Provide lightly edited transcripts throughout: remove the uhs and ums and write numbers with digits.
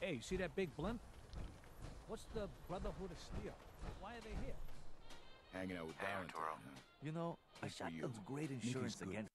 Hey, you see that big blimp? What's the Brotherhood of Steel? Why are they here? Hanging out with Hey, Valentine, Arturo. huh? You know, a Good for you. shotgun's great insurance good. against...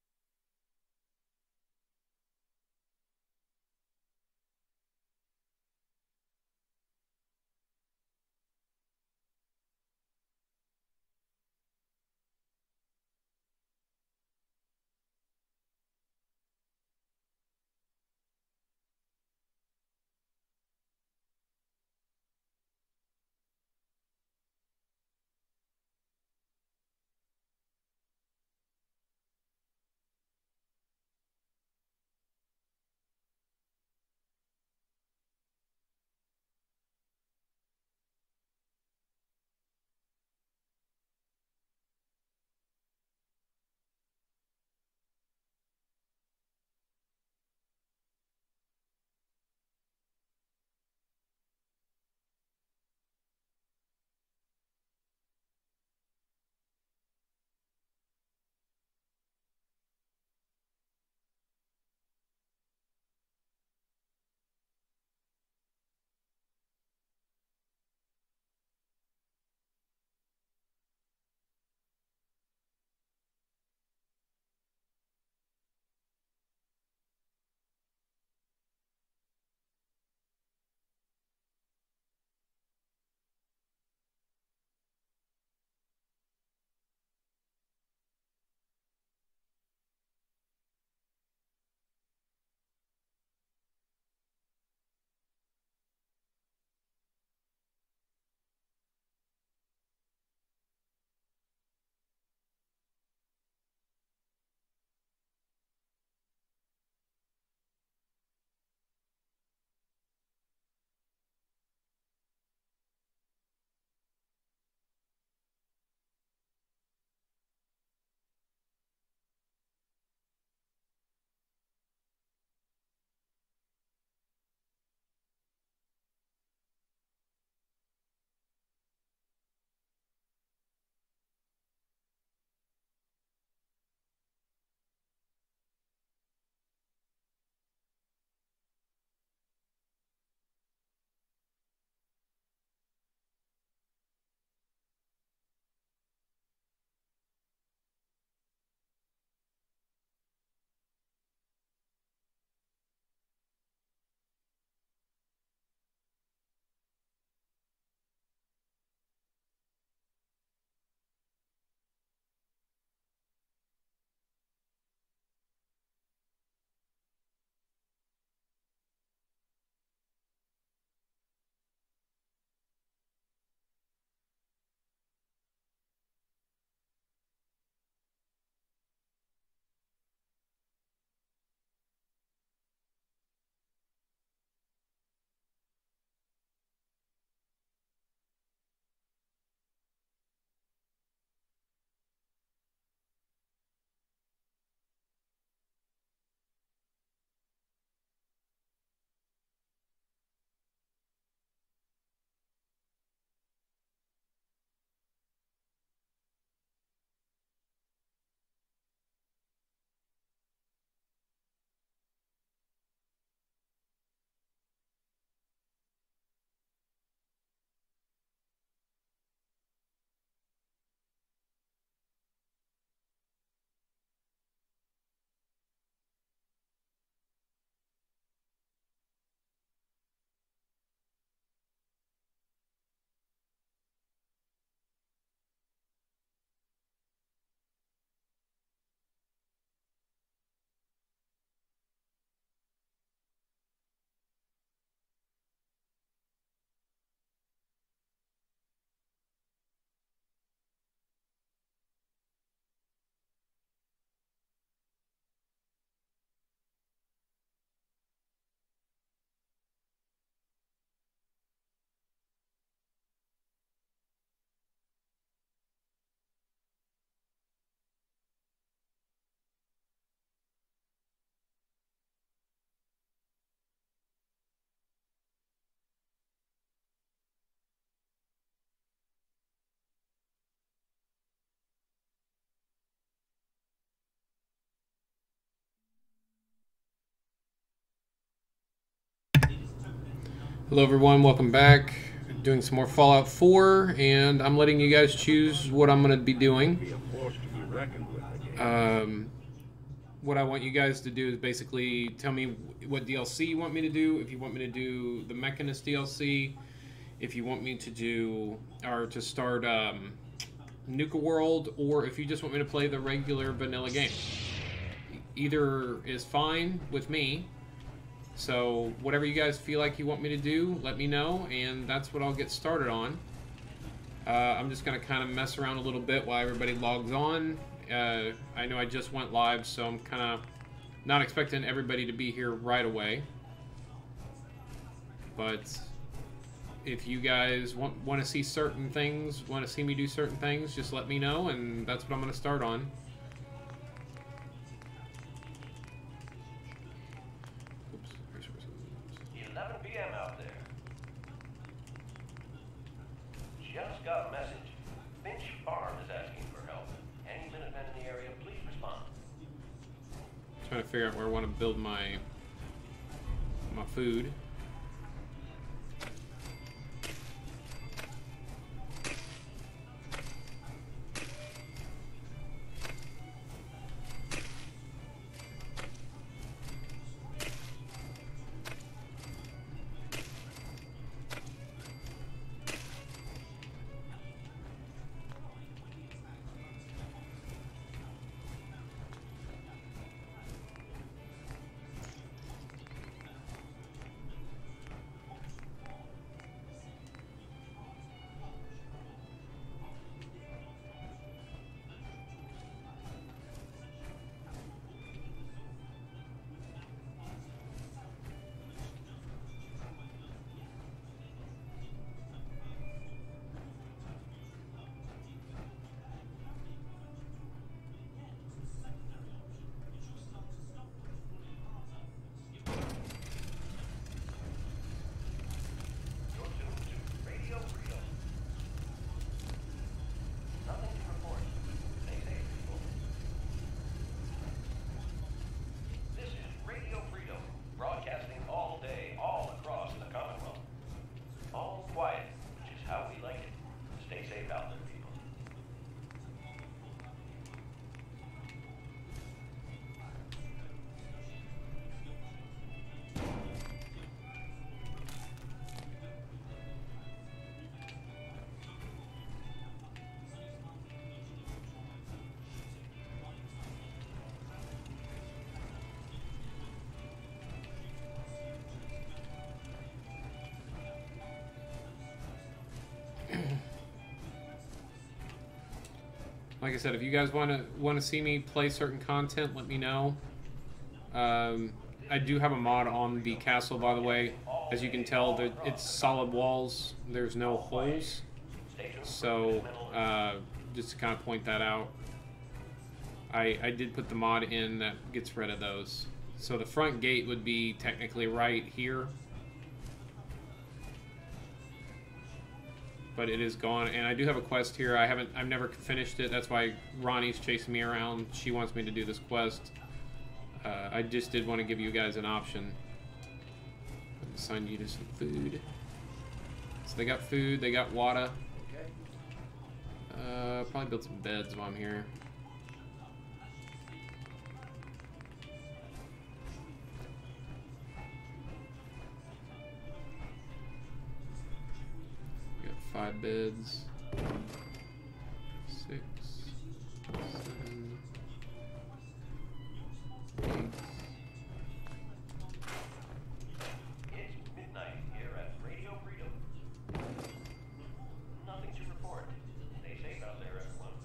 Hello everyone, welcome back. Doing some more Fallout 4, and I'm letting you guys choose what I'm going to be doing. What I want you guys to do is basically tell me what DLC you want me to do. If you want me to do the Mechanist DLC, if you want me to do, or to start Nuka World, or if you just want me to play the regular vanilla game. Either is fine with me. So whatever you guys feel like you want me to do, let me know, and that's what I'll get started on. I'm just going to kind of mess around a little bit while everybody logs on. I know I just went live, so I'm kind of not expecting everybody to be here right away. But if you guys want to see certain things, want to see me do certain things, just let me know, and that's what I'm going to start on. Just got a message. Finch Farm is asking for help. Any Minutemen in the area, please respond. Trying to figure out where I want to build my food. Like I said, if you guys want to see me play certain content, let me know. I do have a mod on the castle, by the way. As you can tell, it's solid walls. There's no holes. So, just to kind of point that out, I did put the mod in that gets rid of those. So the front gate would be technically right here. But it is gone, and I do have a quest here. I've never finished it. That's why Ronnie's chasing me around. She wants me to do this quest. I just did want to give you guys an option. Assign you to some food. So they got food, they got water. Probably build some beds while I'm here. We got 5 beds. 6, 7, 8. It's midnight here at Radio Freedom. Nothing to report. Stay safe out there, everyone.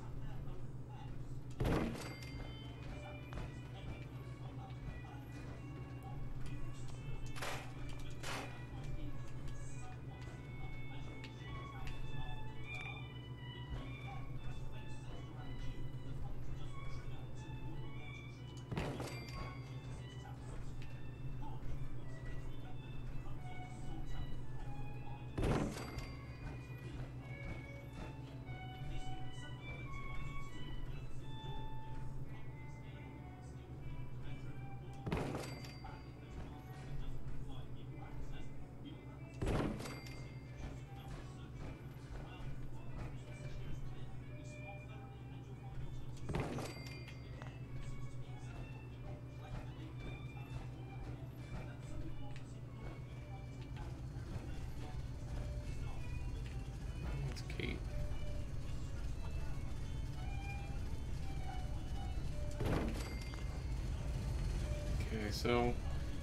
Okay, so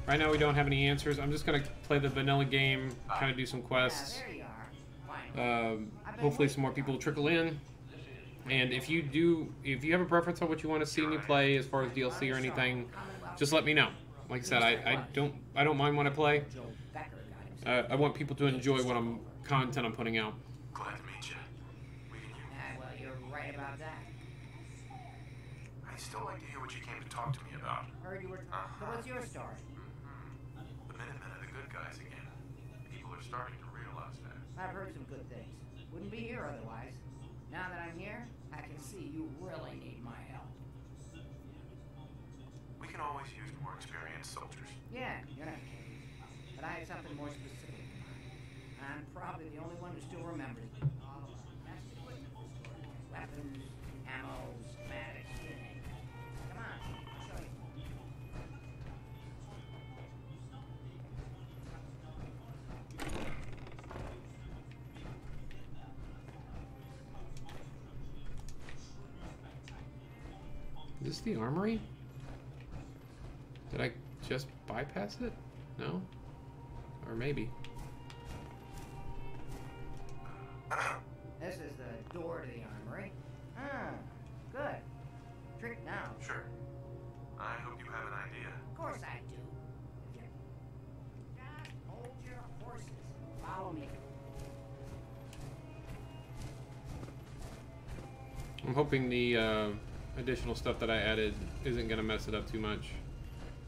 right now we don't have any answers. I'm just gonna play the vanilla game, kind of do some quests. There you are. Fine. Hopefully some more people will trickle in. And if you have a preference on what you want to see me play as far as DLC or anything, just let me know. Like I said, I don't mind what I play. Joe Becker got himself. I want people to enjoy what content I'm putting out. Glad to meet you. Well, you're right about that. I'd still like to hear what you came to talk to me about. Heard you were. So what's your story? The Minutemen are the good guys again. People are starting to realize that. I've heard some good things. Wouldn't be here otherwise. Now that I'm here, I can see you really need my help. We can always use more experienced soldiers. Yeah, you're not kidding. But I had something more specific in mind. I'm probably the only one who still remembers all of our best equipment for storage. Weapons, ammo, schematics, you name it. Come on, I'll show you. Is this the armory? Did I just bypass it? No? Or maybe. This is the door to the armory. Good. Trick now. Sure. I hope you have an idea. Of course I do. Just hold your horses. Follow me. I'm hoping the additional stuff that I added isn't going to mess it up too much.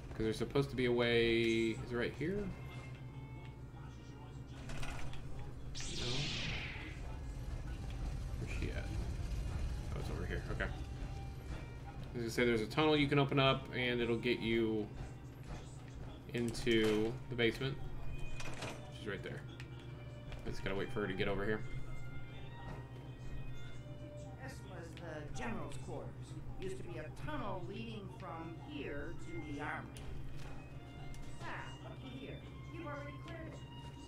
Because there's supposed to be a way... Is it right here? No? Where's she at? Oh, it's over here. Okay. As I say, there's a tunnel you can open up, and it'll get you into the basement. She's right there. I just gotta wait for her to get over here. This was the general's quarters. Used to be a tunnel leading from here to the armory. Looky here. You've already cleared it.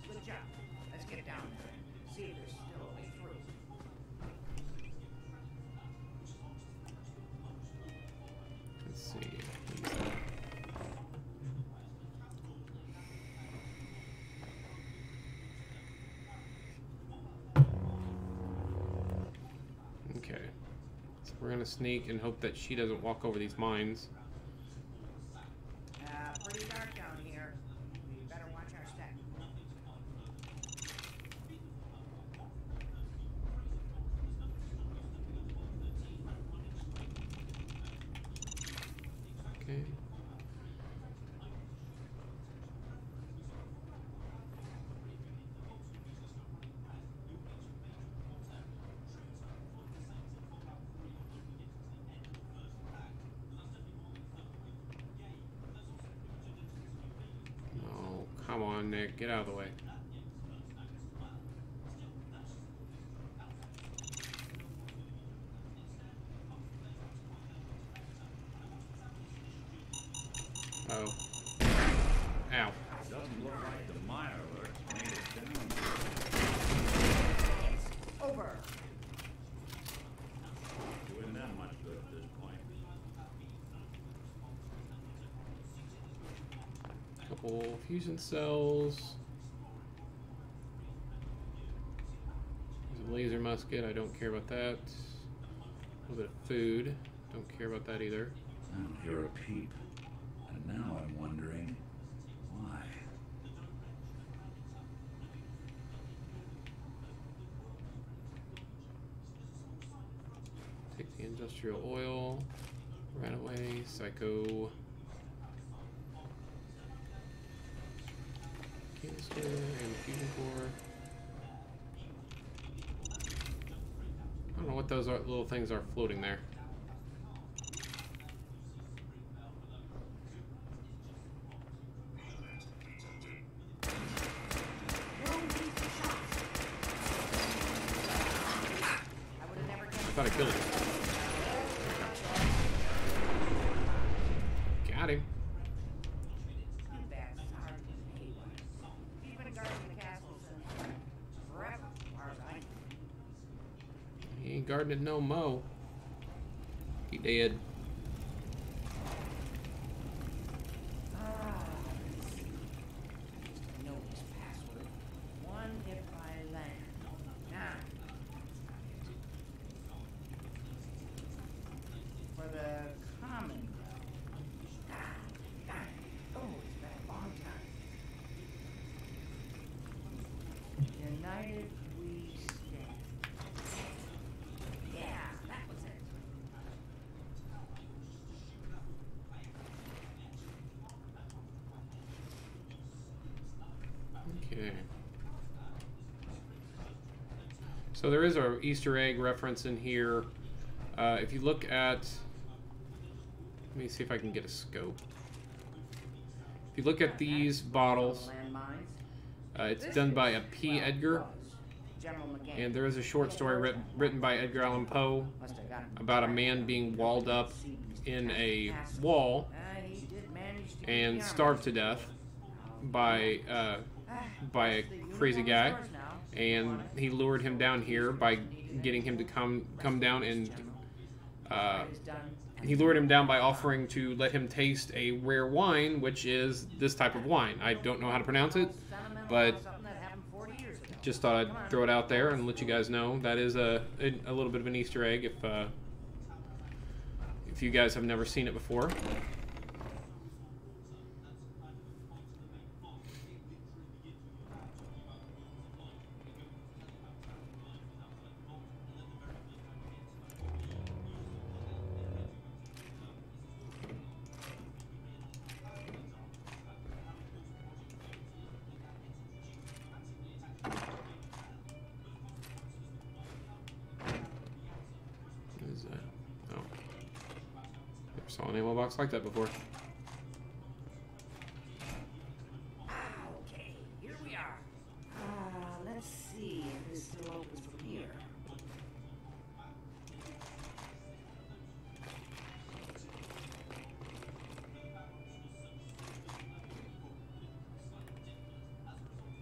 Good job. Let's get down there and see if there's still a way through. Let's see. Okay. So we're gonna sneak and hope that she doesn't walk over these mines. Pretty dark down here. We better watch our step. Okay. Oh, come on, Nick. Get out of the way. Oh. Ow. Doesn't look like the mire alert made it down. It's over. Doing that much good at this point. Couple fusion cells. There's a laser musket. I don't care about that. A little bit of food. Don't care about that either. I don't hear a peep. And now I'm wondering why. Take the industrial oil. Ran away. Psycho. Canister and fusion core. I don't know what those little things are floating there. I would have never I guessed. thought I killed him. Got him. Too bad Sergeant Haywire. He's been guarding the castle since forever, as far as I know. He ain't guarding it no mo. He dead. So there is a Easter egg reference in here. If you look at, let me see if I can get a scope. If you look at these bottles, it's done by a P. Edgar, and there is a short story written by Edgar Allan Poe about a man being walled up in a wall and starved to death by a crazy guy, and he lured him down here by getting him to come down, and he lured him down by offering to let him taste a rare wine, which is this type of wine. I don't know how to pronounce it, but just thought I'd throw it out there and let you guys know. That is a little bit of an Easter egg if you guys have never seen it before. Saw an ammo box like that before. Okay, here we are. Let's see if this still opens from here.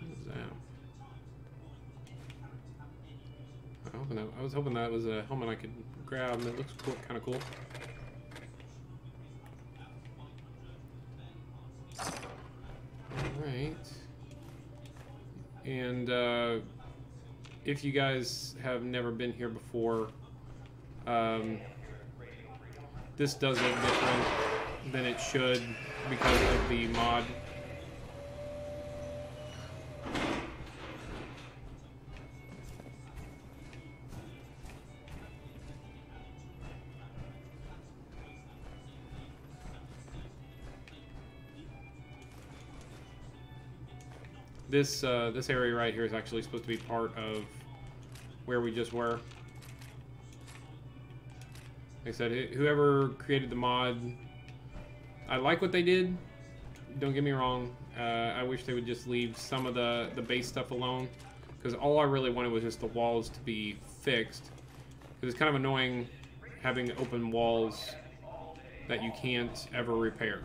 What is that? I was hoping that was a helmet I could grab, and it looks cool, kind of cool. Alright. And if you guys have never been here before, this does look different than it should because of the mod. This area right here is actually supposed to be part of where we just were. Like I said, whoever created the mod, I like what they did. Don't get me wrong. I wish they would just leave some of the base stuff alone, because all I really wanted was just the walls to be fixed. Because it's kind of annoying having open walls that you can't ever repair.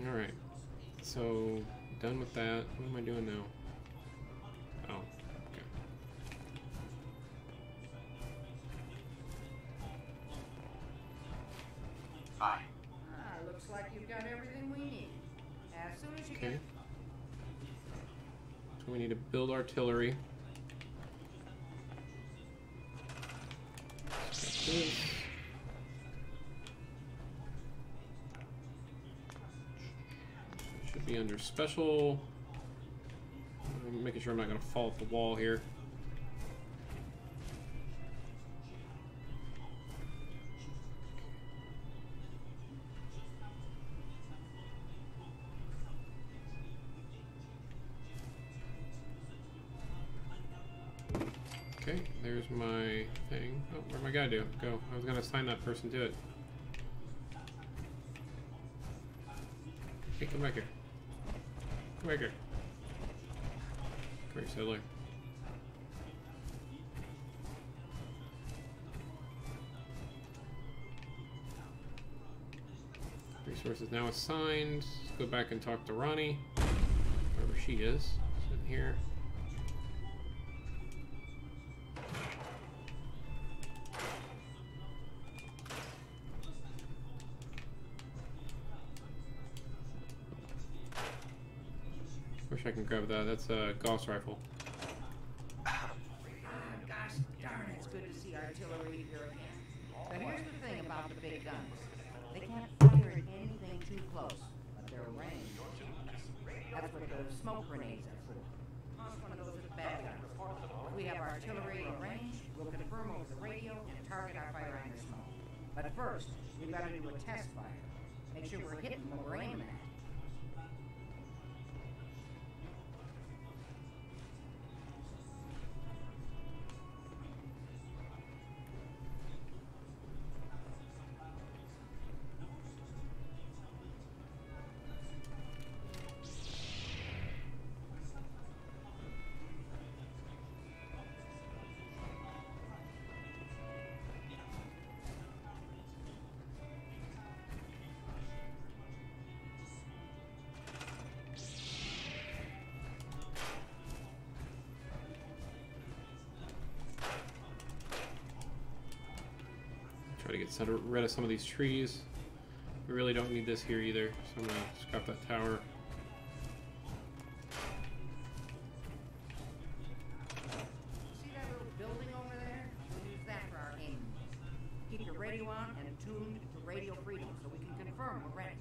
Alright, so done with that. What am I doing now? Oh, okay. Hi. Looks like you've got everything we need. As soon as you Okay. get... So we need to build artillery. Should be under special. I'm making sure I'm not going to fall off the wall here. Okay, there's my thing. Oh, where'd my guy do? Go. I was going to assign that person to it. Hey, come back here. Come back here. Come here, settler. Resources now assigned. Let's go back and talk to Ronnie. Wherever she is. Sitting here. Wish I can grab that. That's a Gauss rifle. Gosh darn, it's good to see artillery here again. But here's the thing about the big guns. They can't fire at anything too close, but they're ranged. That's what those smoke grenades are for. Plus one of those with bad guns. If we have artillery in range, we'll confirm over the radio and target our firing their smoke. But first, we've got to do a test fire. Make sure we're hitting what we're aiming at. get rid of some of these trees. We really don't need this here either, so I'm gonna scrap that tower. See that little building over there? We'll use that for our aim. Keep your radio on and tuned to Radio Freedom so we can confirm we're ready.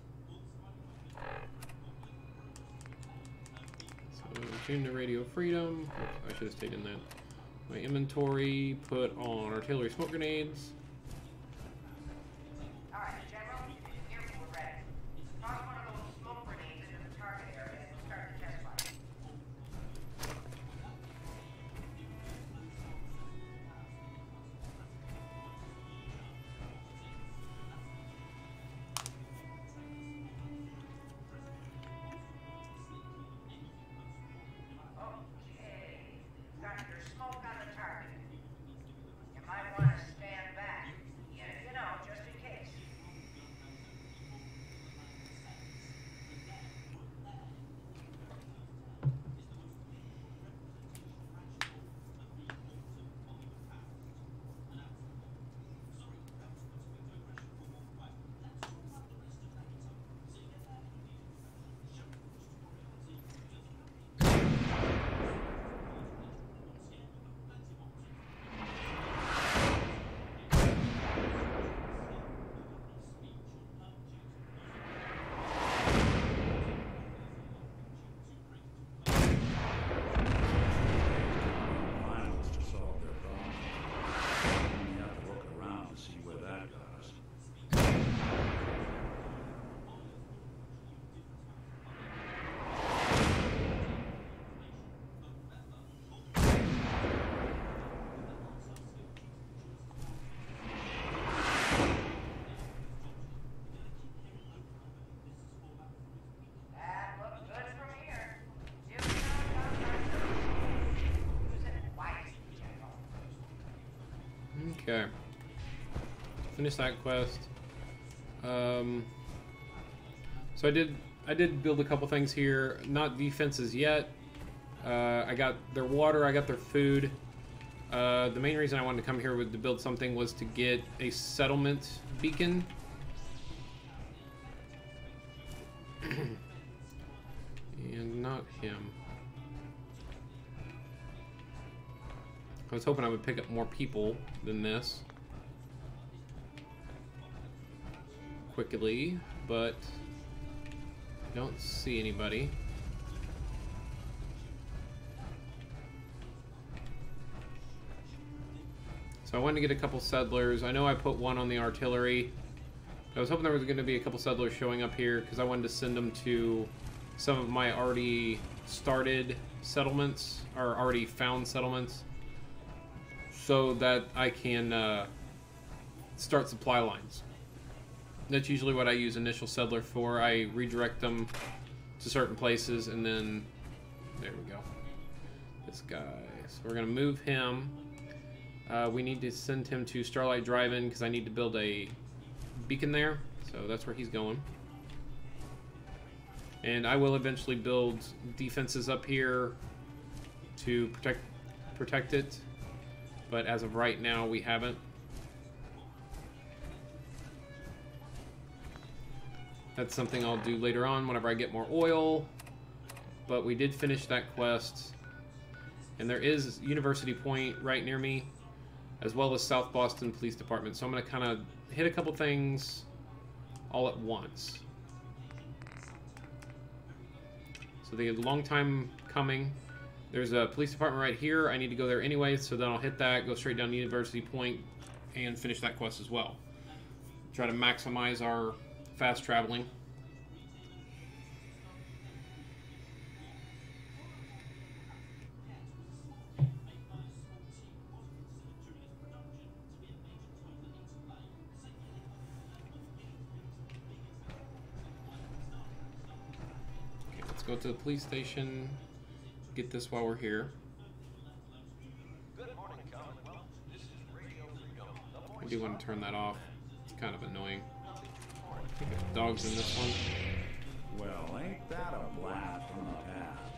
So tune to Radio Freedom. Oops, I should have stayed in that. My inventory, put on artillery smoke grenades. Alright, General, here we're ready. Toss one of those smoke grenades into the target area and we'll start the test fire. Okay, got your smoke on the target. You might want to stand back. Yeah, you know, just in case. Violence to solve their problem. We have to look around to see where that got us. That looks good from here. Use it wisely, General. Okay. Finish that quest. So I did build a couple things here. Not defenses yet. I got their water. I got their food. The main reason I wanted to come here to build something was to get a settlement beacon. And not him. I was hoping I would pick up more people than this quickly, but don't see anybody. So I wanted to get a couple settlers. I know I put one on the artillery. I was hoping there was going to be a couple settlers showing up here because I wanted to send them to some of my already started settlements, or already found settlements, so that I can start supply lines. That's usually what I use initial settler for. I redirect them to certain places, and then there we go. This guy. So we're gonna move him. We need to send him to Starlight Drive-In because I need to build a beacon there. So that's where he's going. And I will eventually build defenses up here to protect it. But as of right now, we haven't. That's something I'll do later on whenever I get more oil. But we did finish that quest. And there is University Point right near me, as well as South Boston Police Department. So I'm going to kind of hit a couple things all at once. So the long time coming. There's a police department right here. I need to go there anyway, so then I'll hit that, go straight down to University Point, and finish that quest as well. Try to maximize our fast traveling. Okay, let's go to the police station. Get this while we're here. Good morning, Commonwealth. This is Radio Freedom. I do want to turn that off. It's kind of annoying. I think there's dogs in this one. Well, ain't that a blast from the past?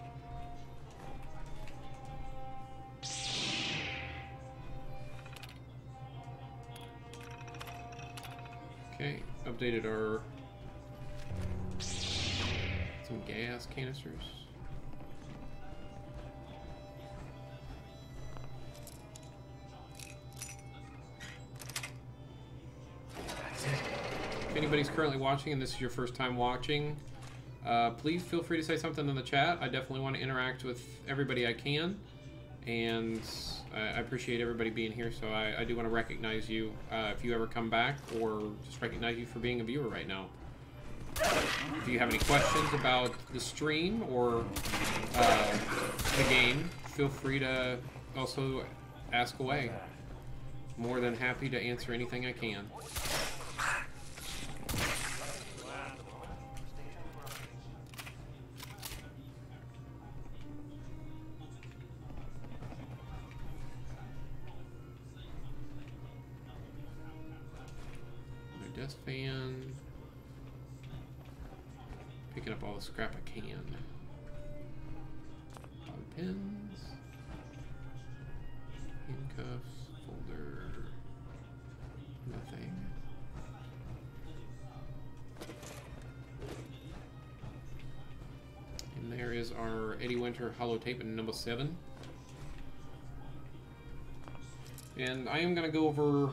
updated our some gas canisters. If anybody's currently watching and this is your first time watching, please feel free to say something in the chat. I definitely want to interact with everybody I can, and I appreciate everybody being here, so I do want to recognize you if you ever come back, or just recognize you for being a viewer right now. If you have any questions about the stream or the game, feel free to also ask away. More than happy to answer anything I can. My desk fan. Picking up all the scrap I can. Bobby pins. Handcuffs. Folder. Nothing. And there is our Eddie Winter holotape in number 7. And I am going to go over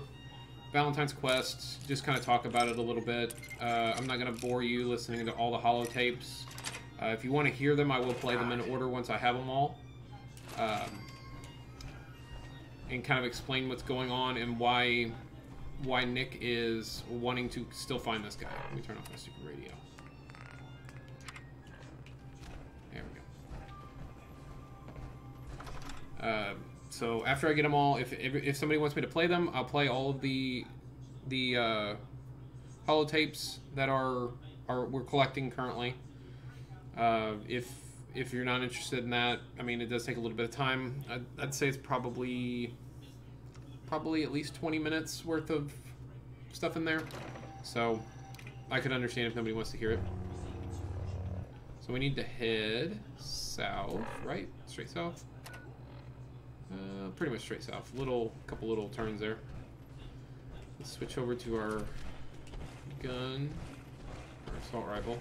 Valentine's Quest, just kind of talk about it a little bit. I'm not going to bore you listening to all the holotapes. If you want to hear them, I will play them in order once I have them all. And kind of explain what's going on and why Nick is wanting to still find this guy. Let me turn off my stupid radio. There we go. So after I get them all, if somebody wants me to play them, I'll play all of the holotapes that we're collecting currently. If you're not interested in that, I mean, it does take a little bit of time. I'd say it's probably at least 20 minutes worth of stuff in there. So I could understand if nobody wants to hear it. So we need to head south, right? Straight south. Pretty much straight south. Couple little turns there. Let's switch over to our gun, our assault rifle.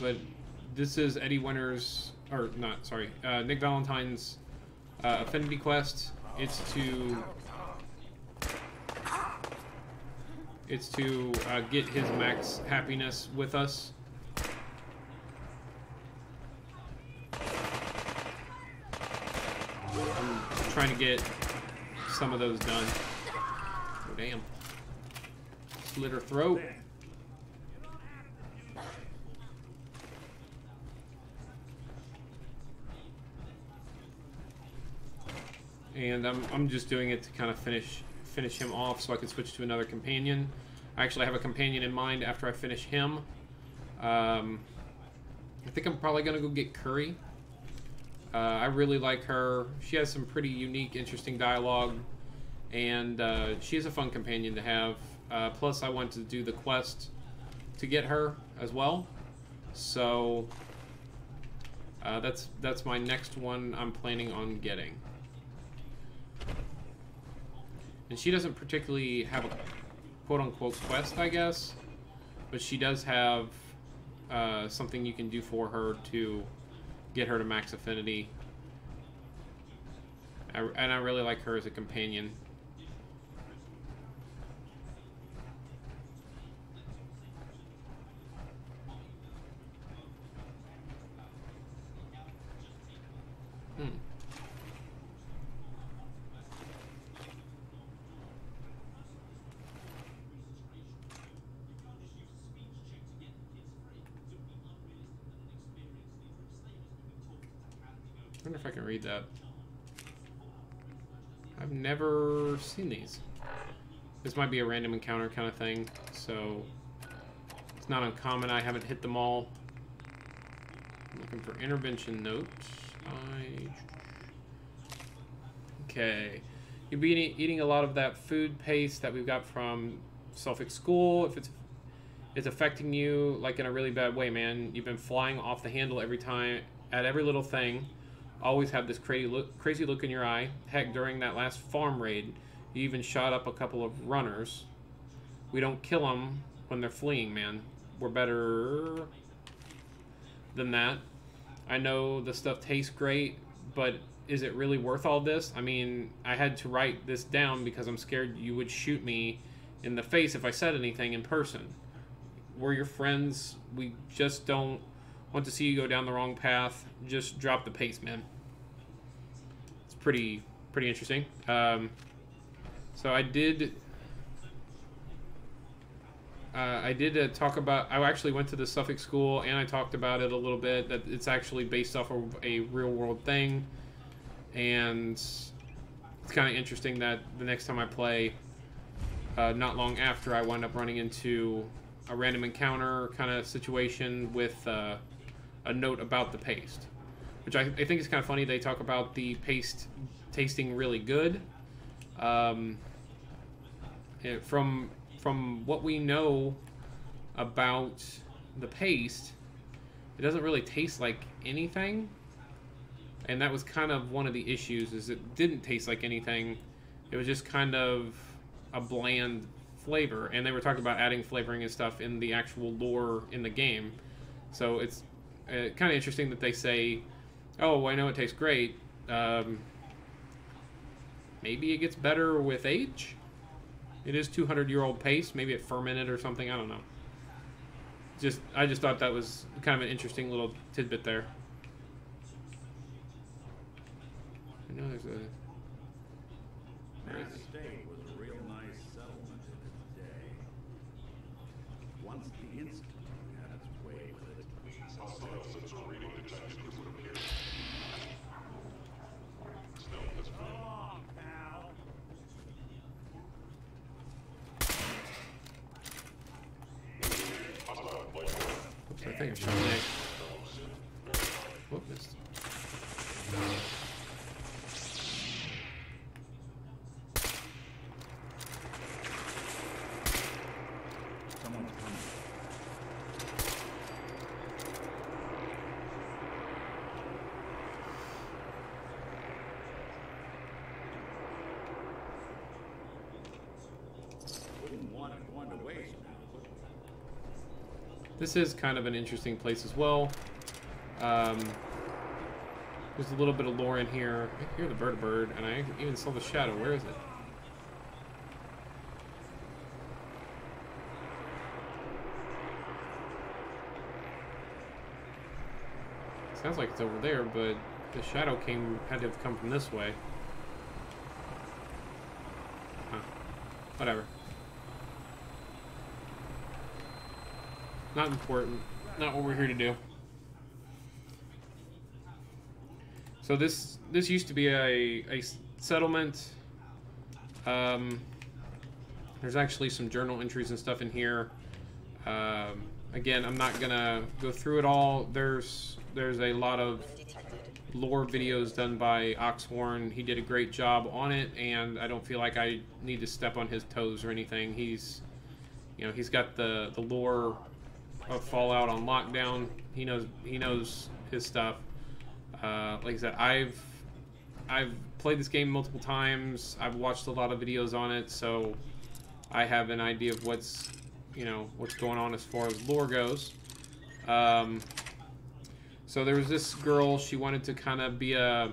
But this is Eddie Winter's, or not, sorry, Nick Valentine's Affinity Quest. It's to get his max happiness with us. I'm trying to get some of those done. Oh, damn. Slit her throat. And I'm just doing it to kind of finish him off so I can switch to another companion. I actually have a companion in mind after I finish him. I think I'm probably going to go get Curry. I really like her. She has some pretty unique, interesting dialogue, and she is a fun companion to have. Plus, I want to do the quest to get her as well. So that's my next one I'm planning on getting. And she doesn't particularly have a quote-unquote quest, I guess, but she does have something you can do for her to get her to max affinity. And I really like her as a companion. I wonder if I can read that. I've never seen these. This might be a random encounter kind of thing, so it's not uncommon. I haven't hit them all. I'm looking for intervention notes. Okay. You'll be eating a lot of that food paste that we've got from Suffolk School. If it's affecting you like in a really bad way, man. You've been flying off the handle every time at every little thing. Always have this crazy look in your eye. Heck, during that last farm raid, He even shot up a couple of runners. We don't kill them when they're fleeing, man. We're better than that. I know the stuff tastes great, but is it really worth all this? I mean, I had to write this down because I'm scared you would shoot me in the face if I said anything in person. We're your friends. We just don't want to see you go down the wrong path. Just drop the pace, man. It's pretty interesting. So I did talk about, I actually went to the Suffolk School and I talked about it a little bit, that it's actually based off of a real world thing. And it's kind of interesting that the next time I play, not long after, I wound up running into a random encounter kind of situation with a note about the paste, which I think is kind of funny. They talk about the paste tasting really good. From what we know about the paste, it doesn't really taste like anything. And that was kind of one of the issues, is it didn't taste like anything. It was just kind of a bland flavor. And they were talking about adding flavoring and stuff in the actual lore in the game. So it's kind of interesting that they say, oh, I know it tastes great. Maybe it gets better with age? It is 200-year-old paste. Maybe it fermented or something. I don't know. I just thought that was kind of an interesting little tidbit there. I know there's a... Mass State was a real nice settlement in its day. Once the Institute had its way with it. Come on, pal. Oops, I think I shot an egg. Whoop, missed. Someone's coming. Wouldn't want it going to waste now, would we? This is kind of an interesting place as well. There's a little bit of lore in here. I hear the bird, and I even saw the shadow. Where is it? Sounds like it's over there, but the shadow had to have come from this way. Huh. Whatever. Not important. Not what we're here to do. So this used to be a settlement. There's actually some journal entries and stuff in here. Again, I'm not gonna go through it all. There's a lot of lore videos done by Oxhorn. He did a great job on it, and I don't feel like I need to step on his toes or anything. He's got the lore of Fallout on lockdown. He knows his stuff. Like I said, I've played this game multiple times. I've watched a lot of videos on it, so I have an idea of what's going on as far as lore goes. So there was this girl. She wanted to kind of be an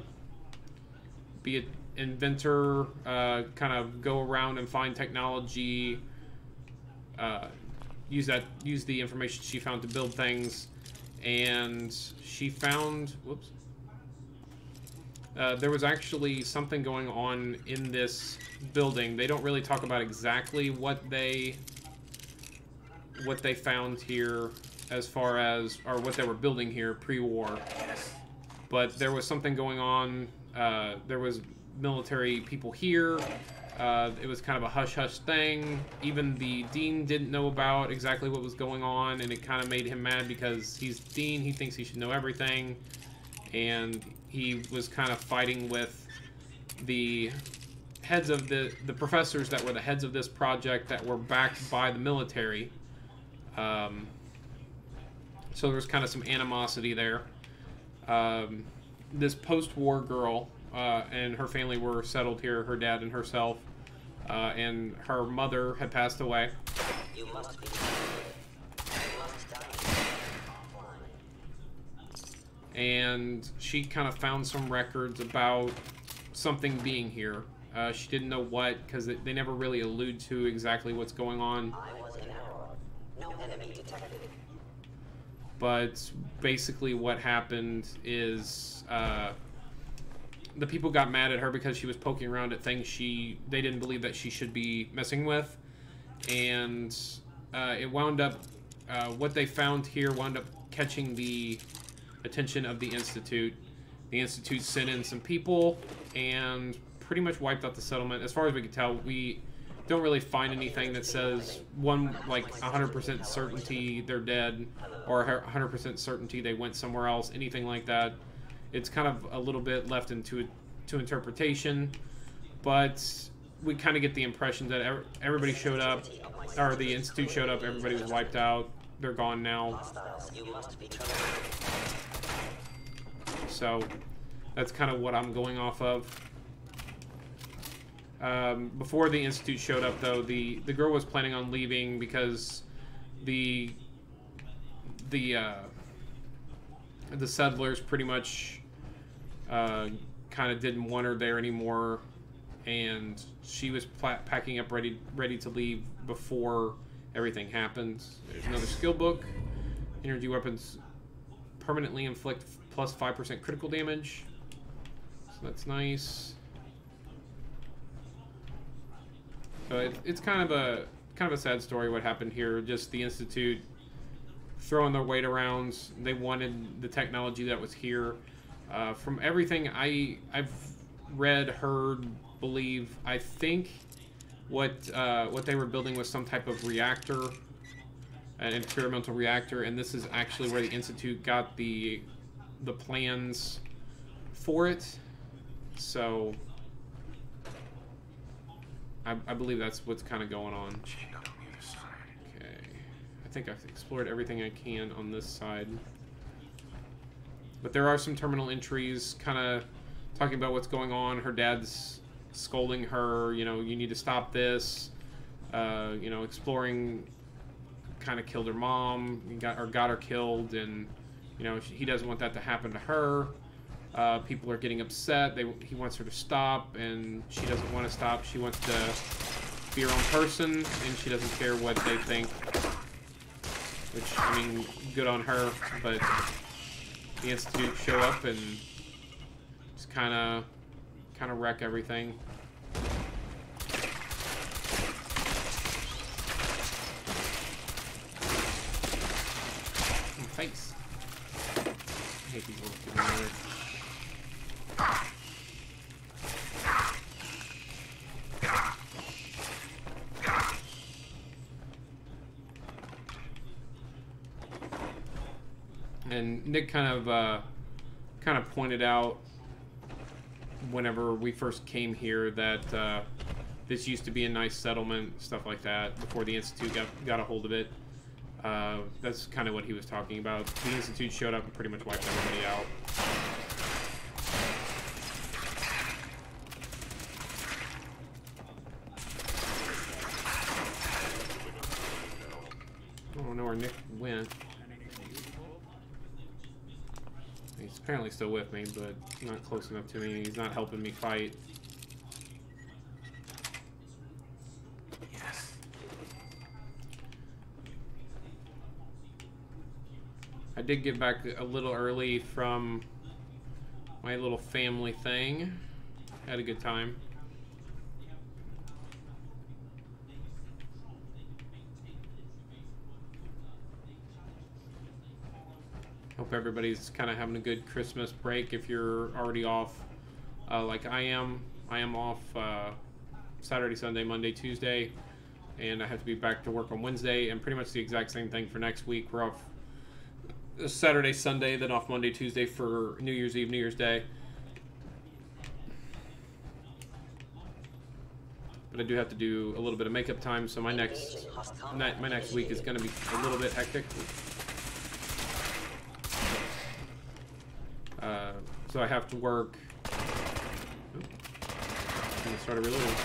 inventor, kind of go around and find technology, use the information she found to build things, and she found, whoops. There was actually something going on in this building. They don't really talk about exactly what they found here, as far as, or what they were building here pre-war. But there was something going on. There was military people here. It was kind of a hush-hush thing. Even the dean didn't know about exactly what was going on, and it kind of made him mad because he's dean. He thinks he should know everything, and he was kind of fighting with the heads of the professors that were the heads of this project that were backed by the military. So there was kind of some animosity there. This post-war girl and her family were settled here, her dad and herself. and her mother had passed away. You must be. And she kind of found some records about something being here. She didn't know what, because they never really allude to exactly what's going on. I was in error. No enemy detected. But basically what happened is the people got mad at her because she was poking around at things they didn't believe that she should be messing with. And it wound up, what they found here wound up catching the attention of the Institute. The Institute sent in some people and pretty much wiped out the settlement. As far as we can tell, we don't really find anything that says like 100% certainty they're dead or 100% certainty they went somewhere else, anything like that. It's kind of a little bit left to interpretation, but we kind of get the impression that everybody showed up, or the Institute showed up, everybody was wiped out, they're gone now. You must be terminated. So that's kind of what I'm going off of. Before the Institute showed up, though, the girl was planning on leaving because the settlers pretty much kind of didn't want her there anymore, and she was packing up ready to leave before everything happened. There's another skill book. Energy weapons permanently inflict plus 5% critical damage, so that's nice. So it's kind of a sad story what happened here. Just the Institute throwing their weight around. They wanted the technology that was here. From everything I've read, heard, believe, I think what they were building was some type of reactor, an experimental reactor, and this is actually where the Institute got the plans for it. So I believe that's what's kind of going on. Okay, I think I've explored everything I can on this side. But there are some terminal entries kind of talking about what's going on. Her dad's scolding her, you know, you need to stop this. You know, exploring kind of killed her mom, got her killed, and you know, he doesn't want that to happen to her. People are getting upset. He wants her to stop, and she doesn't want to stop. She wants to be her own person, and she doesn't care what they think. Which, I mean, good on her, but the Institute show up and just kind of wreck everything. In the face. I hate these little stupid. And Nick kind of pointed out whenever we first came here that this used to be a nice settlement, stuff like that, before the Institute got a hold of it. That's kind of what he was talking about. The Institute showed up and pretty much wiped everybody out. I don't know where Nick went. He's apparently still with me, but not close enough to me. He's not helping me fight. Yes. I did get back a little early from my little family thing. Had a good time. Hope everybody's kind of having a good Christmas break if you're already off like I am. I am off Saturday, Sunday, Monday, Tuesday, and I have to be back to work on Wednesday, and pretty much the exact same thing for next week. We're off Saturday, Sunday, then off Monday, Tuesday for New Year's Eve, New Year's Day. But I do have to do a little bit of makeup time, so my next week is going to be a little bit hectic. So I have to work. I'm gonna start a reloading.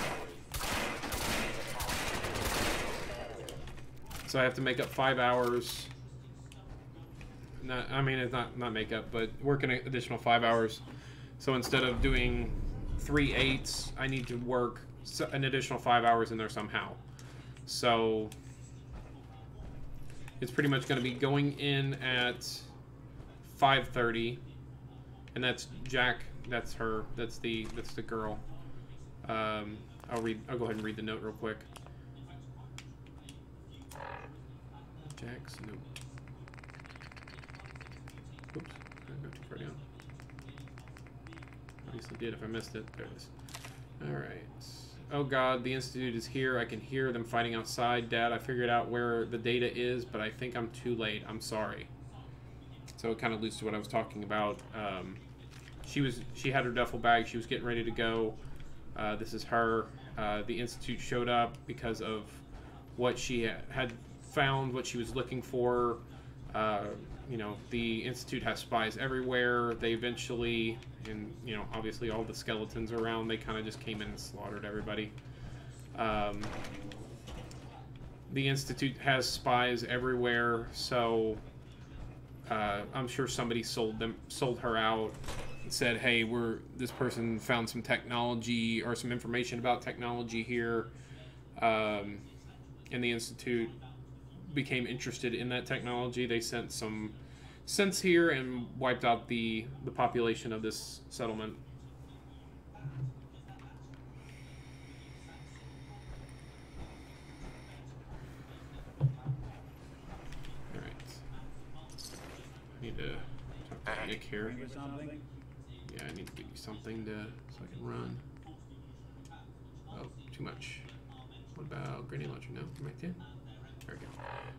So I have to make up 5 hours. I mean, it's not make up, but work an additional 5 hours. So instead of doing 3 8s, I need to work an additional 5 hours in there somehow. So it's pretty much going to be going in at 5:30, and that's Jack. That's her. That's the girl. I'll go ahead and read the note real quick. Jack's note. Oops, I go too far down. Obviously did if I missed it. There it is. Alright. Oh god, the Institute is here. I can hear them fighting outside. Dad, I figured out where the data is, but I think I'm too late. I'm sorry. So it kind of leads to what I was talking about. She had her duffel bag. She was getting ready to go. This is her. The Institute showed up because of what she had found, what she was looking for. You know, the Institute has spies everywhere. They eventually, and you know, obviously all the skeletons around, they kind of just came in and slaughtered everybody. The Institute has spies everywhere, so I'm sure somebody sold her out and said, hey, this person found some technology or some information about technology here, and the Institute became interested in that technology. They sent some synths here and wiped out the population of this settlement. Alright. I need to talk to Nick here. Bring you something? Yeah, I need to give you something so I can run. Oh, too much. What about grenade launcher? No, right there. There we go.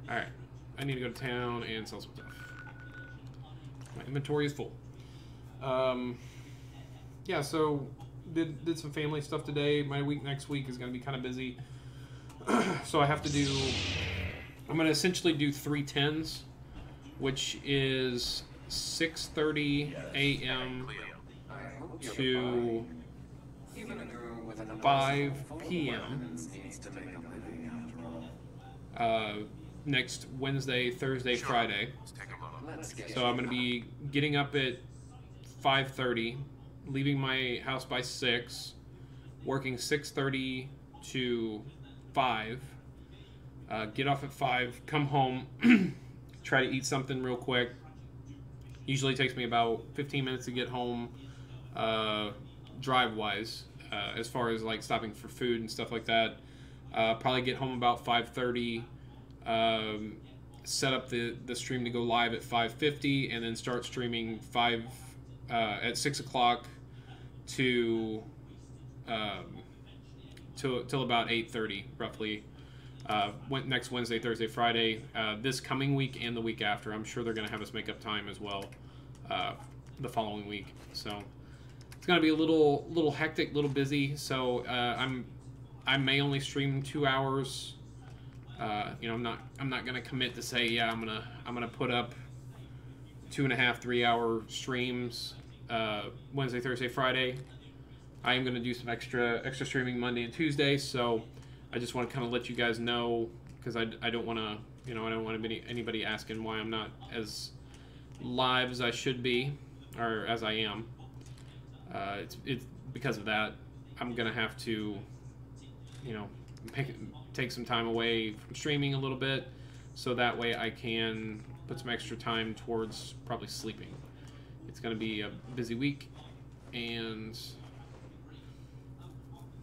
Alright. I need to go to town and sell some stuff. My inventory is full. Yeah, so did some family stuff today. My week next week is going to be kind of busy. So I have to do... I'm going to essentially do 3 10s, which is 6:30 a.m. to 5 p.m. Next Wednesday, Thursday, Friday. So I'm going to be getting up at 5:30, leaving my house by 6, working 6:30 to 5, get off at 5, come home, try to eat something real quick. Usually takes me about 15 minutes to get home, drive-wise, as far as like stopping for food and stuff like that. Probably get home about 5:30. Set up the stream to go live at 5:50, and then start streaming at 6 o'clock till about 8:30 roughly. Next Wednesday, Thursday, Friday, this coming week and the week after. I'm sure they're going to have us make up time as well the following week. So it's going to be a little hectic, little busy. So I may only stream 2 hours. You know, I'm not gonna commit to say, yeah, I'm gonna put up 2.5, 3 hour streams Wednesday, Thursday, Friday. I am gonna do some extra streaming Monday and Tuesday. So I just want to kind of let you guys know, because I don't want to, you know, I don't want anybody asking why I'm not as live as I should be, or as I am. It's because of that. I'm gonna have to, you know, take some time away from streaming a little bit, so that way I can put some extra time towards probably sleeping. It's going to be a busy week, and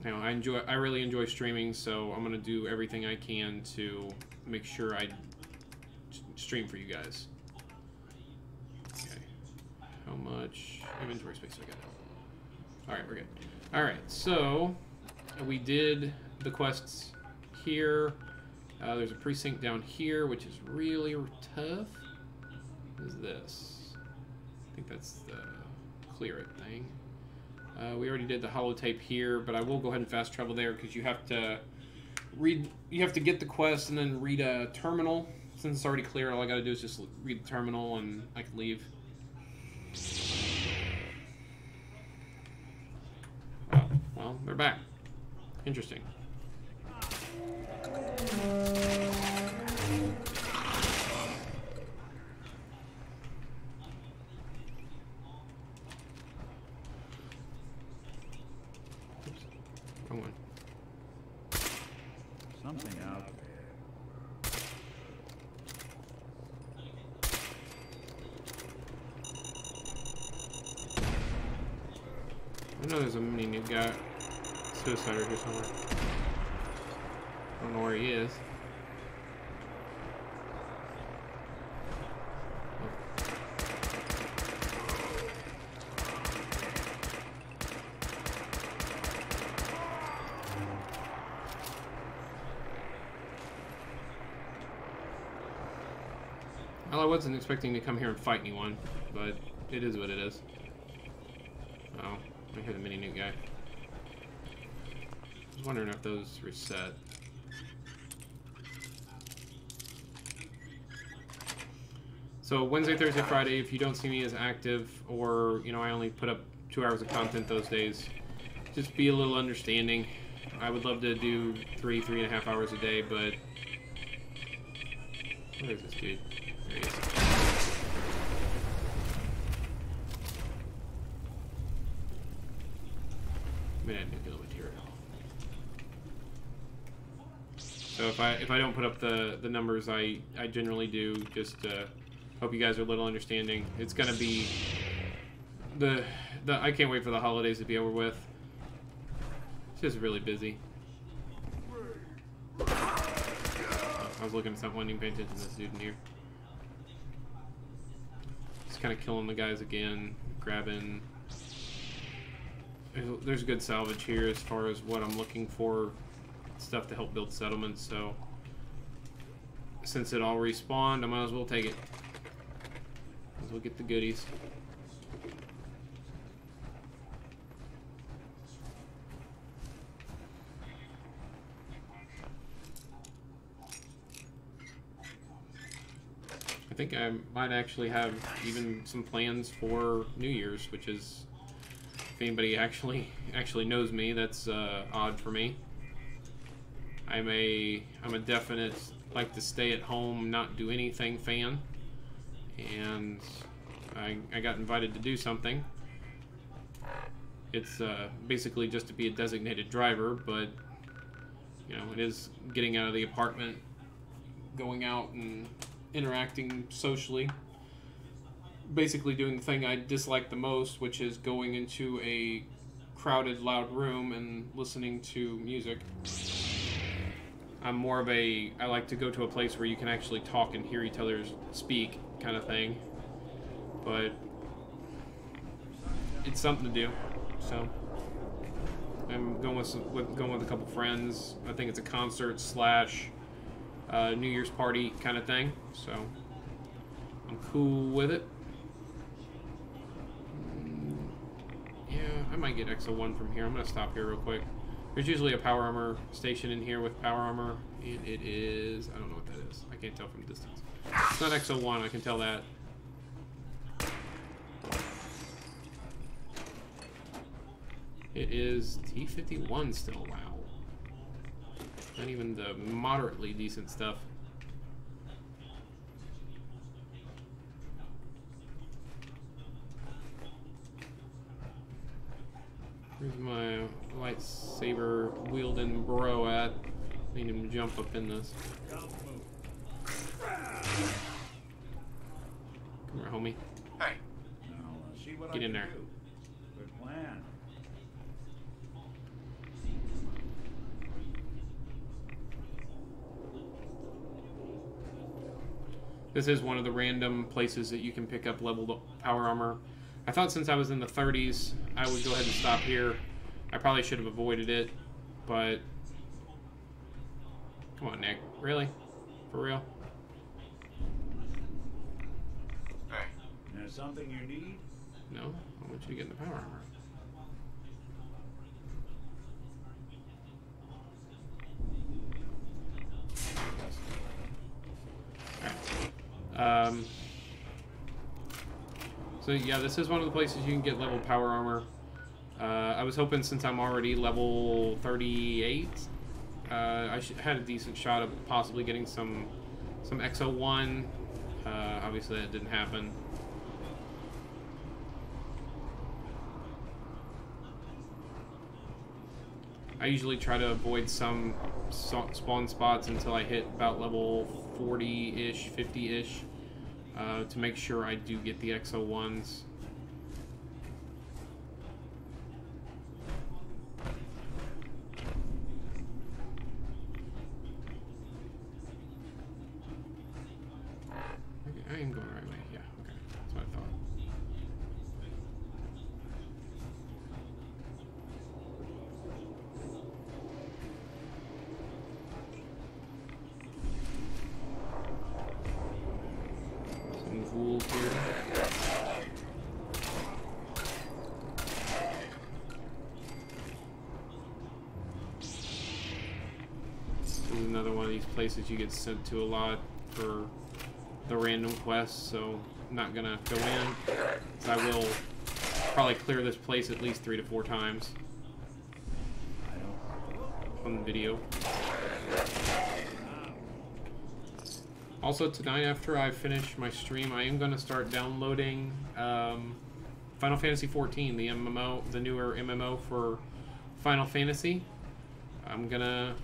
you know, I really enjoy streaming, so I'm going to do everything I can to make sure I stream for you guys. Okay, how much inventory space do I got? All right, we're good. All right, so we did the quests here. There's a precinct down here, which is really tough. What is this? I think that's the clear it thing. We already did the holotape here, but I will go ahead and fast travel there because you have to read. You have to get the quest and then read a terminal. Since it's already clear, all I got to do is just read the terminal and I can leave. Oh, well, they're back. Interesting. I know there's a mini nuke guy, suicider here somewhere. I don't know where he is. Well, I wasn't expecting to come here and fight anyone, but it is what it is. Oh, I hear the mini nuke guy. I was wondering if those reset. So Wednesday, Thursday, Friday, if you don't see me as active, or you know I only put up 2 hours of content those days, just be a little understanding. I would love to do 3.5 hours a day, but where is this dude? There he is. Minute nuclear material. So if I don't put up the numbers I generally do, just hope you guys are a little understanding. It's gonna be the I can't wait for the holidays to be over with. It's just really busy. I was looking at something, wasn't even paying attention to this dude in here. Just kind of killing the guys again, grabbing. There's good salvage here as far as what I'm looking for, stuff to help build settlements, so since it all respawned, I might as well take it. Might as well get the goodies. I think I might actually have even some plans for New Year's, which is, if anybody actually knows me, that's odd for me. I'm a definite like to stay at home, not do anything fan, and I got invited to do something. It's basically just to be a designated driver, but you know, it is getting out of the apartment, going out and interacting socially. Basically doing the thing I dislike the most, which is going into a crowded, loud room and listening to music. I'm more of a, I like to go to a place where you can actually talk and hear each other speak kind of thing. But it's something to do. So I'm going with a couple friends. I think it's a concert slash New Year's party kind of thing. So I'm cool with it. Yeah, I might get XO1 from here. I'm gonna stop here real quick. There's usually a power armor station in here with power armor, and it is, I don't know what that is. I can't tell from distance. It's not XO1, I can tell that. It is T51 still, wow. Not even the moderately decent stuff. Where's my lightsaber wielding bro at? I need him to jump up in this. Come here, homie. Hey. See what Get in there. Do. Good plan. This is one of the random places that you can pick up leveled power armor. I thought since I was in the 30s, I would go ahead and stop here. I probably should have avoided it, but come on, Nick. Really? For real? Hey. There's something you need? No? I want you to get in the power armor. Alright. So yeah, this is one of the places you can get level power armor. I was hoping, since I'm already level 38, I had a decent shot of possibly getting some XO1. Obviously that didn't happen. I usually try to avoid some spawn spots until I hit about level 40-ish, 50-ish. To make sure I do get the XO1s. these places you get sent to a lot for the random quests, so I'm not gonna go in. So I will probably clear this place at least 3 to 4 times on the video. Also tonight, after I finish my stream, I am gonna start downloading Final Fantasy XIV, the MMO, the newer MMO for Final Fantasy. I'm gonna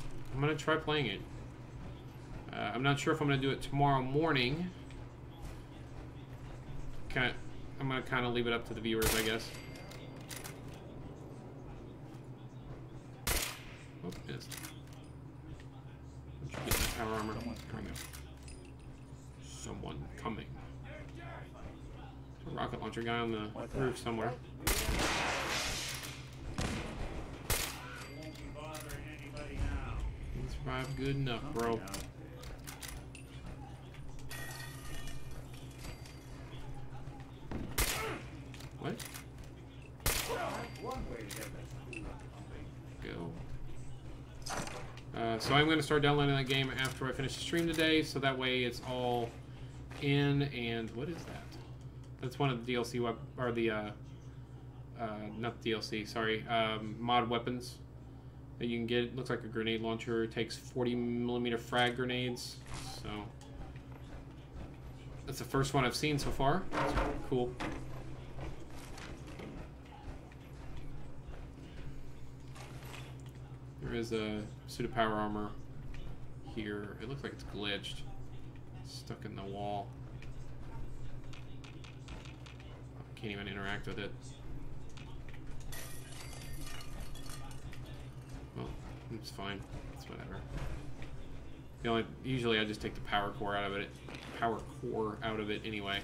try playing it. I'm not sure if I'm gonna do it tomorrow morning. I'm gonna kind of leave it up to the viewers, I guess. Oh, missed. Get that power armor. There we go. Someone coming. A rocket launcher guy on the roof somewhere. You survived good enough, bro. What? Go. So I'm going to start downloading that game after I finish the stream today, so that way it's all in. And what is that? That's one of the DLC or the not the DLC, sorry, mod weapons that you can get. It looks like a grenade launcher. It takes 40mm frag grenades, so that's the first one I've seen so far. That's cool. There is a suit of power armor here. It looks like it's glitched. It's stuck in the wall. I can't even interact with it. Well, it's fine. It's whatever. Usually I just take the power core out of it. Anyway.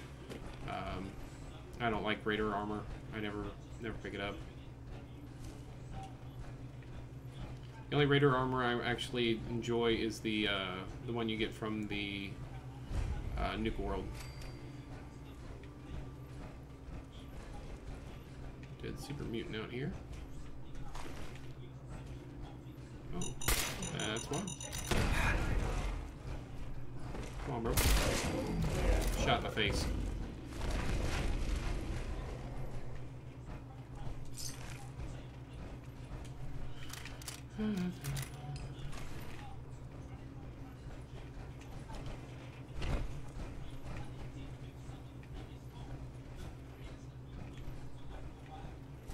I don't like Raider armor. I never pick it up. The only Raider armor I actually enjoy is the one you get from the Nuka World. Dead super mutant out here. Oh, that's one. Come on, bro. Shot in the face.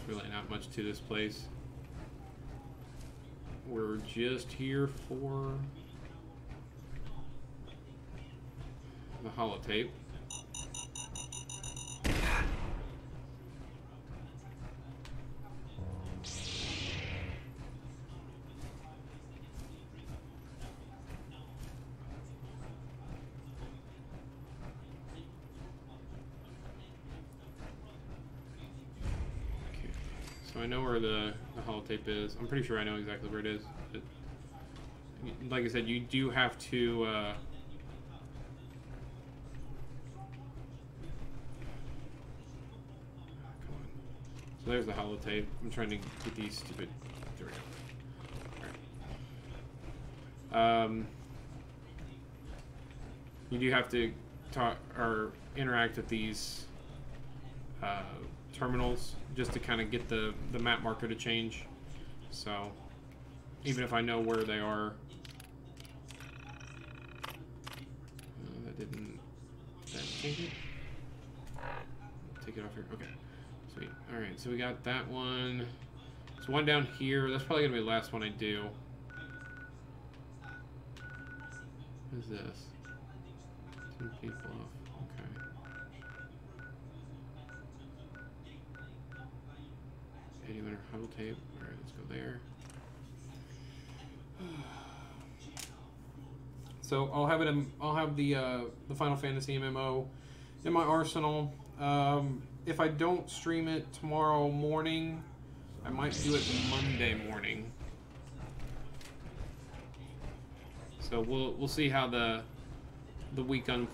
Really not much to this place. We're just here for the holotape. So I know where the holotape is. I'm pretty sure I know exactly where it is. But like I said, you do have to come on. So there's the holotape. I'm trying to get these stupid. There we go. Alright. You do have to talk or interact with these terminals just to kind of get the map marker to change. So even if I know where they are, that change it? Take it off here. Okay, sweet. All right, so we got that one. There's one down here. That's probably gonna be the last one I do. What is this? 2 people off. Okay. 80-minute holotape. All right, let's go there. So I'll have it. I'll have the Final Fantasy MMO in my arsenal. If I don't stream it tomorrow morning, I might do it Monday morning. So we'll see how the weekend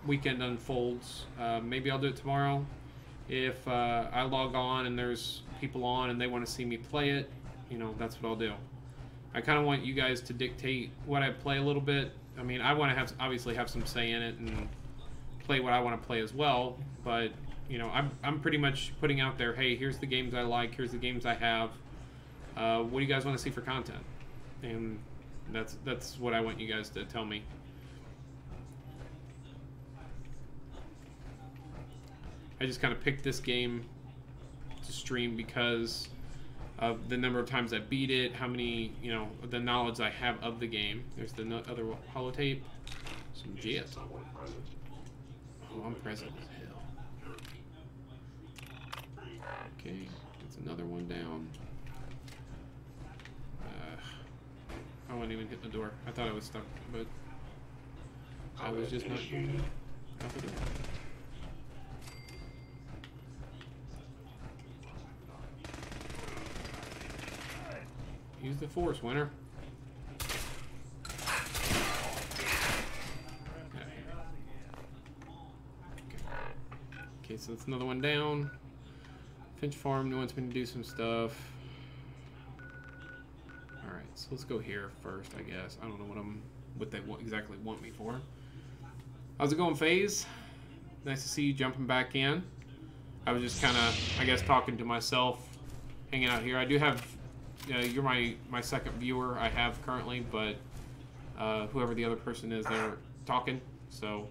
unfolds. Maybe I'll do it tomorrow. If I log on and there's people on and they want to see me play it, you know, that's what I'll do. I kind of want you guys to dictate what I play a little bit. I mean, I want to obviously have some say in it and play what I want to play as well. But you know, I'm pretty much putting out there, hey, here's the games I like, here's the games I have. What do you guys want to see for content? And that's what I want you guys to tell me. I just kind of picked this game to stream because of the number of times I beat it, how many, you know, the knowledge I have of the game. There's the other holotape, some jet. Oh, I'm present as hell. Okay, that's another one down. I wasn't even hitting the door. I thought I was stuck, but I was just not getting out the door. Use the force, winner. Okay, so that's another one down. Finch Farm wants me to do some stuff. Alright, so let's go here first, I guess. I don't know what they exactly want me for. How's it going, FaZe? Nice to see you jumping back in. I was just kind of, I guess, talking to myself, hanging out here. I do have, you're my second viewer I have currently, but whoever the other person is, they're talking. So,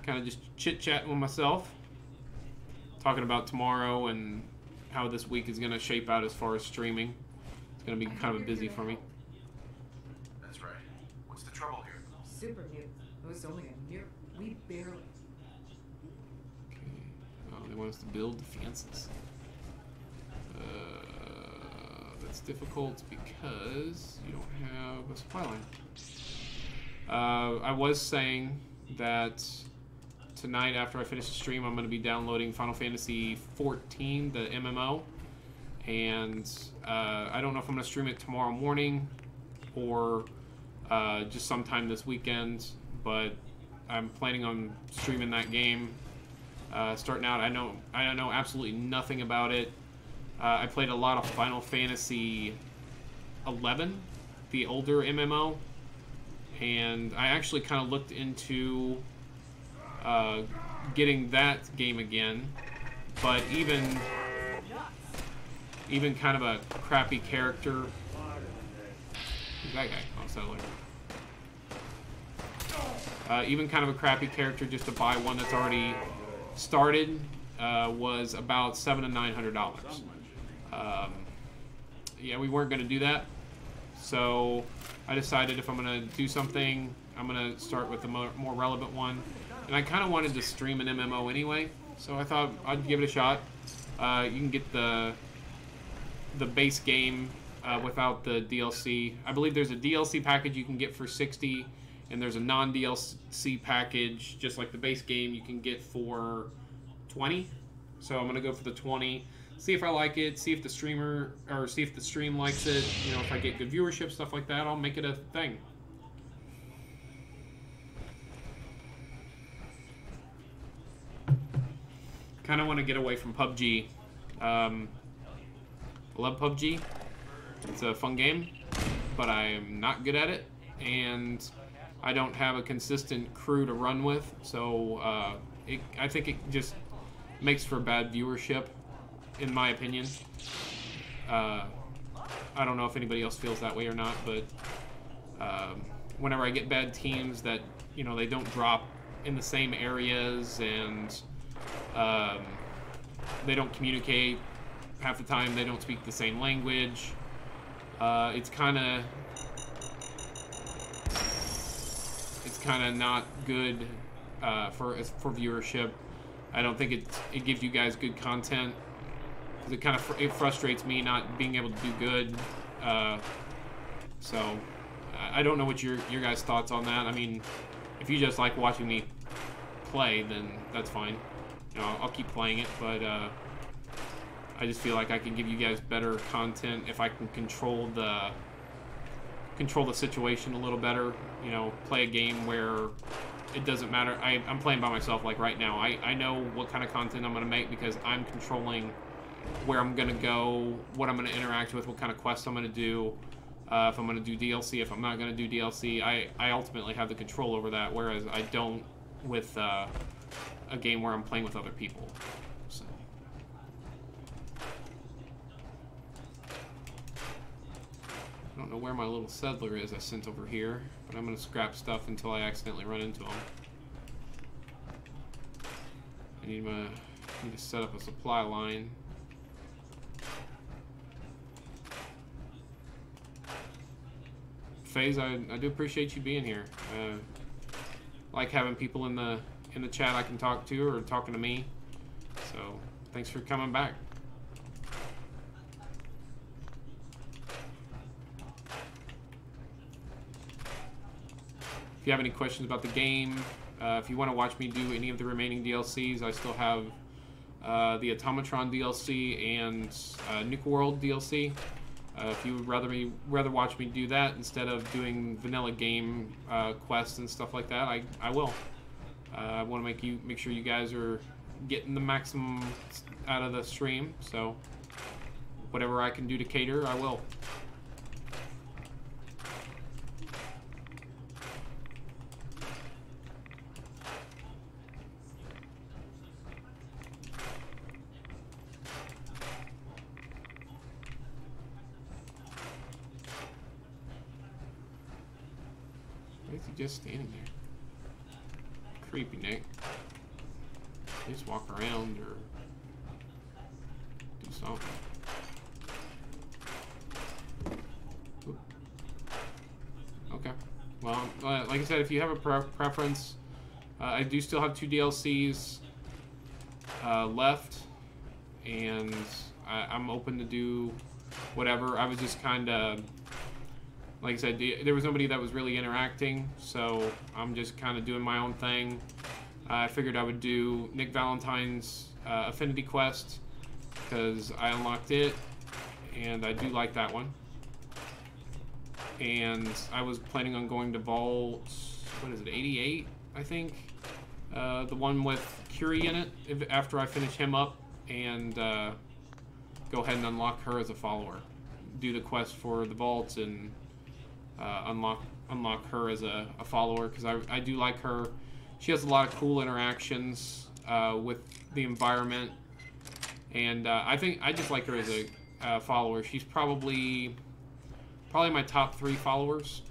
kind of just chit-chatting with myself. Talking about tomorrow and how this week is going to shape out as far as streaming. It's going to be kind of busy for me. That's right. What's the trouble here? Super new. It was only a year. We barely. Okay. Oh, they want us to build defenses. That's difficult because you don't have a supply line. I was saying that tonight after I finish the stream, I'm going to be downloading Final Fantasy XIV, the MMO. And I don't know if I'm going to stream it tomorrow morning or just sometime this weekend, but I'm planning on streaming that game. Starting out, I know absolutely nothing about it. I played a lot of Final Fantasy XI, the older MMO, and I actually kind of looked into getting that game again, but even kind of a crappy character. Who's that guy? Oh, so like, even kind of a crappy character just to buy one that's already started was about $700 to $900. Yeah, we weren't going to do that, so I decided if I'm going to do something, I'm going to start with the more relevant one. And I kind of wanted to stream an MMO anyway, so I thought I'd give it a shot. You can get the base game without the DLC. I believe there's a DLC package you can get for $60, and there's a non-DLC package, just like the base game, you can get for $20. So I'm going to go for the $20. See if I like it, see if the stream likes it, you know, if I get good viewership, stuff like that, I'll make it a thing. Kind of want to get away from PUBG. Love PUBG. It's a fun game, but I'm not good at it, and I don't have a consistent crew to run with, so I think it just makes for bad viewership, in my opinion. I don't know if anybody else feels that way or not, but whenever I get bad teams that, you know, they don't drop in the same areas and they don't communicate half the time, they don't speak the same language, it's kind of not good for viewership. I don't think it gives you guys good content, because it frustrates me not being able to do good. So I don't know what your guys' thoughts on that. I mean, if you just like watching me play, then that's fine. You know, I'll keep playing it, but I just feel like I can give you guys better content if I can control the situation a little better. You know, play a game where it doesn't matter. I'm playing by myself, like right now. I know what kind of content I'm going to make because I'm controlling where I'm going to go, what I'm going to interact with, what kind of quests I'm going to do. if I'm going to do DLC, if I'm not going to do DLC. I ultimately have the control over that, whereas I don't with a game where I'm playing with other people. So. I don't know where my little settler is I sent over here, but I'm going to scrap stuff until I accidentally run into him. I need to set up a supply line. FaZe, I do appreciate you being here. Like having people in the chat I can talk to or talking to me. So thanks for coming back. If you have any questions about the game, if you want to watch me do any of the remaining DLCs, I still have the Automatron DLC and Nuke World DLC. If you would rather watch me do that instead of doing vanilla game quests and stuff like that, I will. I want to make sure you guys are getting the maximum out of the stream. So whatever I can do to cater, I will. Why is he just standing there? Creepy, Nick. Just walk around or do something. Oop. Okay. Well, like I said, if you have a preference, I do still have 2 DLCs left, and I'm open to do whatever. I was just kind of, like I said, there was nobody that was really interacting, so I'm just kind of doing my own thing. I figured I would do Nick Valentine's Affinity Quest, because I unlocked it, and I do like that one. And I was planning on going to Vault, what is it, 88, I think? The one with Curie in it, after I finish him up, and go ahead and unlock her as a follower. Do the quest for the Vault, and unlock her as a follower, because I do like her. She has a lot of cool interactions with the environment, and I just like her as a follower. She's probably my top 3 followers.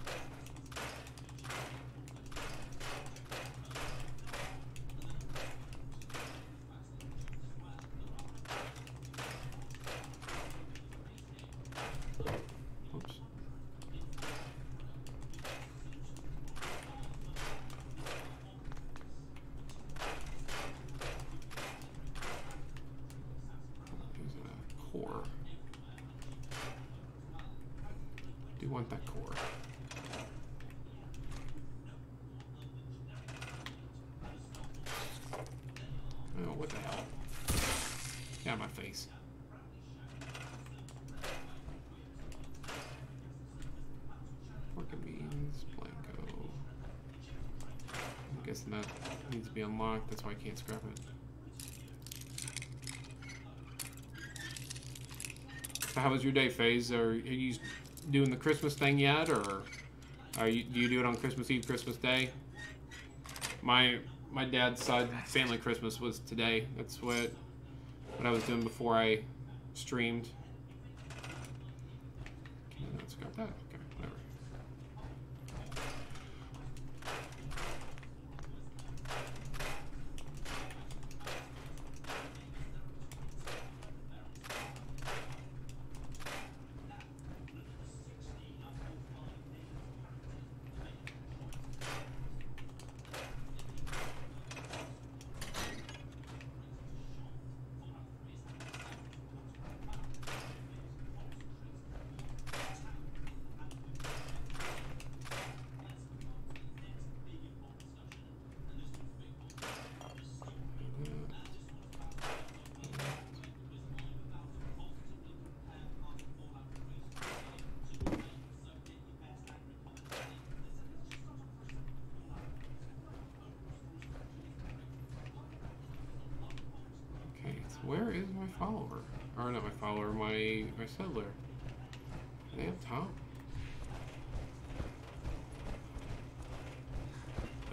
Do want that core. Oh, what the hell? Get out of my face. Pork and beans, Blanco. I'm guessing that needs to be unlocked, that's why I can't scrap it. So how was your day, FaZe? Are you doing the Christmas thing yet, or do you do it on Christmas Eve, Christmas Day? My dad's side family Christmas was today. That's what I was doing before I streamed. Okay, let's grab that. Okay, whatever. Where is my follower? Or not my follower, my settler. Are they up top?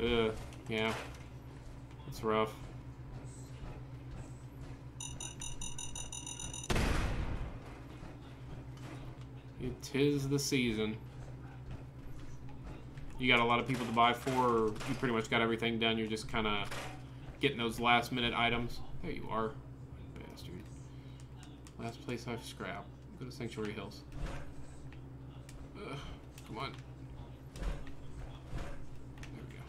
Yeah. It's rough. It is the season. You got a lot of people to buy for, or you pretty much got everything done. You're just kind of getting those last minute items. There you are. Bastard. Last place I've scrapped. Go to Sanctuary Hills. Ugh, come on. There we go.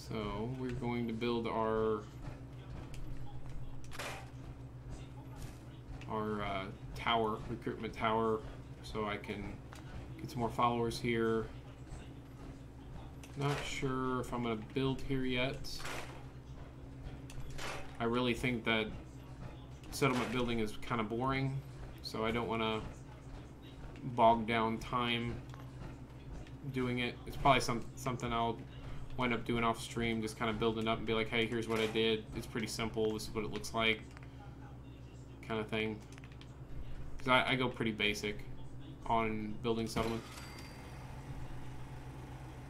So we're going to build our tower, recruitment tower, so I can get some more followers here. Not sure if I'm going to build here yet. I really think that settlement building is kind of boring, so I don't want to bog down time doing it. It's probably something I'll wind up doing off stream, just kind of building up and be like, hey, here's what I did. It's pretty simple. This is what it looks like, kind of thing. Because I go pretty basic on building settlement.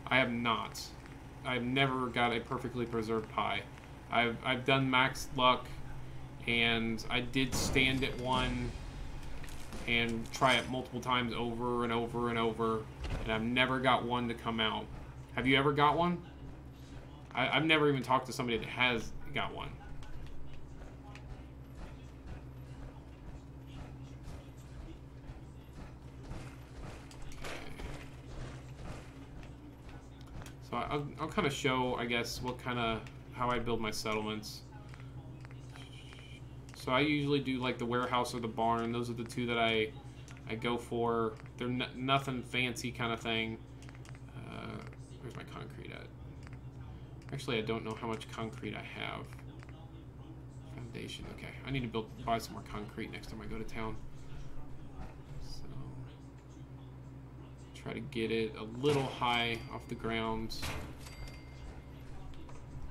I have not. I've never got a perfectly preserved pie. I've done max luck, and I did stand at one and try it multiple times over and over and over, and I've never got one to come out. Have you ever got one? I've never even talked to somebody that has got one. So I'll kind of show, I guess, how I build my settlements. So I usually do like the warehouse or the barn. Those are the two that I go for. They're nothing fancy kind of thing. Where's my concrete at? Actually, I don't know how much concrete I have. Foundation. Okay, I need to buy some more concrete next time I go to town. So try to get it a little high off the ground.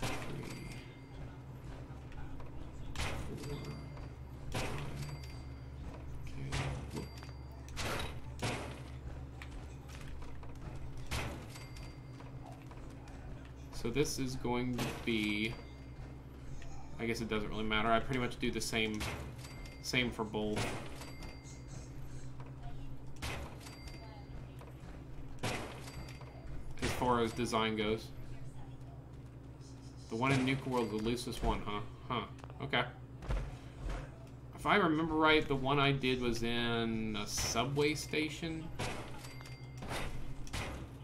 3, 4, 5. Okay. So this is going to be, I guess it doesn't really matter. I pretty much do the same for both. As far as design goes. The one in Nuka World, the loosest one, huh? Huh. Okay. If I remember right, the one I did was in a subway station.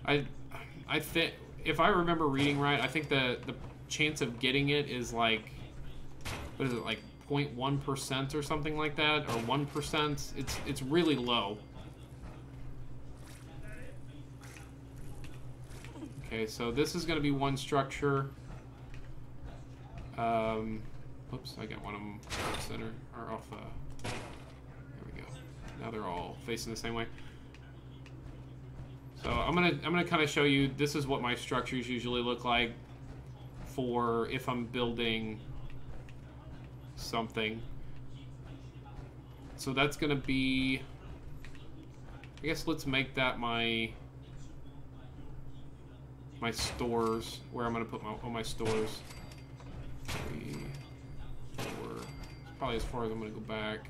I think, if I remember reading right, I think the chance of getting it is like, what is it, like 0.1% or something like that, or 1%. It's really low. Okay, so this is going to be one structure. Oops, I got one of them off center, or off. There we go. Now they're all facing the same way. So I'm gonna kind of show you. This is what my structures usually look like for if I'm building something. So that's gonna be. I guess let's make that my stores, where I'm gonna put all my stores. 3, 4. It's probably as far as I'm gonna go back.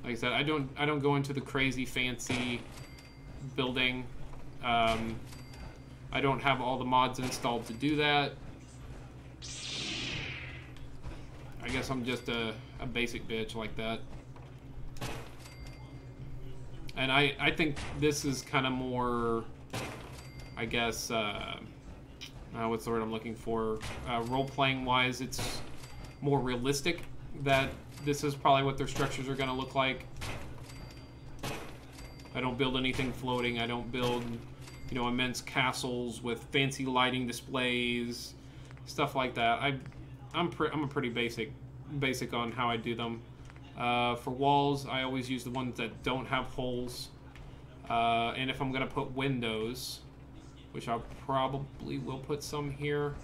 Like I said, I don't go into the crazy fancy building. I don't have all the mods installed to do that. I guess I'm just a basic bitch like that. And I think this is kind of more, I guess, what's the word I'm looking for? Role-playing wise, it's more realistic that this is probably what their structures are going to look like. I don't build anything floating. I don't build, immense castles with fancy lighting displays, stuff like that. I'm a pretty basic on how I do them. For walls, I always use the ones that don't have holes. And if I'm gonna put windows, which I probably will put some here.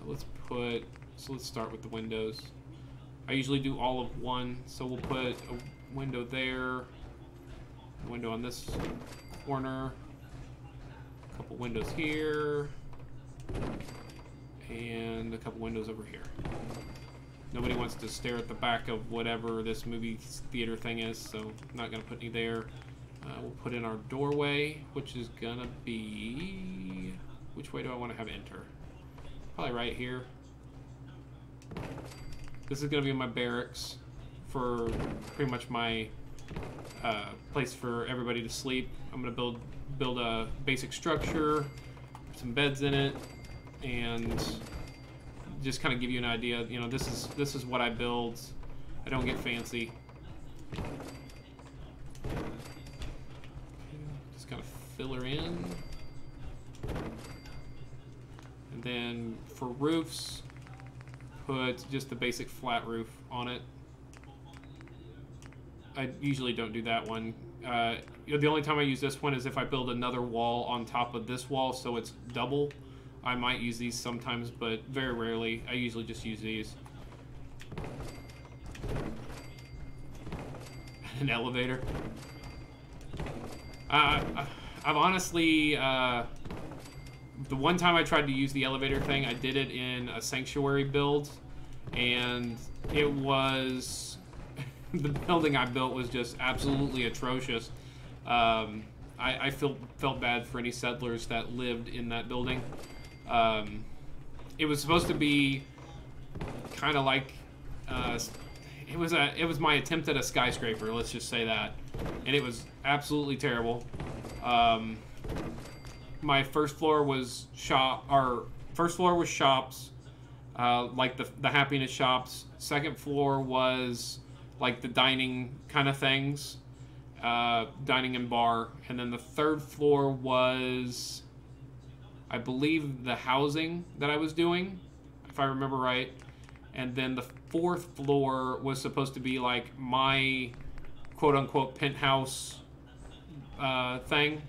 Let's start with the windows. I usually do all of one, so we'll put a window there, a window on this corner, a couple windows here, and a couple windows over here. Nobody wants to stare at the back of whatever this movie theater thing is, so I'm not gonna put any there. We'll put in our doorway, which is gonna be... Which way do I want to have enter? Probably right here. This is gonna be my barracks for pretty much my place for everybody to sleep. I'm gonna build a basic structure, some beds in it, and just kind of give you an idea. You know, this is what I build. I don't get fancy. Just kind of fill her in. And then for roofs, put just the basic flat roof on it. I usually don't do that one. The only time I use this one is if I build another wall on top of this wall, so it's double. I might use these sometimes, but very rarely. I usually just use these. An elevator. I've honestly, the one time I tried to use the elevator thing, I did it in a sanctuary build, and it was, the building I built was just absolutely atrocious. I felt bad for any settlers that lived in that building. It was supposed to be kind of like, it was my attempt at a skyscraper, let's just say that, and it was absolutely terrible. My first floor was shops, like the happiness shops. Second floor was like the dining kind of things, dining and bar, and then the third floor was, I believe, the housing that I was doing, if I remember right. And then the fourth floor was supposed to be like my quote-unquote penthouse thing,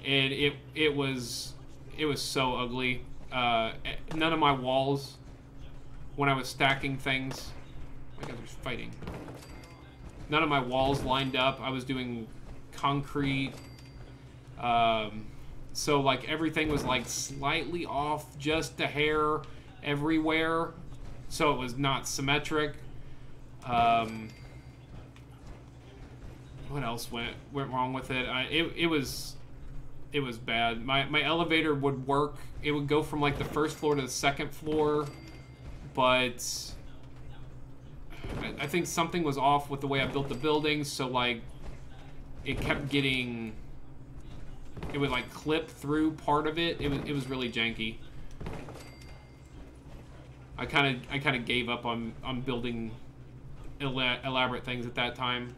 and it was so ugly. None of my walls, when I was stacking things, my guys are fighting. None of my walls lined up. I was doing concrete. So like everything was like slightly off, just a hair everywhere, so it was not symmetric. What else went wrong with it? It was bad. My elevator would work. It would go from like the first floor to the second floor, but I think something was off with the way I built the building, so like it kept getting, it would like clip through part of it. It was really janky. I kind of gave up on building elaborate things at that time.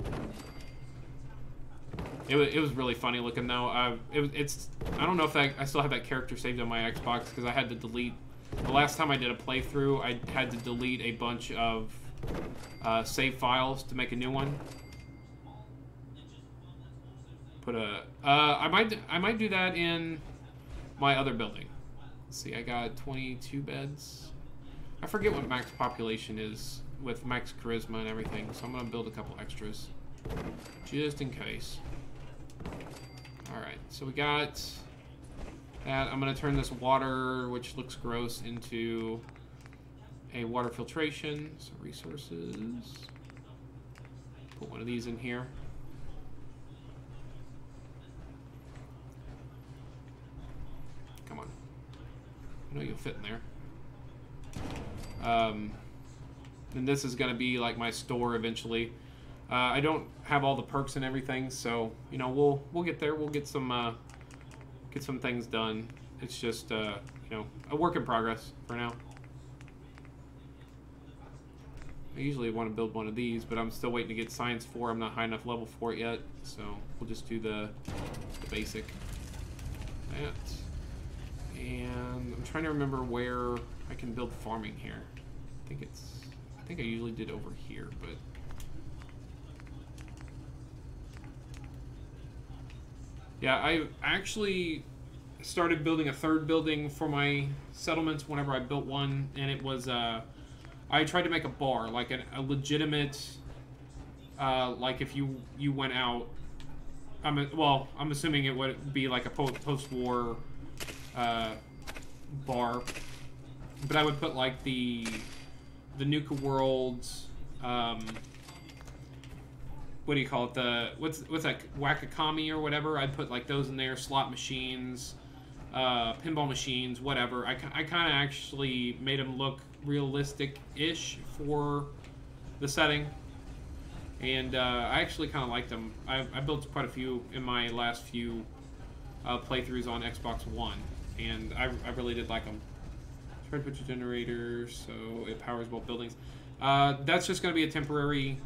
It was really funny looking though. I don't know if I still have that character saved on my Xbox, because I had to delete, the last time I did a playthrough, I had to delete a bunch of save files to make a new one. Put a I might do that in my other building. Let's see, I got 22 beds. I forget what max population is with max charisma and everything, so I'm gonna build a couple extras just in case. Alright, so we got that. I'm gonna turn this water, which looks gross, into a water filtration. So resources. Put one of these in here. Come on. I know you'll fit in there. And this is gonna be like my store eventually. I don't have all the perks and everything, so you know we'll get there. We'll get some things done. It's just you know, a work in progress for now. I usually want to build one of these, but I'm still waiting to get science 4. I'm not high enough level for it yet, so we'll just do the basic. That And I'm trying to remember where I can build farming here. I think I usually did over here, but yeah, I actually started building a third building for my settlements whenever I built one, and it was I tried to make a bar, like a legitimate, like if you went out. Well, I'm assuming it would be like a post-war bar, but I would put like the Nuka World, what do you call it? What's that, Wakakami or whatever? I'd put like those in there, slot machines, pinball machines, whatever. I kind of actually made them look realistic-ish for the setting. And I actually kind of liked them. I built quite a few in my last few playthroughs on Xbox One, and I really did like them. Try to put your generator so it powers both buildings. That's just going to be a temporary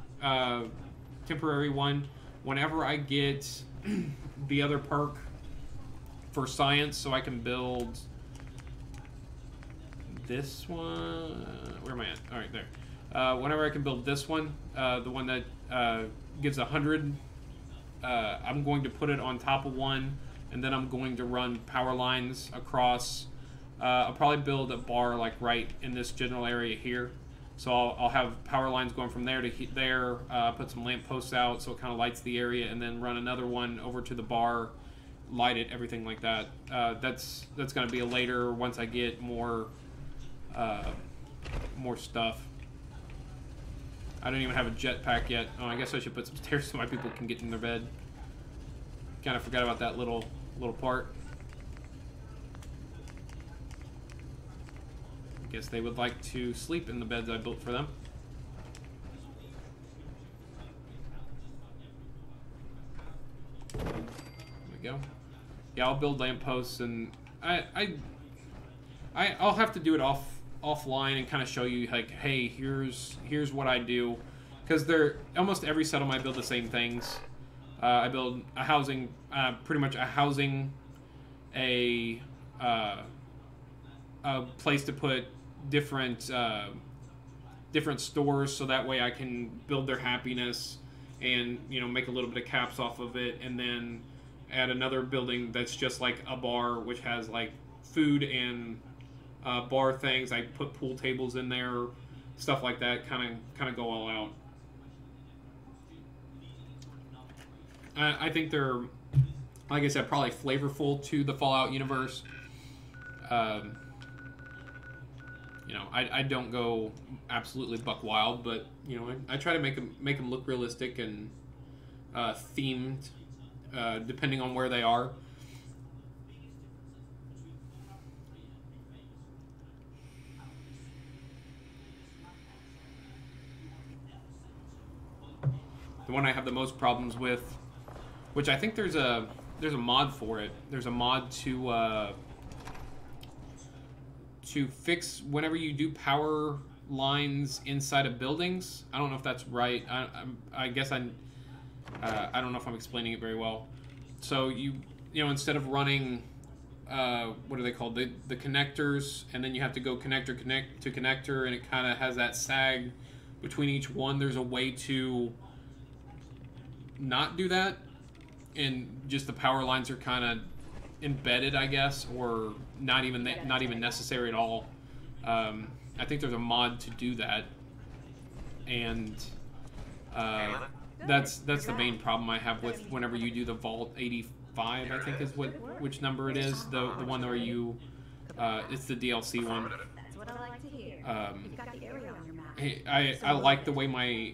one. Whenever I get the other perk for science, so I can build this one. Where am I at? All right, there. Whenever I can build this one, the one that gives 100, I'm going to put it on top of one, and then I'm going to run power lines across. I'll probably build a bar like right in this general area here. So I'll have power lines going from there to there, put some lamp posts out so it kind of lights the area, and then run another one over to the bar, light it, everything like that. That's going to be a later, once I get more stuff. I don't even have a jetpack yet. Oh, I guess I should put some stairs so my people can get in their bed. Kind of forgot about that little part. I guess they would like to sleep in the beds I built for them. There we go. Yeah, I'll build lampposts, and I'll have to do it offline and kind of show you, like, hey, here's what I do, because almost every settlement I build the same things. I build a housing, pretty much a housing, a place to put different stores, so that way I can build their happiness and, you know, make a little bit of caps off of it, and then add another building that's just like a bar, which has like food and bar things. I put pool tables in there, stuff like that. Kind of go all out. I think they're, like I said, probably flavorful to the Fallout universe. You know, I don't go absolutely buck wild, but you know, I try to make them look realistic and themed, depending on where they are. The one I have the most problems with, which I think there's a mod for it. There's a mod to fix whenever you do power lines inside of buildings. I don't know if that's right. I guess I don't know if I'm explaining it very well. So you know, instead of running what are they called, the connectors, and then you have to go connector to connector, and it kind of has that sag between each one. There's a way to not do that, and just the power lines are kind of embedded, I guess, or not even necessary at all. I think there's a mod to do that, and that's the main problem I have with whenever you do the Vault 85, I think is which number it is, the one where you it's the DLC one. That's what I like to hear. You've got the area on your map. I like the way my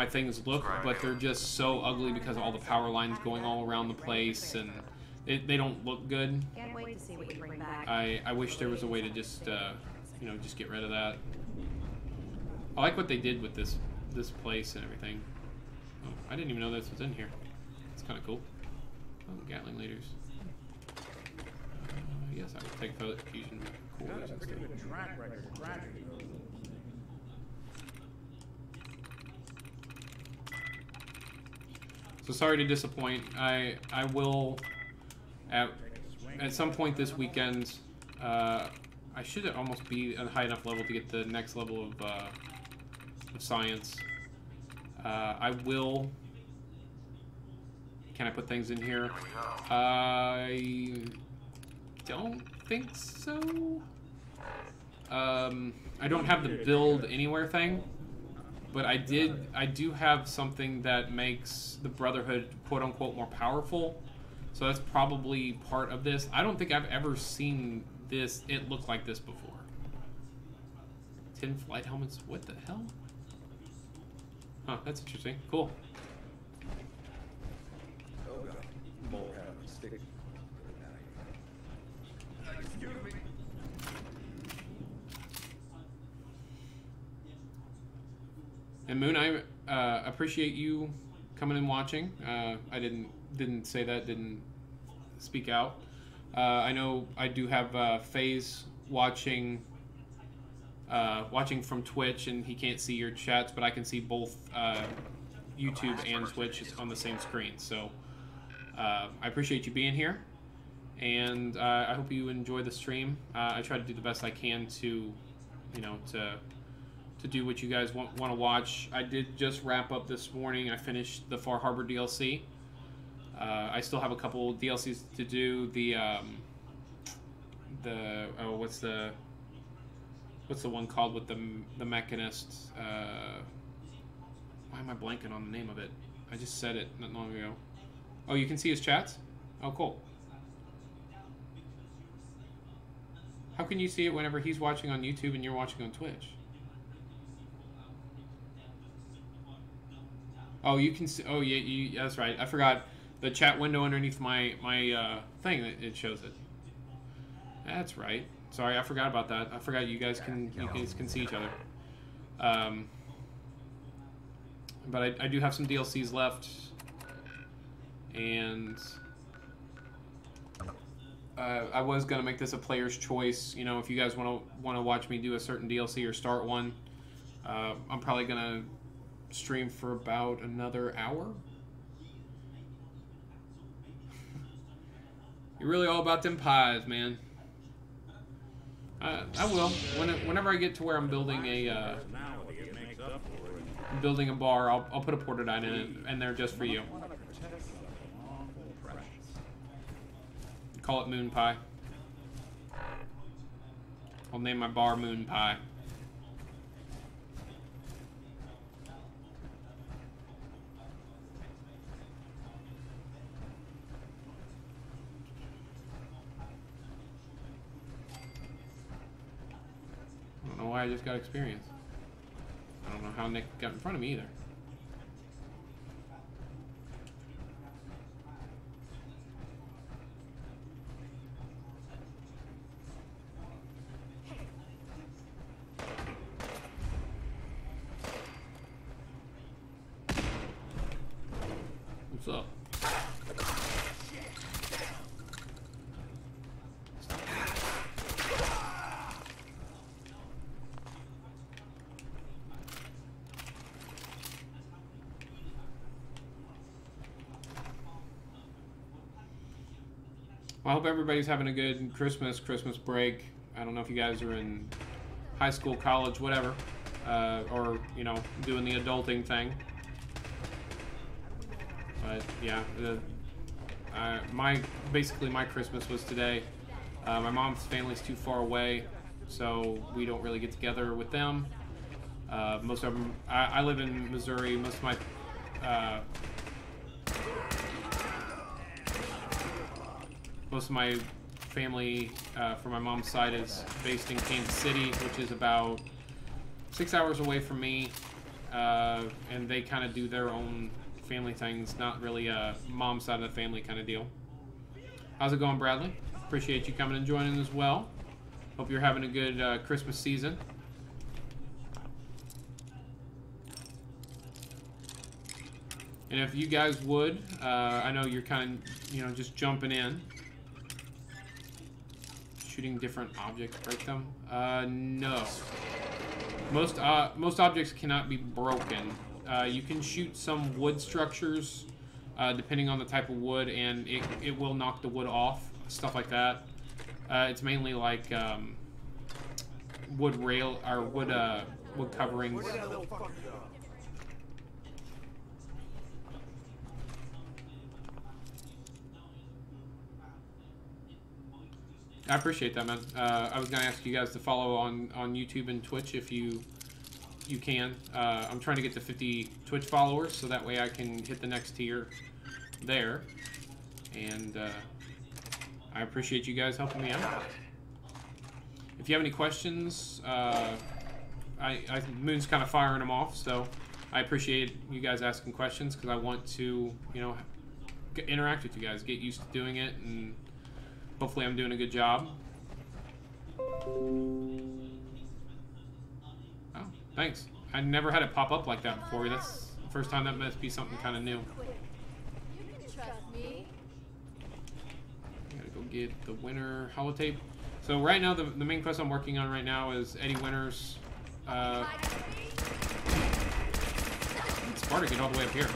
things look, but they're just so ugly because of all the power lines going all around the place, and they don't look good. Can't wait to see what you bring back. I wish there was a way to just you know, just get rid of that. I like what they did with this place and everything. Oh, I didn't even know this was in here. It's kind of cool. Oh, Gatling leaders. Yes, I would take fusion cores and stuff. track record of tragedy. So sorry to disappoint. I will at some point this weekend, I should almost be at a high enough level to get the next level of science. I will. Can I put things in here? I don't think so. I don't have the build anywhere thing, but I do have something that makes the Brotherhood quote unquote more powerful. So that's probably part of this. I don't think I've ever seen it look like this before. 10 flight helmets, what the hell? Huh, that's interesting. Cool. And Moon, I appreciate you coming and watching. I didn't say that, didn't speak out. I know I do have FaZe watching from Twitch, and he can't see your chats, but I can see both YouTube and Twitch on the same screen. So I appreciate you being here, and I hope you enjoy the stream. I try to do the best I can to, to do what you guys want to watch. I did just wrap up this morning. I finished the Far Harbor DLC. I still have a couple DLCs to do. What's the one called with the Mechanist? Why am I blanking on the name of it? I just said it not long ago. Oh, you can see his chats? Oh, cool. How can you see it whenever he's watching on YouTube and you're watching on Twitch? Oh, you can see. Oh, yeah, that's right. I forgot the chat window underneath my thing. It shows it. That's right. Sorry, I forgot about that. I forgot you guys can see each other. But I do have some DLCs left, and I was gonna make this a player's choice. You know, if you guys want to watch me do a certain DLC or start one, I'm probably gonna stream for about another hour. You're really all about them pies, man. I will. Whenever I get to where I'm building a bar, I'll put a Portadyne in there just for you. Call it Moon Pie. I'll name my bar Moon Pie. I don't know why I just got experience. I don't know how Nick got in front of me either. What's up? Well, I hope everybody's having a good Christmas break. I don't know if you guys are in high school, college, whatever, or, you know, doing the adulting thing. But yeah, basically my Christmas was today. My mom's family's too far away, so we don't really get together with them. Most of them, I live in Missouri. Most of my family from my mom's side is based in Kansas City, which is about 6 hours away from me, and they kind of do their own family things, not really a mom's side of the family kind of deal. How's it going, Bradley? Appreciate you coming and joining as well. Hope you're having a good Christmas season. And if you guys would, I know you're kind of, you know, just jumping in. Shooting different objects, break them? No. Most objects cannot be broken. You can shoot some wood structures, depending on the type of wood, and it will knock the wood off stuff like that. It's mainly like wood rail or wood coverings. I appreciate that, man. I was gonna ask you guys to follow on YouTube and Twitch if you can. I'm trying to get to 50 Twitch followers, so that way I can hit the next tier there. And I appreciate you guys helping me out. If you have any questions, Moon's kind of firing them off, so I appreciate you guys asking questions because I want to, you know, interact with you guys, get used to doing it, and hopefully I'm doing a good job. Oh, thanks. I never had it pop up like that before. That's the first time. That must be something kind of new. You can trust me. I gotta go get the winter holotape. So right now, the main quest I'm working on right now is Eddie Winter's. It's hard to get all the way up here.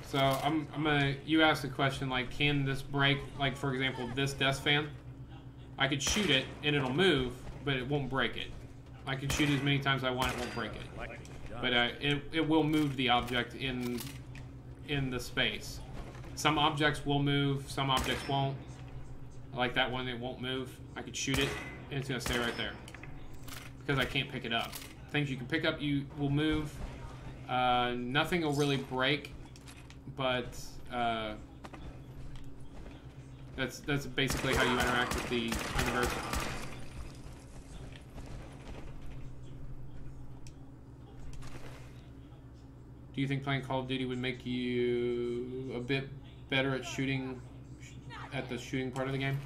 So I'm gonna. You asked the question like, can this break? Like for example, this desk fan. I could shoot it and it'll move, but it won't break it. I can shoot it as many times as I want, it won't break it. But it will move the object in the space. Some objects will move, some objects won't. Like that one, it won't move. I could shoot it and it's gonna stay right there because I can't pick it up. Things you can pick up, you will move. Nothing will really break, but that's basically how you interact with the universe. Do you think playing Call of Duty would make you a bit better at shooting, at the shooting part of the game?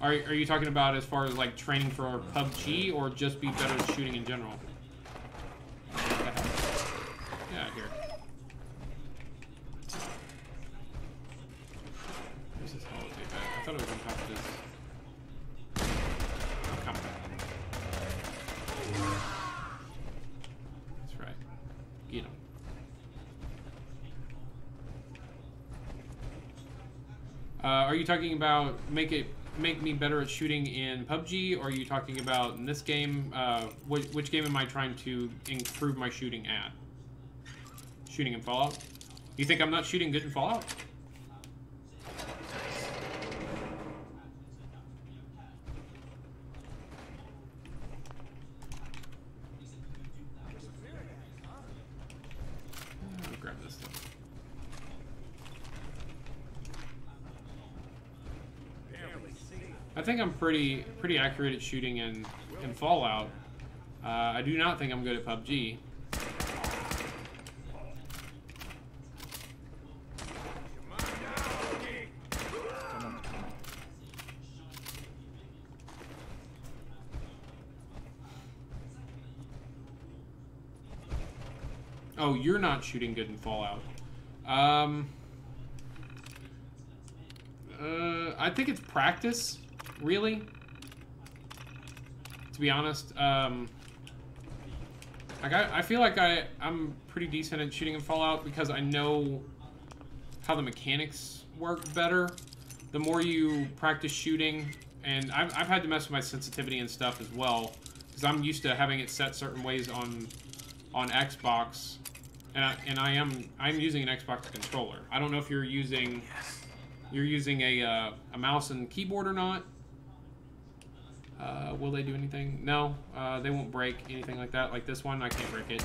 Are you talking about as far as like training for PUBG or just be better at shooting in general? Yeah, here. Where's this holotape at? I thought it was on top of this. Oh, come on. That's right. Get him. Are you talking about make me better at shooting in PUBG, or are you talking about in this game? Which game am I trying to improve my shooting at? Shooting in Fallout? You think I'm not shooting good in Fallout? I'll grab this stuff. I think I'm pretty accurate at shooting in Fallout. I do not think I'm good at PUBG. Oh, you're not shooting good in Fallout. I think it's practice. Really? To be honest, I feel like I'm pretty decent at shooting in Fallout because I know how the mechanics work better. The more you practice shooting, and I've had to mess with my sensitivity and stuff as well, because I'm used to having it set certain ways on Xbox, and I'm using an Xbox controller. I don't know if you're using a mouse and keyboard or not. Will they do anything? No, they won't break anything like that. Like this one, I can't break it.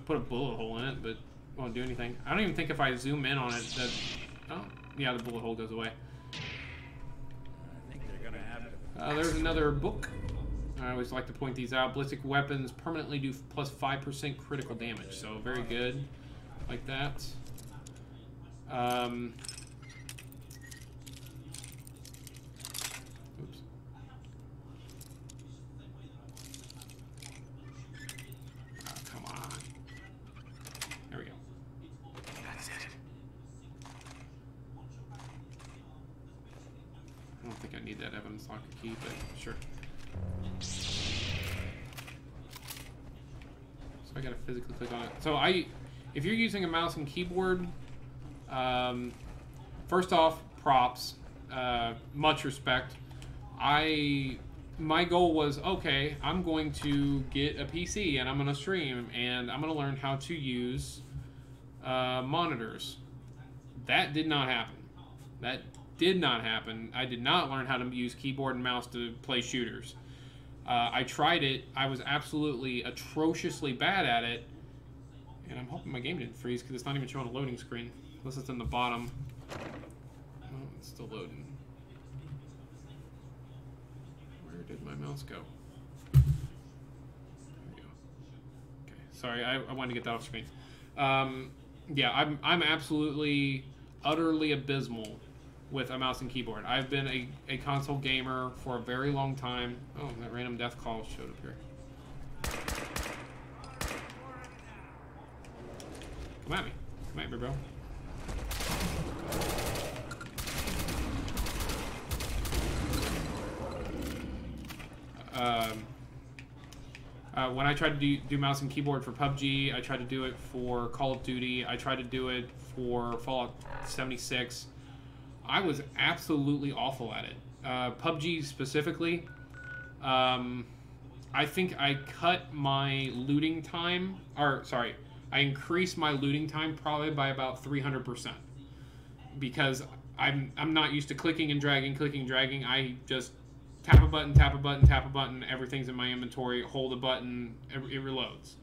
Put a bullet hole in it, but it won't do anything. I don't even think if I zoom in on it that... Oh, yeah, the bullet hole goes away. I think they're gonna have to. There's another book. I always like to point these out. Ballistic weapons permanently do plus 5% critical damage, so very good. Like that. Oops. Oh, come on. There we go. That's it. have unlocked a key, but sure. So I gotta physically click on it. So if you're using a mouse and keyboard, first off, props, much respect. My goal was, okay, I'm going to get a PC and I'm gonna stream and I'm gonna learn how to use monitors. That did not happen. That did not happen. I did not learn how to use keyboard and mouse to play shooters. I tried it. I was absolutely atrociously bad at it. And I'm hoping my game didn't freeze because it's not even showing a loading screen. Unless it's in the bottom. Oh, it's still loading. Where did my mouse go? There we go. Okay, sorry, I wanted to get that off screen. Yeah, I'm absolutely, utterly abysmal with a mouse and keyboard. I've been a console gamer for a very long time. Oh, that random death call showed up here. Come at me. Come at me, bro. When I tried to do mouse and keyboard for PUBG, I tried to do it for Call of Duty, I tried to do it for Fallout 76. I was absolutely awful at it. PUBG specifically, I think I cut my looting time, or sorry, I increased my looting time probably by about 300%. Because I'm not used to clicking and dragging, I just tap a button, tap a button, tap a button, everything's in my inventory, hold a button, it reloads.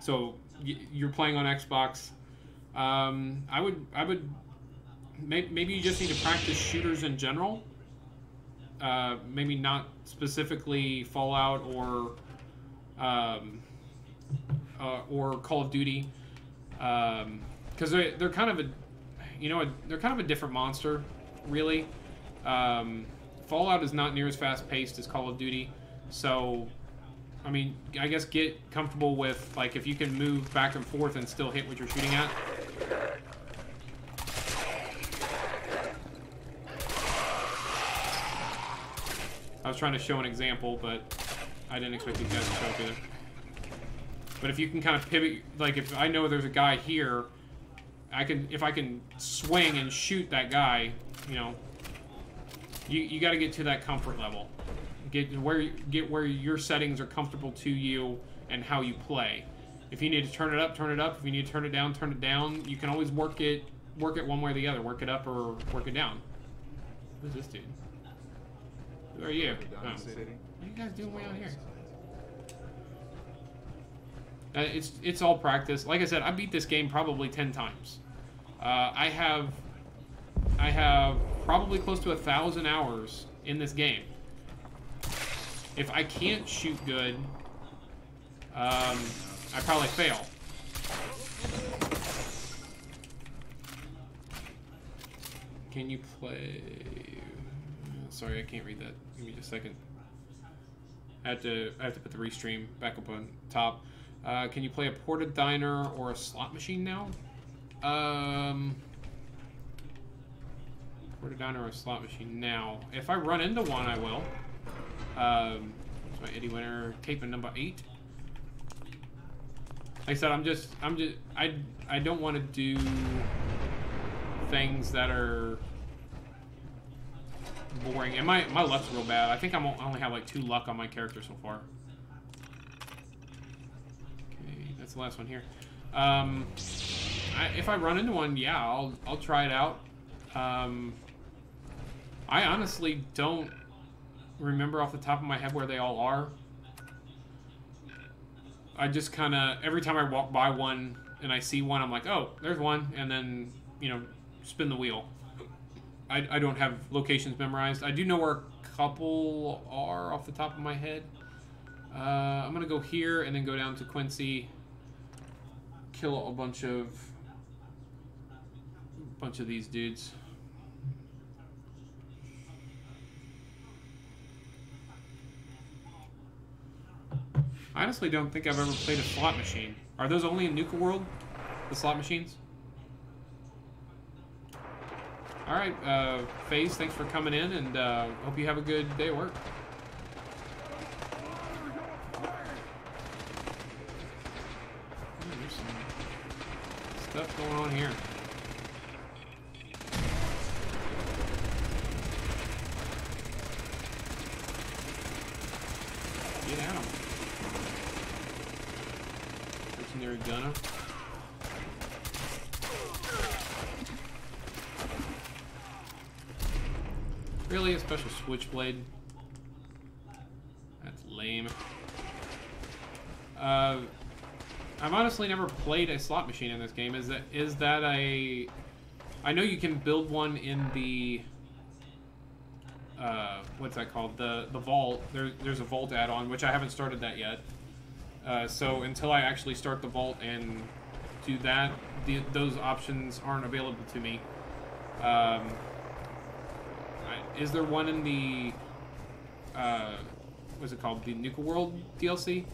So you're playing on Xbox. I would maybe you just need to practice shooters in general. Maybe not specifically Fallout or Call of Duty, because they're kind of they're kind of a different monster, really. Fallout is not near as fast paced as Call of Duty, so I mean, I guess get comfortable with, like, if you can move back and forth and still hit what you're shooting at. I was trying to show an example, but I didn't expect these guys to show up either. But if you can kind of pivot, like if I know there's a guy here, if I can swing and shoot that guy, you know, you got to get to that comfort level. Get where your settings are comfortable to you and how you play. If you need to turn it up, turn it up. If you need to turn it down, turn it down. You can always work it one way or the other. Work it up or work it down. Who's this dude? Who are you? Oh. What are you guys doing way out here? It's all practice. Like I said, I beat this game probably 10 times. I have probably close to 1,000 hours in this game. If I can't shoot good, I probably fail. Can you play? Sorry, I can't read that. Give me just a second. I have to put the restream back up on top. Can you play a ported diner or a slot machine now? Ported diner or a slot machine now. If I run into one, I will. That's my Eddie Winner taping number 8. Like I said, I don't want to do things that are boring. And my luck's real bad. I think I only have like 2 luck on my character so far. Okay, that's the last one here. If I run into one, yeah, I'll try it out. I honestly don't remember off the top of my head where they all are. I just kind of, every time I walk by one and I see one, I'm like, oh, there's one, and then, you know, spin the wheel. I don't have locations memorized. I do know where a couple are off the top of my head. I'm gonna go here and then go down to Quincy, kill a bunch of these dudes. I honestly don't think I've ever played a slot machine. Are those only in Nuka World? The slot machines? All right, FaZe, thanks for coming in, and hope you have a good day at work. There's some stuff going on here. Get out. Legendary Gunner. Really? A special switchblade? That's lame. I've honestly never played a slot machine in this game. Is that a... I know you can build one in the... what's that called? The vault. There's a vault add-on, which I haven't started that yet. So until I actually start the vault and do that, those options aren't available to me. Is there one in the, what's it called? The Nuka World DLC?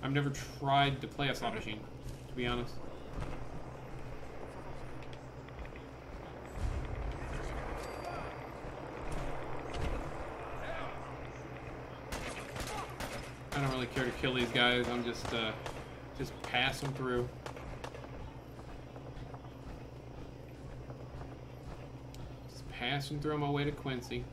I've never tried to play a slot machine, to be honest. I don't really care to kill these guys. I'm just pass them through. Passing through my way to Quincy.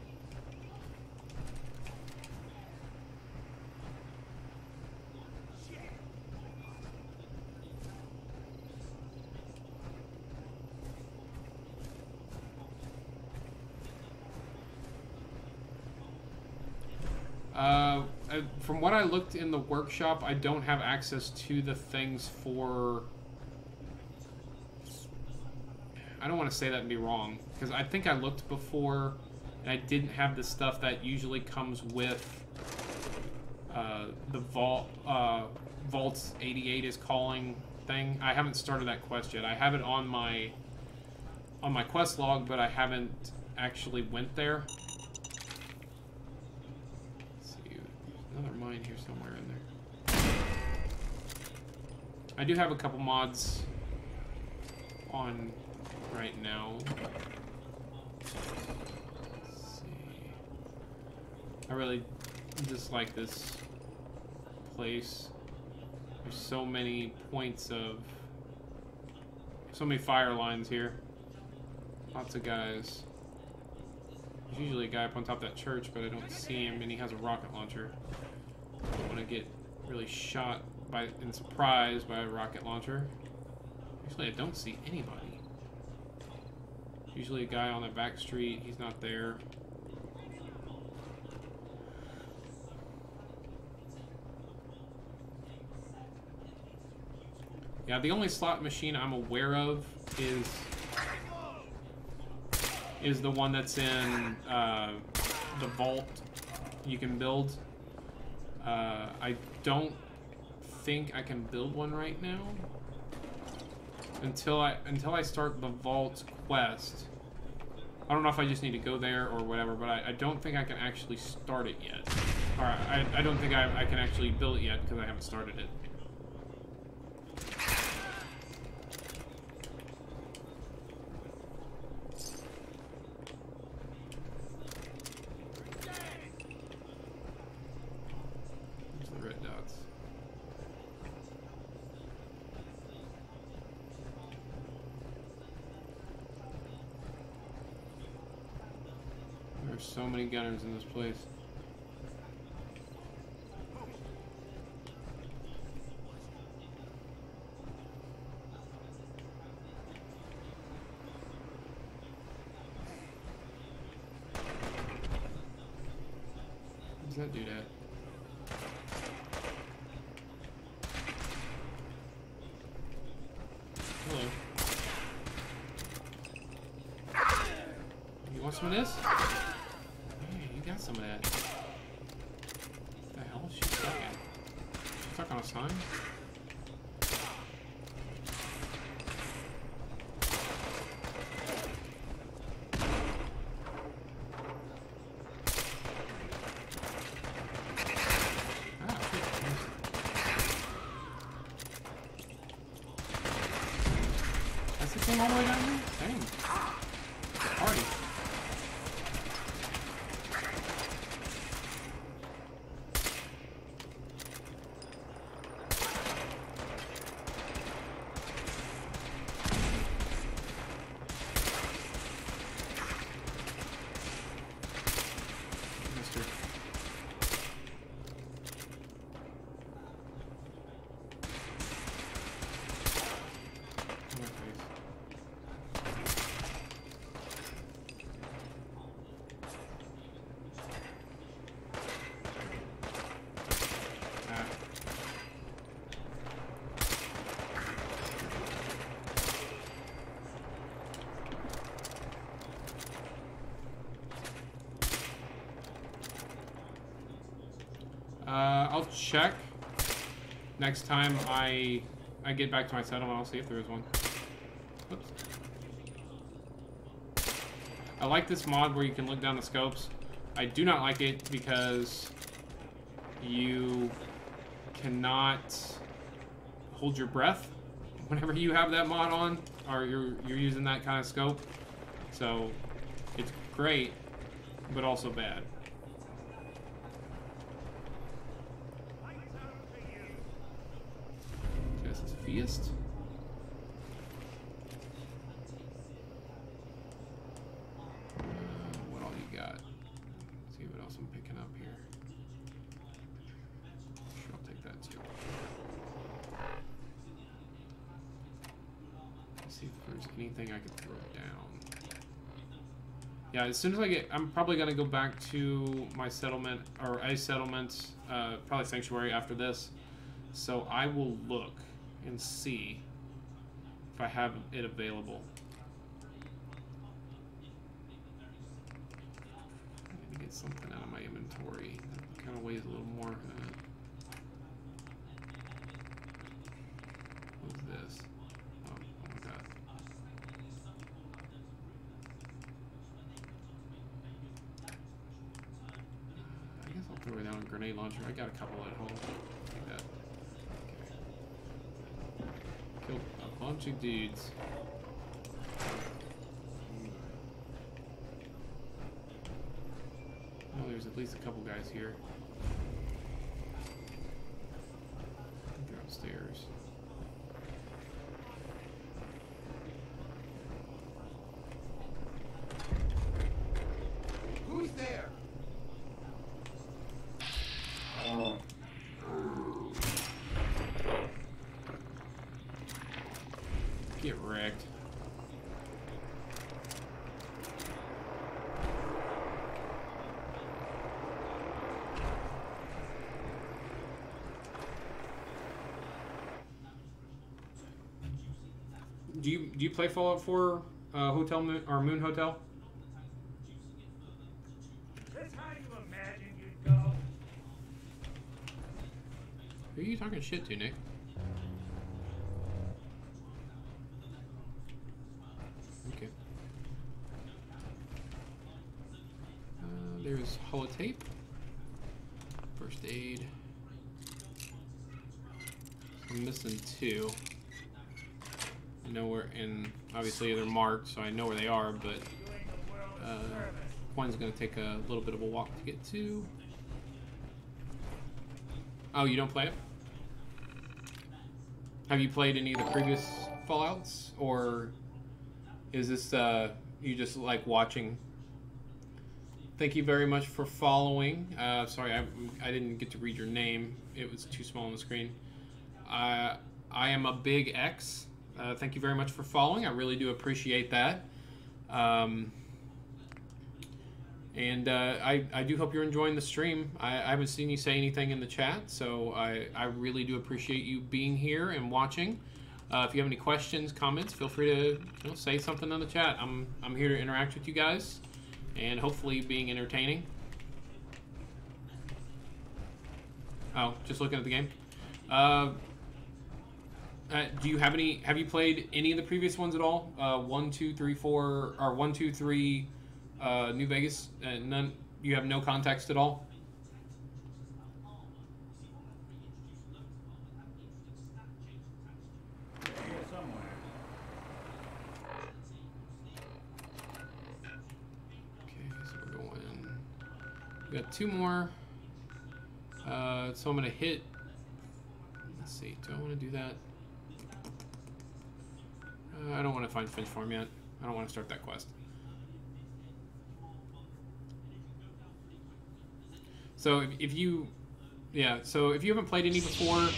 From what I looked in the workshop, I don't have access to the things for... I don't want to say that and be wrong, because I think I looked before and I didn't have the stuff that usually comes with the Vault's 88 is calling thing. I haven't started that quest yet. I have it on my quest log, but I haven't actually went there. Let's see, there's another mine here somewhere in there. I do have a couple mods on right now. Let's see. I really dislike this place. There's so many points of... so many fire lines here. Lots of guys. There's usually a guy up on top of that church, but I don't see him, and he has a rocket launcher. I don't want to get really shot by and surprised by a rocket launcher. Actually, I don't see anybody. Usually a guy on the back street, he's not there. Yeah, the only slot machine I'm aware of is the one that's in the vault you can build. I don't think I can build one right now. Until I start the vault quest. I don't know if I just need to go there or whatever, but I don't think I can actually start it yet. Or I don't think I can actually build it yet because I haven't started it. There's the red dots. There's so many gunners in this place. What does that do that? Hello. You want some of this? Got some of that. What the hell is she stuck at? She's stuck on a sign? Ah, that's the thing all the way down here? Dang. I'll check next time I get back to my settlement. I'll see if there is one. Whoops. I like this mod where you can look down the scopes. I do not like it because you cannot hold your breath whenever you have that mod on, or you're using that kind of scope. So it's great, but also bad. This is Feast. What all you got? Let's see what else I'm picking up here. Sure, I'll take that too. Let's see if there's anything I could throw down. Yeah, as soon as I get, I'm probably gonna go back to my settlement, or a settlement, probably Sanctuary after this. So I will look and see if I have it available. I need to get something out of my inventory that kind of weighs a little more. What's this? Oh, I want that. I guess I'll throw it down a grenade launcher. I got a couple at home. Take that. Killed a bunch of dudes. Oh, there's at least a couple guys here. I think they're upstairs. Who's there? Get wrecked. Do you play Fallout 4 Hotel Moon, or Moon Hotel? That's how you imagine you'd go. Who are you talking shit to, Nick? Okay. There's holotape. First aid. I'm missing 2. I know where, and obviously they're marked, so I know where they are, but one's going to take a little bit of a walk to get to. Oh, you don't play it? Have you played any of the previous Fallouts, or is this you just like watching? Thank you very much for following. Sorry, I didn't get to read your name. It was too small on the screen. I am a Big X. Thank you very much for following. I really do appreciate that. And I do hope you're enjoying the stream. I haven't seen you say anything in the chat, so I really do appreciate you being here and watching. If you have any questions, comments, feel free to say something in the chat. I'm here to interact with you guys, and hopefully being entertaining. Oh, just looking at the game. Do you have any? Have you played any of the previous ones at all? 1, 2, 3, 4, or 1, 2, 3, New Vegas. None. You have no context at all. Okay, so we're going. We got 2 more. So I'm gonna hit. Let's see. Do I want to do that? I don't want to find Finch Farm yet. I don't want to start that quest. So if you haven't played any before,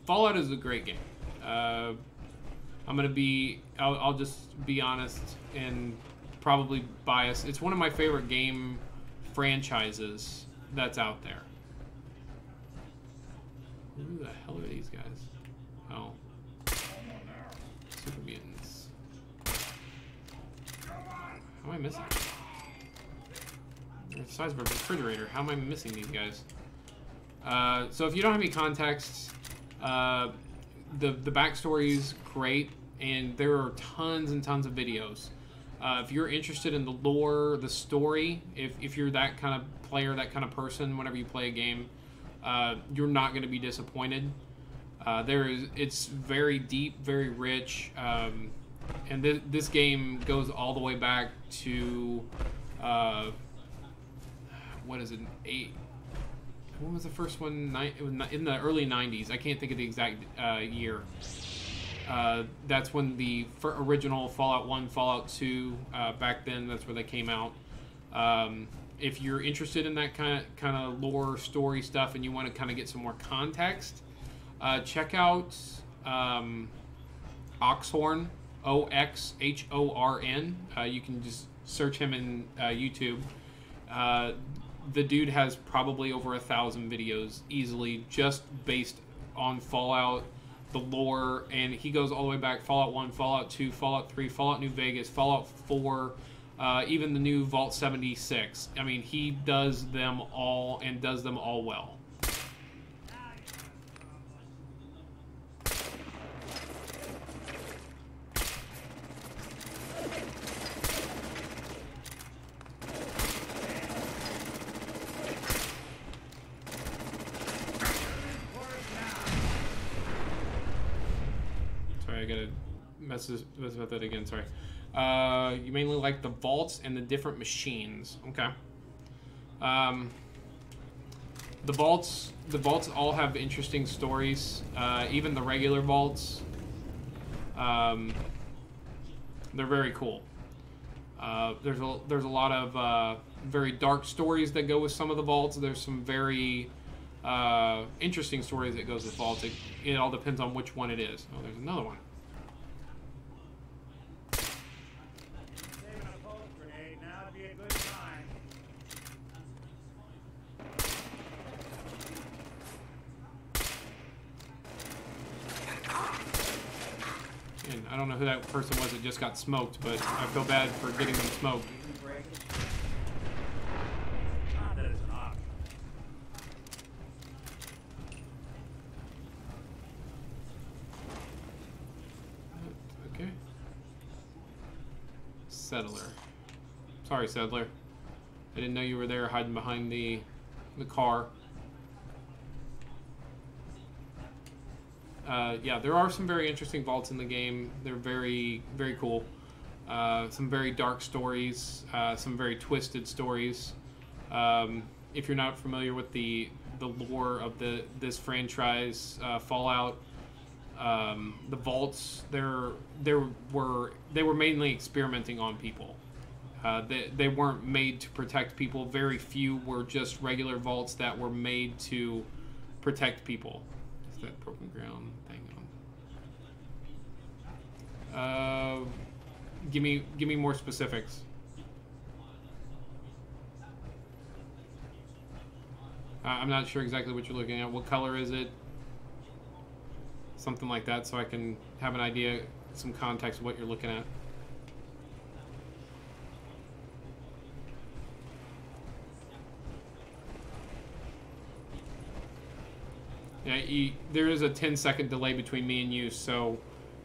Fallout is a great game. I'll just be honest and probably biased. It's one of my favorite game franchises that's out there. Who the hell are these guys? Oh. Super mutants. How am I missing? They're the size of a refrigerator. How am I missing these guys? So if you don't have any context, the backstory is great, and there are tons and tons of videos. If you're interested in the lore, the story, if you're that kind of player, that kind of person, whenever you play a game, you're not going to be disappointed. It's very deep, very rich, and this game goes all the way back to what is it? When was the first one? It was in the early 90s. I can't think of the exact year. That's when the original Fallout 1, Fallout 2, back then, that's where they came out. If you're interested in that kind of lore, story stuff, and you want to kind of get some more context, check out Oxhorn, Oxhorn. You can just search him in YouTube. The dude has probably over 1,000 videos easily, just based on Fallout, the lore, and he goes all the way back: Fallout 1, Fallout 2, Fallout 3, Fallout New Vegas, Fallout 4, even the new Vault 76. I mean, he does them all, and does them all well. I gotta mess with that again. Sorry. You mainly like the vaults and the different machines. Okay. The vaults all have interesting stories. Even the regular vaults. They're very cool. There's a lot of very dark stories that go with some of the vaults. There's some very interesting stories that goes with vaults. It all depends on which one it is. Oh, there's another one. And I don't know who that person was that just got smoked, but I feel bad for getting them smoked. Okay. Settler. Sorry, Settler. I didn't know you were there hiding behind the car. Yeah, there are some very interesting vaults in the game. They're very, very cool. Some very dark stories, some very twisted stories. If you're not familiar with the lore of this franchise, Fallout, the vaults, they were mainly experimenting on people. They weren't made to protect people. Very few were just regular vaults that were made to protect people. Is that broken ground thing on? Give me more specifics. I'm not sure exactly what you're looking at. What color is it? Something like that, so I can have an idea, some context of what you're looking at. Yeah, there is a 10-second delay between me and you, so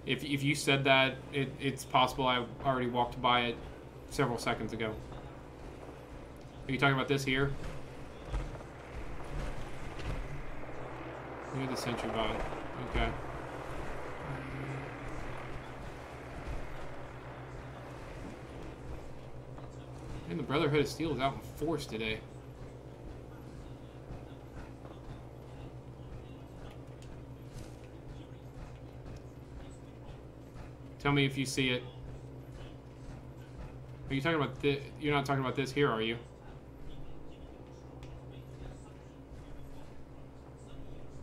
if you said that, it's possible I already walked by it several seconds ago. Are you talking about this here? Near the sentry bot. Okay. And the Brotherhood of Steel is out in force today. Tell me if you see it. Are you talking about this? You're not talking about this here, are you?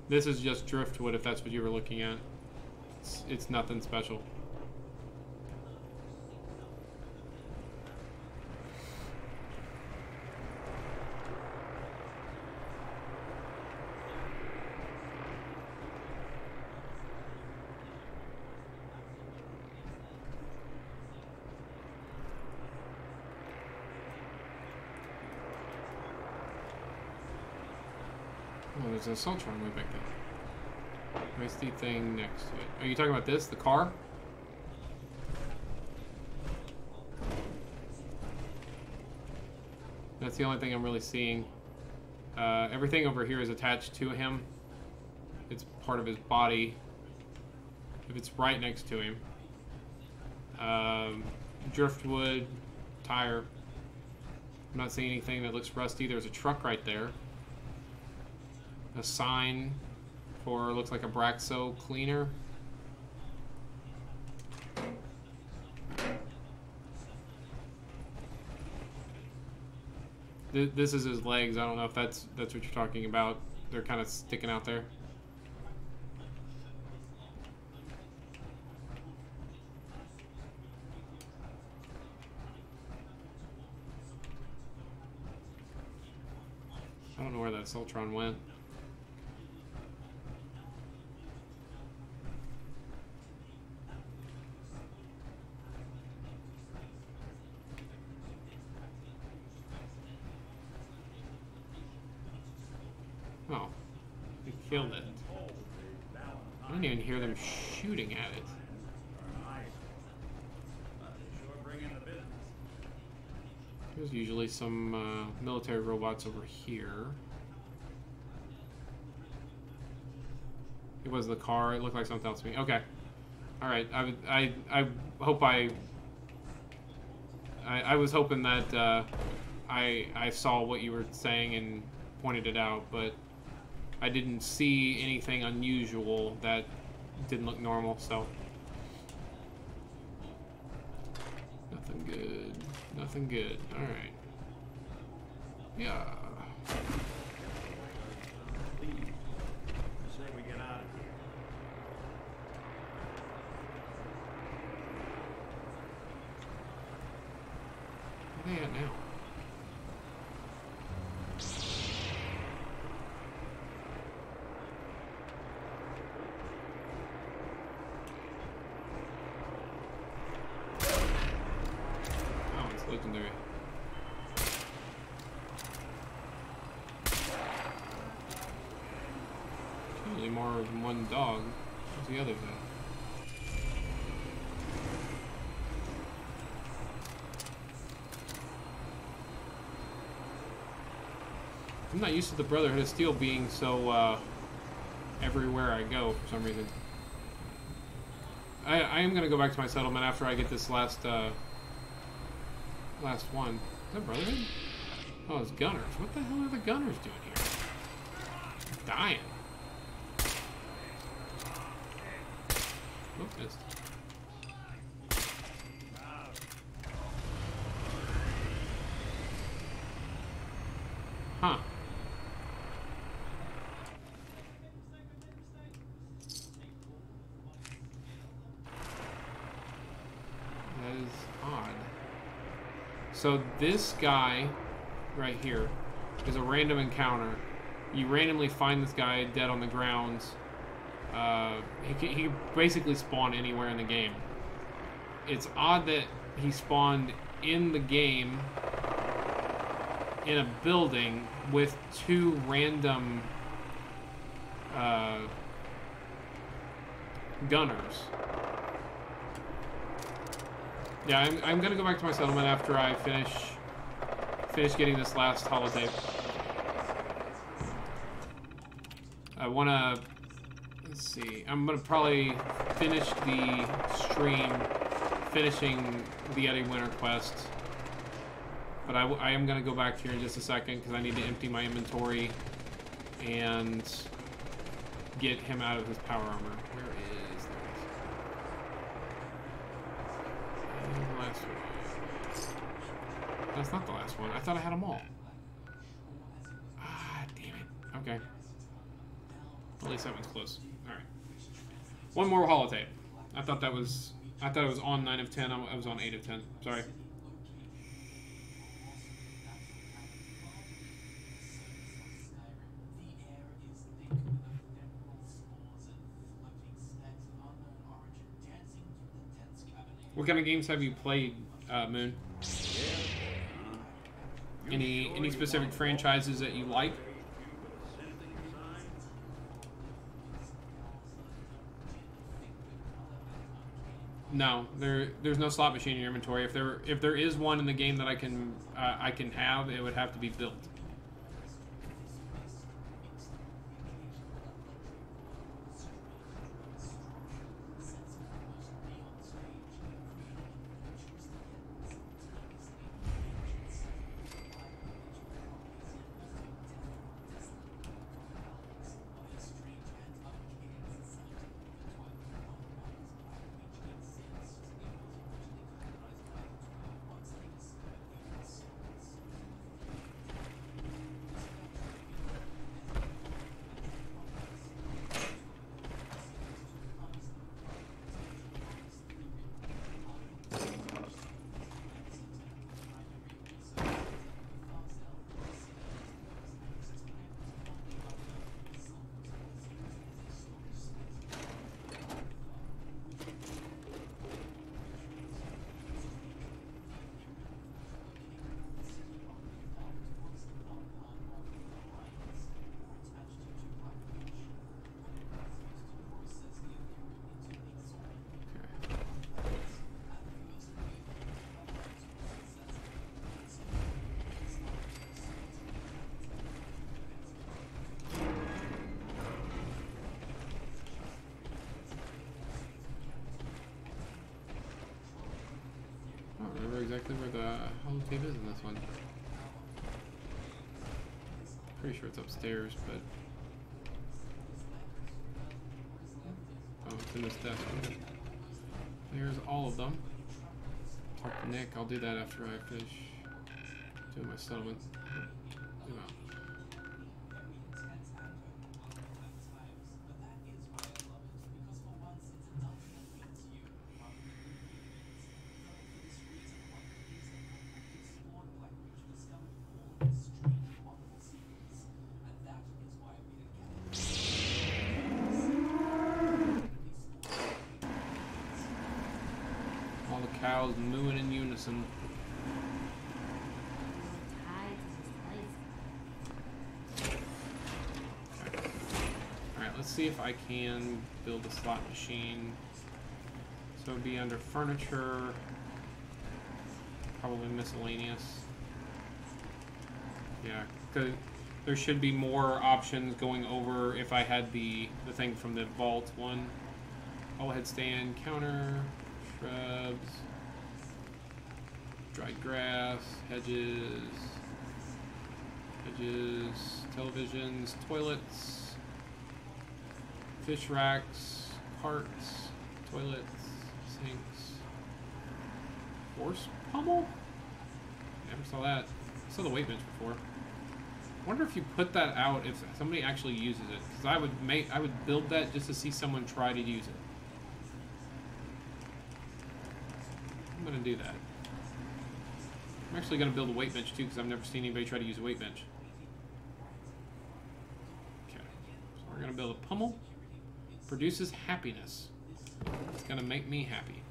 This is just driftwood, if that's what you were looking at. It's nothing special. there's an Assaultron way back there. Where's the thing next to it? Are you talking about this? The car? That's the only thing I'm really seeing. Everything over here is attached to him. It's part of his body. If it's right next to him. Driftwood, tire. I'm not seeing anything that looks rusty. There's a truck right there. A sign for, looks like a Braxo cleaner. This is his legs. I don't know if that's what you're talking about. They're kind of sticking out there. I don't know where that Assaultron went. Oh, they killed it. I didn't even hear them shooting at it. There's usually some military robots over here. It was the car. It looked like something else to me. Okay. All right. I hope I was hoping that I saw what you were saying and pointed it out, but I didn't see anything unusual that didn't look normal. So nothing good. Nothing good. All right. Yeah. Say we get out of here. Where are they at now? Legendary. Usually more than one dog. Where's the other at? I'm not used to the Brotherhood of Steel being so everywhere I go for some reason. I am gonna go back to my settlement after I get this last one. Is that Brotherhood? Oh, it's Gunners. What the hell are the Gunners doing here? Dying. Oh, missed. Huh. That is odd. So this guy right here is a random encounter. You randomly find this guy dead on the ground. He can basically spawn anywhere in the game. It's odd that he spawned in the game in a building with two random gunners. Yeah, I'm gonna go back to my settlement after I finish getting this last holotape. I wanna, let's see, I'm gonna probably finish the stream finishing the Eddie Winter quest, but I am gonna go back here in just a second because I need to empty my inventory and get him out of his power armor. Where is this? The last one. That's not the last one. I thought I had them all. Ah, damn it. Okay. At least that one's close. All right. One more holotape. I thought it was on 9 of 10. I was on 8 of 10. Sorry. What kind of games have you played, Moon? Any specific franchises that you like? No, there's no slot machine in your inventory. If there is one in the game that I can have, it would have to be built. Exactly where the holotape is in this one. Pretty sure it's upstairs, but oh, it's in this desk. There's all of them. Talk to Nick. I'll do that after I finish doing my settlement. Zoom out. Cows mooing in unison. Okay. Alright, let's see if I can build a slot machine. So it'd be under furniture, probably miscellaneous. Yeah, because there should be more options going over if I had the thing from the vault one. All-head stand, counter, shrubs, dried grass, hedges, televisions, toilets, fish racks, carts, toilets, sinks, horse pummel? Never saw that. I saw the weight bench before. I wonder if you put that out if somebody actually uses it, because I would build that just to see someone try to use it. I'm gonna do that. I'm actually going to build a weight bench too, because I've never seen anybody try to use a weight bench. Okay, so we're going to build a pummel. Produces happiness. It's going to make me happy.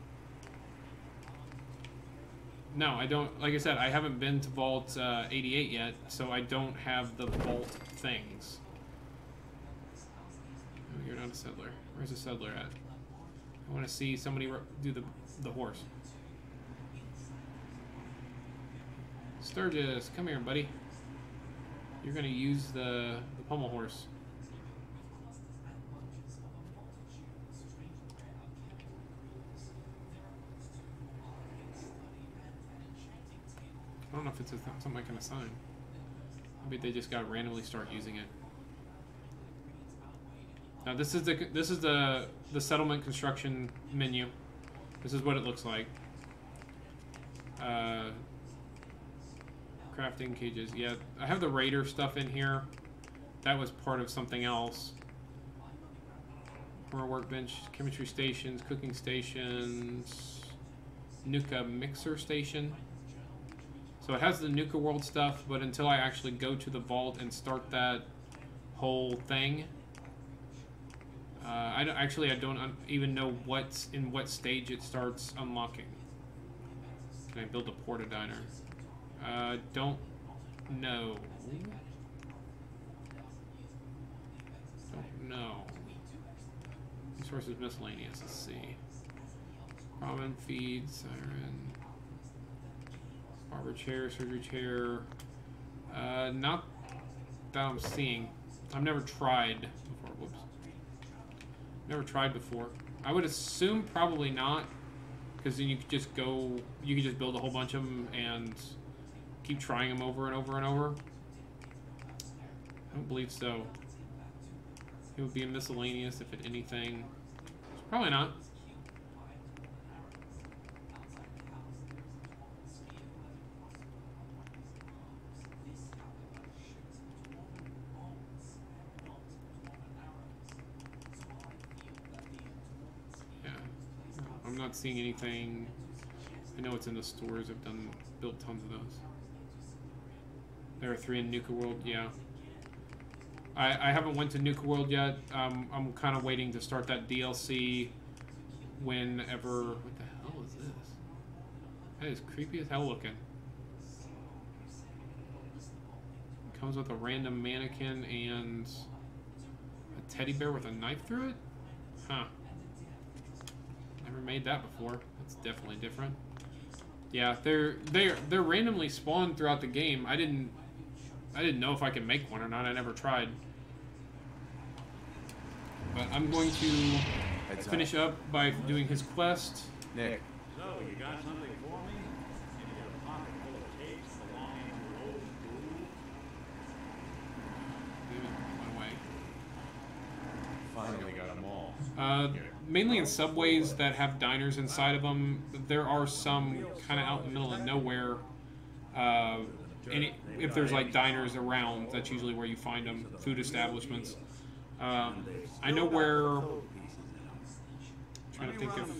No, I don't, like I said, I haven't been to Vault 88 yet, so I don't have the Vault things. Oh, you're not a settler. Where's the settler at? I want to see somebody do the horse. Sturgis, come here, buddy. You're gonna use the pommel horse. I don't know if it's something I can assign. Maybe they just gotta randomly start using it. Now this is the settlement construction menu. This is what it looks like. Crafting cages. Yeah, I have the raider stuff in here. That was part of something else. More workbench, chemistry stations, cooking stations, Nuka mixer station. So it has the Nuka World stuff, but until I actually go to the vault and start that whole thing, I don't even know in what stage it starts unlocking. Can I build a porta diner? Don't know. Don't know. Resources miscellaneous. Let's see. Common feed, siren. Barber chair, surgery chair. Not that I'm seeing. I've never tried before. Whoops. Never tried before. I would assume probably not, because then you could just go. You could just build a whole bunch of them and keep trying them over and over and over. I don't believe so. It would be a miscellaneous if it anything. Probably not. Yeah. I'm not seeing anything. I know it's in the stores. I've built tons of those. There are 3 in Nuka World, yeah. I haven't went to Nuka World yet. I'm kind of waiting to start that DLC whenever... What the hell is this? That is creepy as hell looking. It comes with a random mannequin and a teddy bear with a knife through it? Huh. Never made that before. That's definitely different. Yeah, they're randomly spawned throughout the game. I didn't know if I could make one or not. I never tried. But I'm going to finish up by doing his quest. Nick. So, you got something for me? You got a pocket full of tapes belonging to old school? Went away. Finally got them all. Mainly in subways that have diners inside of them. There are some kind of out in the middle of nowhere. If there's like diners around, that's usually where you find them. Food establishments. I know where. Trying to think of.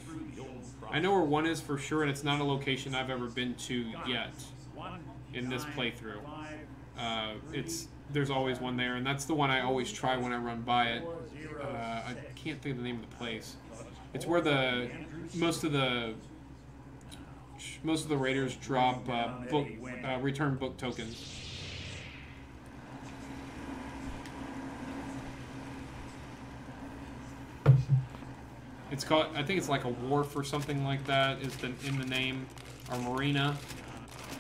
I know where one is for sure, and it's not a location I've ever been to yet in this playthrough. There's always one there, and that's the one I always try when I run by it. I can't think of the name of the place. It's where most of the raiders drop return book tokens. It's called, I think it's like a wharf or something like that is in the name, or marina.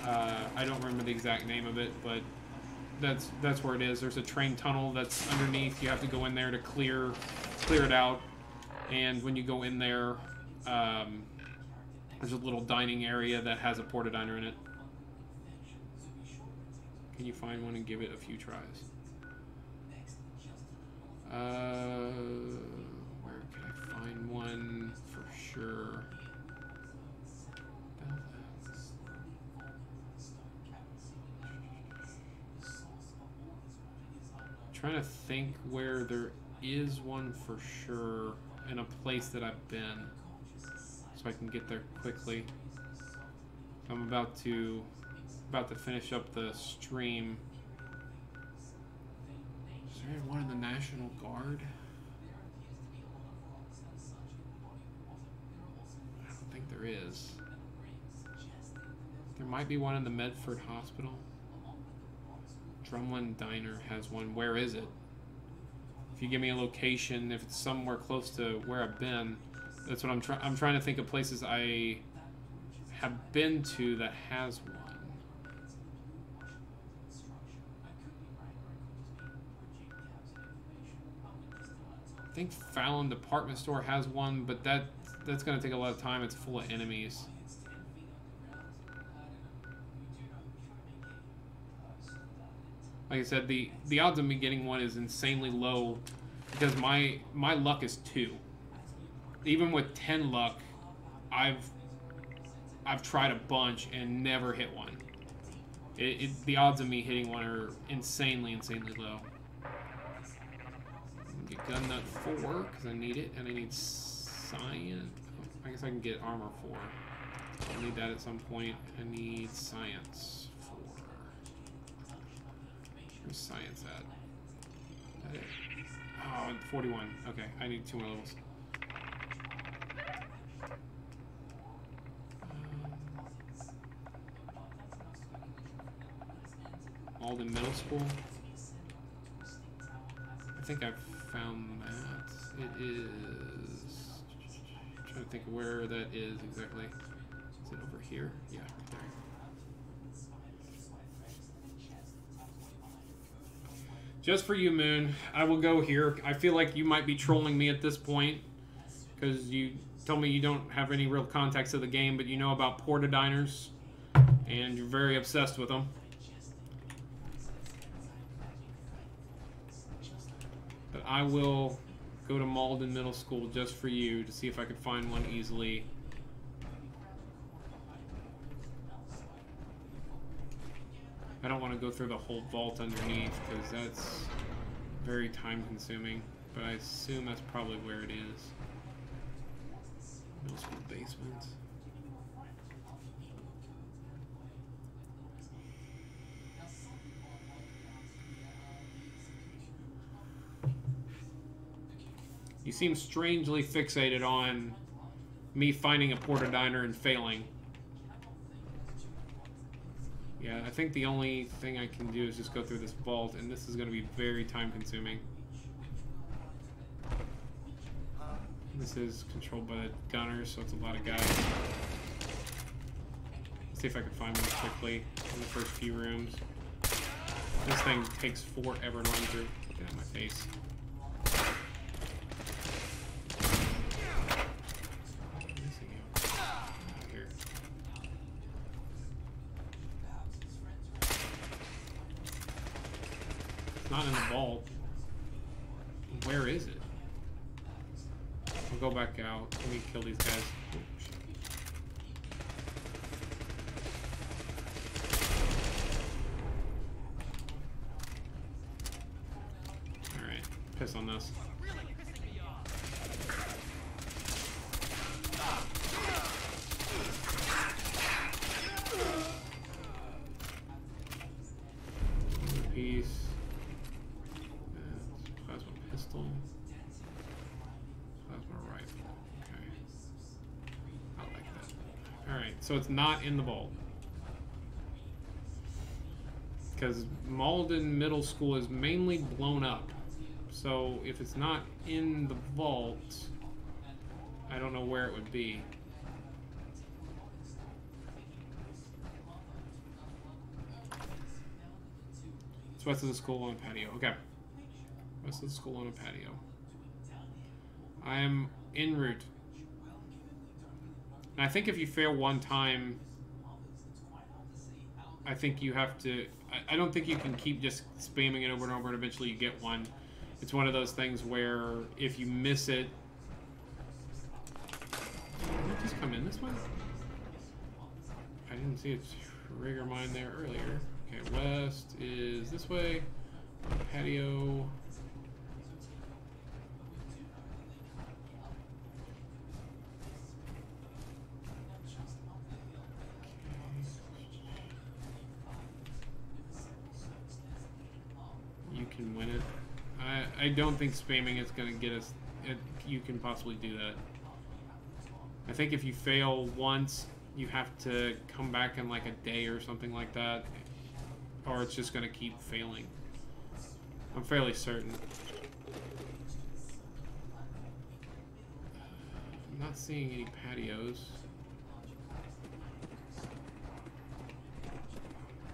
I don't remember the exact name of it, but that's where it is. There's a train tunnel that's underneath. You have to go in there to clear it out. And when you go in there, there's a little dining area that has a porta-diner in it. Can you find one and give it a few tries? Where could I find one for sure? Trying to think where there is one for sure in a place that I've been, so I can get there quickly. I'm about to finish up the stream. Is there one in the National Guard? I don't think there is. There might be one in the Medford Hospital. Drumlin Diner has one. Where is it? If you give me a location, if it's somewhere close to where I've been, that's what I'm trying to think of places I have been to that has one. I think Fallon Department Store has one, but that's going to take a lot of time. It's full of enemies. Like I said, the odds of me getting one is insanely low because my luck is 2. Even with 10 luck, I've tried a bunch and never hit one. The odds of me hitting one are insanely low. Get gun nut 4 because I need it, and I need science. I guess I can get armor 4. I need that at some point. I need science 4. Where's science at? Is that it? Oh, 41. Okay, I need 2 more levels. Alden Middle School. I think I've found that. It is trying to think of where that is exactly. Is it over here? Yeah, right there. Just for you, Moon, I will go here. I feel like you might be trolling me at this point because you told me you don't have any real context of the game, but you know about porta-diners and you're very obsessed with them. But I will go to Malden Middle School just for you to see if I can find one easily. I don't want to go through the whole vault underneath because that's very time consuming, but I assume that's probably where it is. Middle school basement. You seem strangely fixated on me finding a porta-diner and failing. Yeah, I think the only thing I can do is just go through this vault, and this is going to be very time-consuming. This is controlled by the gunners, so it's a lot of guys. Let's see if I can find one quickly in the first few rooms. This thing takes forever to run through. Get out of my face. Not in the vault. Where is it? I'll go back out. Let me kill these guys. Oh, shit. Alright, piss on this. Piece. Plasma pistol. Plasma rifle. Okay. I like that. Alright, so it's not in the vault. Because Malden Middle School is mainly blown up. So if it's not in the vault, I don't know where it would be. It's west of the school on a patio. Okay. West of the school on a patio. I am en route. And I think if you fail one time, I think you have to... I don't think you can keep just spamming it over and over and eventually you get one. It's one of those things where if you miss it... Did it just come in this way? I didn't see a trigger mine there earlier. Okay, west is this way. Patio. You can win it. I don't think spamming is going to get us... you can possibly do that. I think if you fail once, you have to come back in like a day or something like that. Or it's just going to keep failing. I'm fairly certain. I'm not seeing any patios.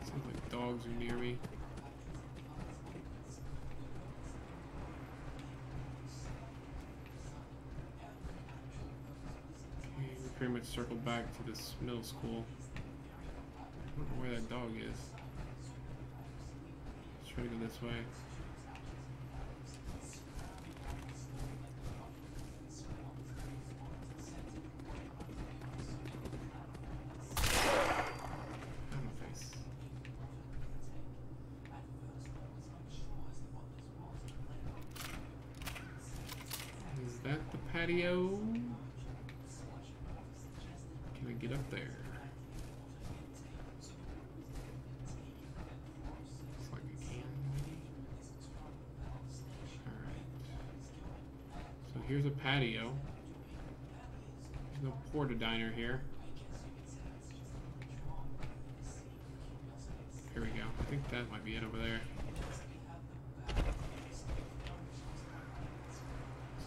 Sounds like dogs are near me. Okay, we pretty much circled back to this middle school. I don't know where that dog is. Try to go this way. On my face. Is that the patio? Can I get up there? Here's a patio. There's no porta-diner here. Here we go. I think that might be it over there.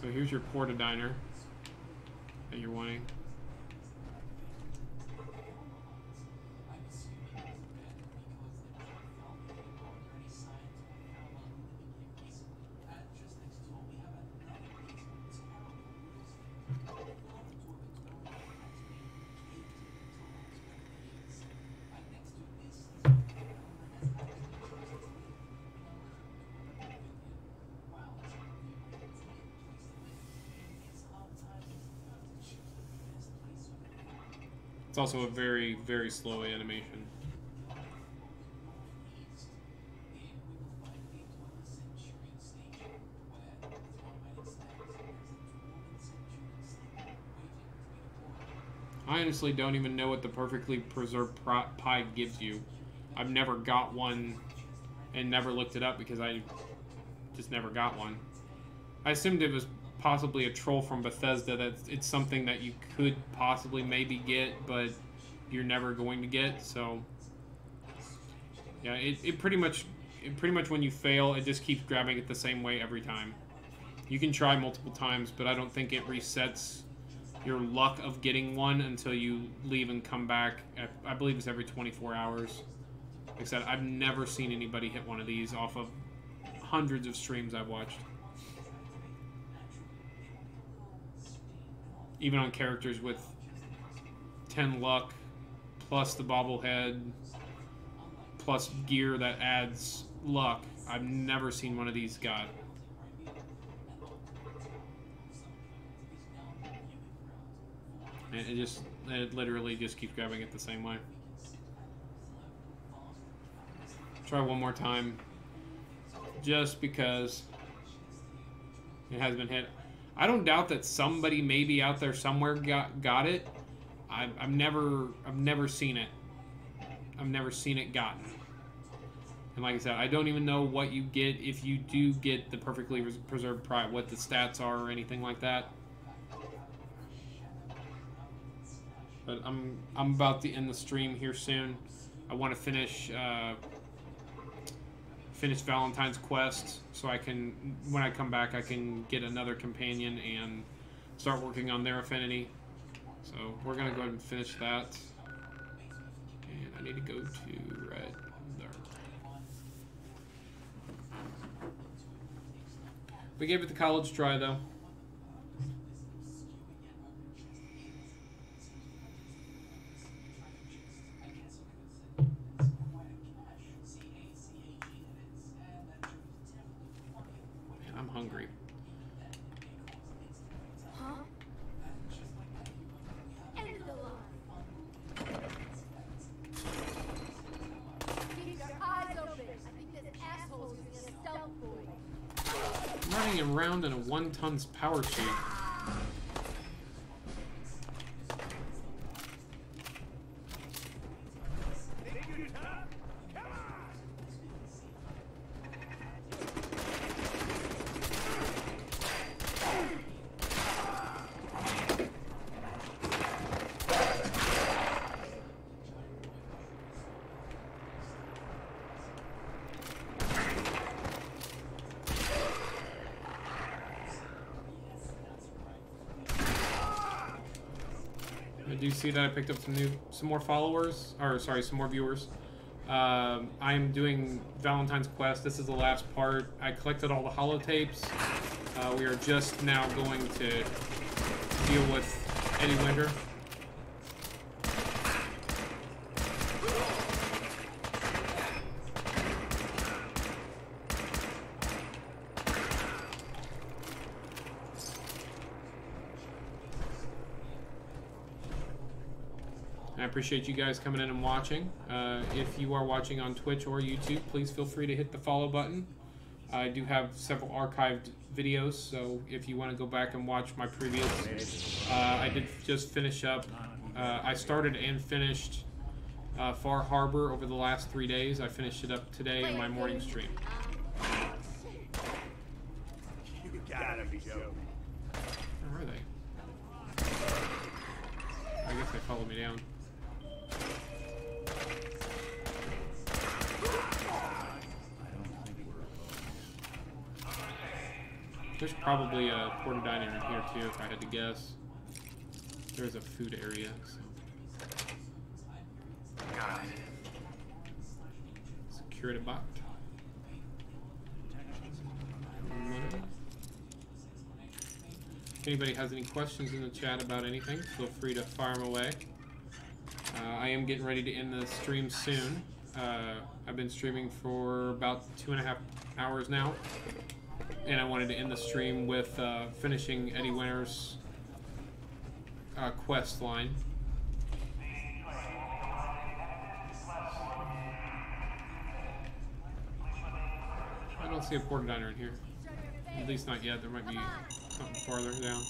So here's your porta-diner. that you're wanting. It's also a very, very slow animation. I honestly don't even know what the perfectly preserved pie gives you. I've never got one and never looked it up because I just never got one. I assumed it was possibly a troll from Bethesda, that it's something that you could possibly maybe get, but you're never going to get. So yeah, it pretty much when you fail, it just keeps grabbing it the same way every time. You can try multiple times, but I don't think it resets your luck of getting one until you leave and come back. I believe it's every 24 hours. Like I said, I've never seen anybody hit one of these off of hundreds of streams I've watched. Even on characters with 10 luck, plus the bobblehead, plus gear that adds luck, I've never seen one of these got. And it literally just keeps grabbing it the same way. Try one more time, just because it has been hit. I don't doubt that somebody maybe out there somewhere got it. I've never seen it. I've never seen it gotten. And like I said, I don't even know what you get if you do get the perfectly preserved pride, what the stats are or anything like that. But I'm about to end the stream here soon. I want to finish Valentine's Quest, so I can, when I come back, I can get another companion and start working on their affinity. So we're gonna go ahead and finish that. And I need to go to right there. We gave it the college try though. Hungry. Huh? End of the line. Keep your eyes open. I think this asshole's using a stealth boy. I'm running around in a 1-ton power suit. Do you see that I picked up some more followers, or sorry, some more viewers? I'm doing Valentine's Quest. This is the last part. I collected all the holotapes. We are just now going to deal with Eddie Winter. I appreciate you guys coming in and watching. If you are watching on Twitch or YouTube, please feel free to hit the follow button. I do have several archived videos, so if you want to go back and watch my previous, I did just finish up. I started and finished Far Harbor over the last 3 days. I finished it up today in my morning stream. You gotta be joking. Where are they? I guess they followed me down. There's probably a porta diner in here too, if I had to guess. There's a food area. So. Got it. Secure the bot. If anybody has any questions in the chat about anything, feel free to fire them away. I am getting ready to end the stream soon. I've been streaming for about 2.5 hours now, and I wanted to end the stream with finishing Eddie Winter's quest line. I don't see a porta diner in here. At least not yet. There might be something farther down.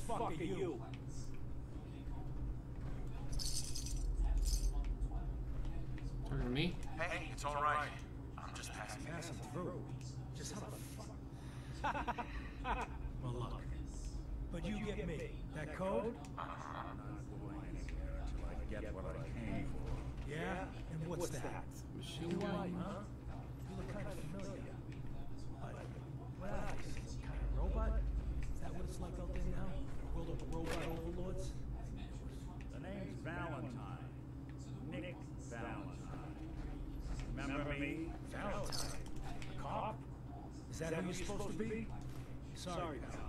fuck are you? Talking to me? Hey, it's all right. I'm just passing Passing through. Just how the fuck? Well, look. But you get me. That code? I'm not going anywhere until I get what I came for. Yeah? And what's that? Machine Who are gun. you, huh? You look kind of familiar. Like, what are you? Some kind of robot? Is that what it's like out there now? A world of robot overlords? The name's Valentine. Nick Valentine. Remember me? Valentine? A cop? Is that who you're supposed to be? Sorry, pal.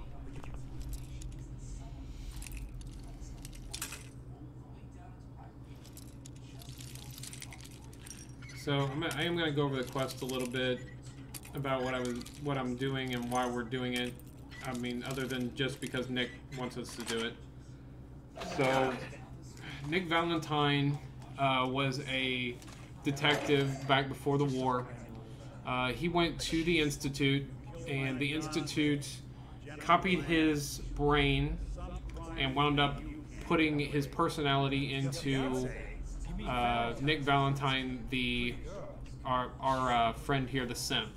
So I am going to go over the quest a little bit about what I'm doing and why we're doing it. I mean, other than just because Nick wants us to do it. So, Nick Valentine was a detective back before the war. He went to the Institute, and the Institute copied his brain and wound up putting his personality into Nick Valentine, our friend here, the synth.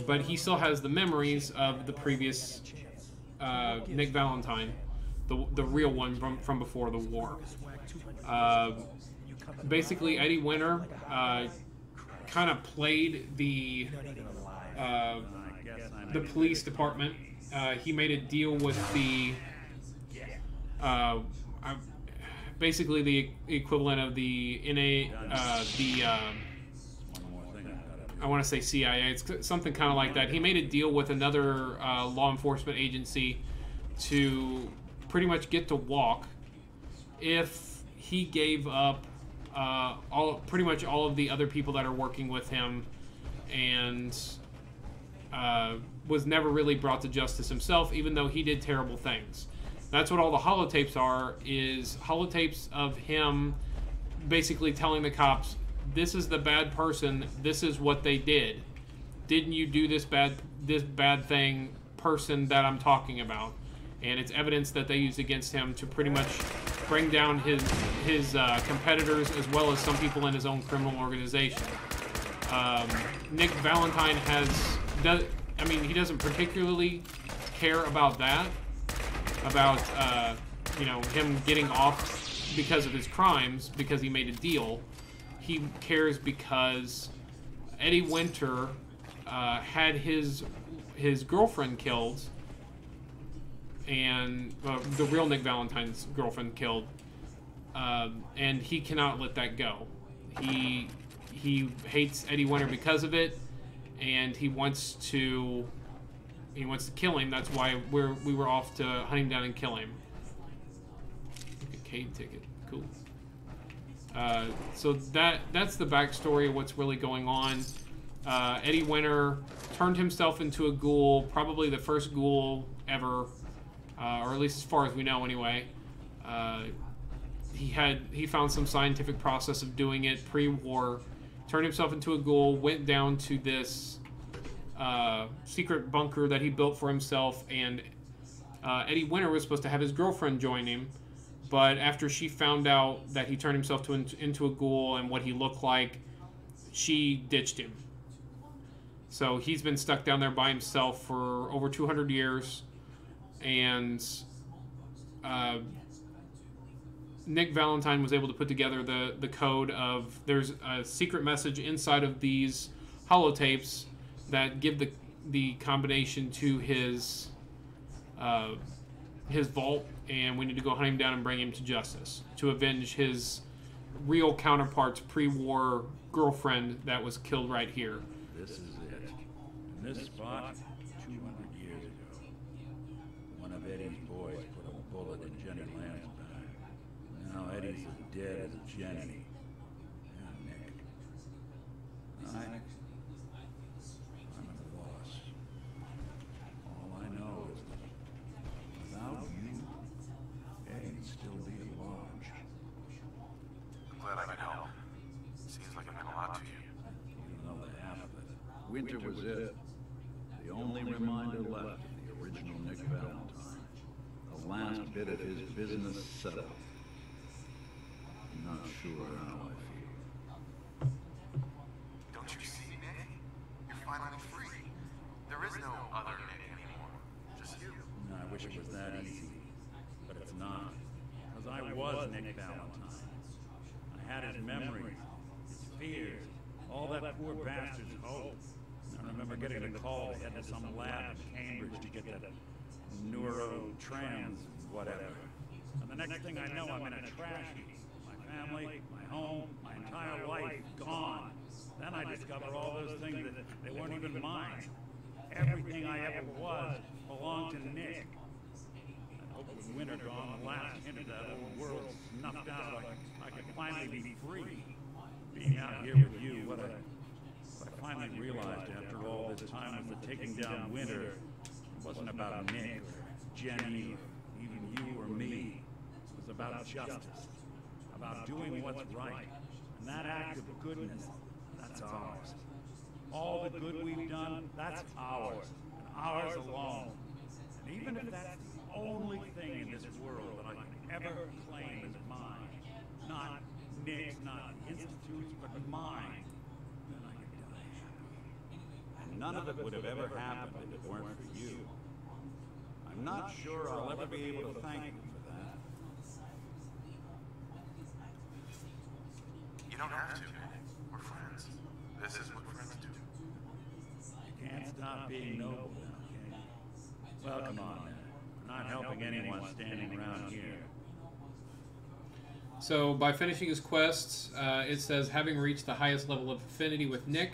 But he still has the memories of the previous Nick Valentine, the real one from before the war. Basically, Eddie Winter kind of played the police department. He made a deal with basically the equivalent of the I want to say CIA. It's something kind of like that. He made a deal with another law enforcement agency to pretty much get to walk if he gave up pretty much all of the other people that are working with him, and was never really brought to justice himself, even though he did terrible things. That's what all the holotapes are, is holotapes of him basically telling the cops, this is the bad person, this is what they did. Didn't you do this bad thing, person that I'm talking about? And it's evidence that they used against him to pretty much bring down his competitors, as well as some people in his own criminal organization. Nick Valentine he doesn't particularly care about that, about him getting off because of his crimes, because he made a deal. He cares because Eddie Winter had his girlfriend killed, and the real Nick Valentine's girlfriend killed, and he cannot let that go. He hates Eddie Winter because of it, and he wants to kill him. That's why we were off to hunt him down and kill him. A Cade ticket, cool. So that's the backstory of what's really going on. Eddie Winter turned himself into a ghoul, probably the first ghoul ever, or at least as far as we know anyway. He found some scientific process of doing it pre-war, turned himself into a ghoul, went down to this secret bunker that he built for himself, and Eddie Winter was supposed to have his girlfriend join him. But after she found out that he turned himself into a ghoul and what he looked like, she ditched him. So he's been stuck down there by himself for over 200 years. And Nick Valentine was able to put together the code of, there's a secret message inside of these holotapes that give the combination to his vault, and we need to go hunt him down and bring him to justice to avenge his real counterpart's pre-war girlfriend that was killed right here. This is it. In this spot, 200 years ago, one of Eddie's boys put a bullet in Jenny Lamb's back. Now Eddie's as dead as Jenny. And Nick. I'm at a loss. All I know is that without you, Eddie'd still be at large. I'm glad I could help. Seems like it meant a lot to you. You don't know the half of it. Winter was it. The only reminder left of the original Nick Valentine. The last bit of his business settled. I'm not sure how I feel. Don't you see, Nick? You're finally free. There is no other Nick anymore. Just you. I wish it was that easy, but it's not. Because I was Nick Valentine. I had his memories, his fears, all that poor bastard's hope. I remember getting the call to head to some lab in Cambridge to get that neurotrans whatever. And the next thing I know, I'm in a trash heap. My family, my home, my entire life gone. Then I discover all those things that they weren't even mine. Everything I ever was belonged to Nick. I hope with winter gone, the last hint of that old world snuffed out, I could finally be free. Being out here with you, what I finally realized after all this time was that taking down winter wasn't about Nick or Jenny or even you or me. It was about justice, about doing what's right. And that act of goodness, that's ours. All the good we've done, that's ours, and ours alone. And even if that's the only thing in this world that I can ever claim as mine, not Nick's, not the Institute's, but mine, then I could die happy. And none of it would have ever happened if it weren't for you. I'm not sure I'll ever be able to thank you for that. You don't have to, Nick. We're friends. This is what friends do. You can't stop being noble now, okay? Well, come on, man. We're not helping anyone standing around here. So by finishing his quests, it says, having reached the highest level of affinity with Nick,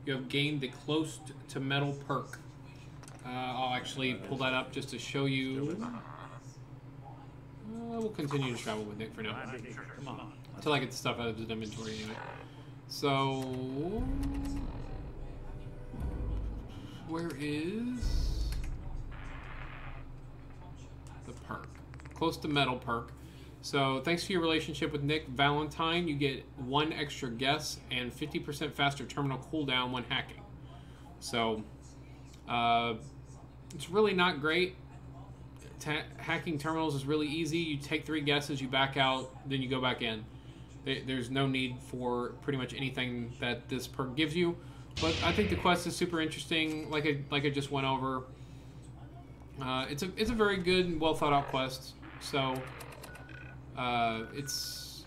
you have gained the Close to Metal perk. I'll actually pull that up just to show you. We'll continue to travel with Nick for now. Come on. Until I get the stuff out of his inventory anyway. So, where is the perk? Close to Metal perk. So, thanks to your relationship with Nick Valentine, you get 1 extra guess and 50% faster terminal cooldown when hacking. So, it's really not great. Hacking terminals is really easy. You take 3 guesses, you back out, then you go back in. There's no need for pretty much anything that this perk gives you. But I think the quest is super interesting. Like I just went over. It's a very good and well thought out quest. So it's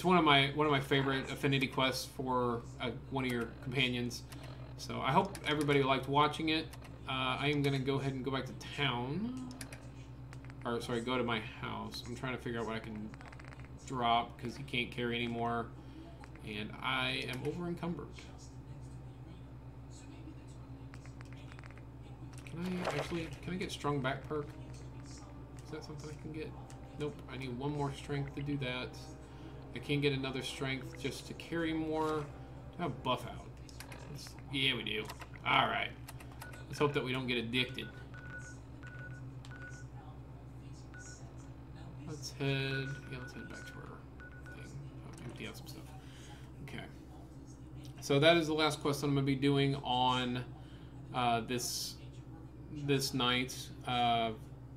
one of my favorite affinity quests for one of your companions. So I hope everybody liked watching it. I am gonna go ahead and go back to town. Or sorry, go to my house. I'm trying to figure out what I can drop because he can't carry anymore, and I am over encumbered. Can I get strong back perk? Is that something I can get? Nope, I need 1 more strength to do that. I can get another strength just to carry more. Do I have buff out? Yeah, we do. Alright. Let's hope that we don't get addicted. Let's head back to our thing. Empty out some stuff. Okay. So that is the last quest that I'm going to be doing on this night.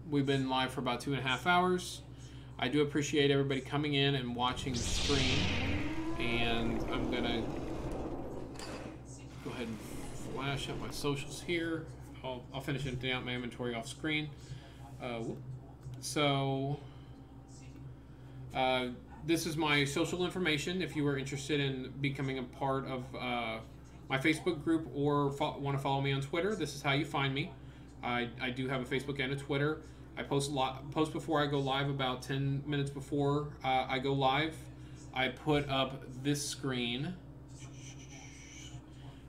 We've been live for about 2.5 hours. I do appreciate everybody coming in and watching the stream. And I'm going to go ahead and flash up my socials here. I'll finish emptying out my inventory off screen. This is my social information. If you are interested in becoming a part of my Facebook group or want to follow me on Twitter, this is how you find me. I do have a Facebook and a Twitter. I post before I go live, about 10 minutes before I go live. I put up this screen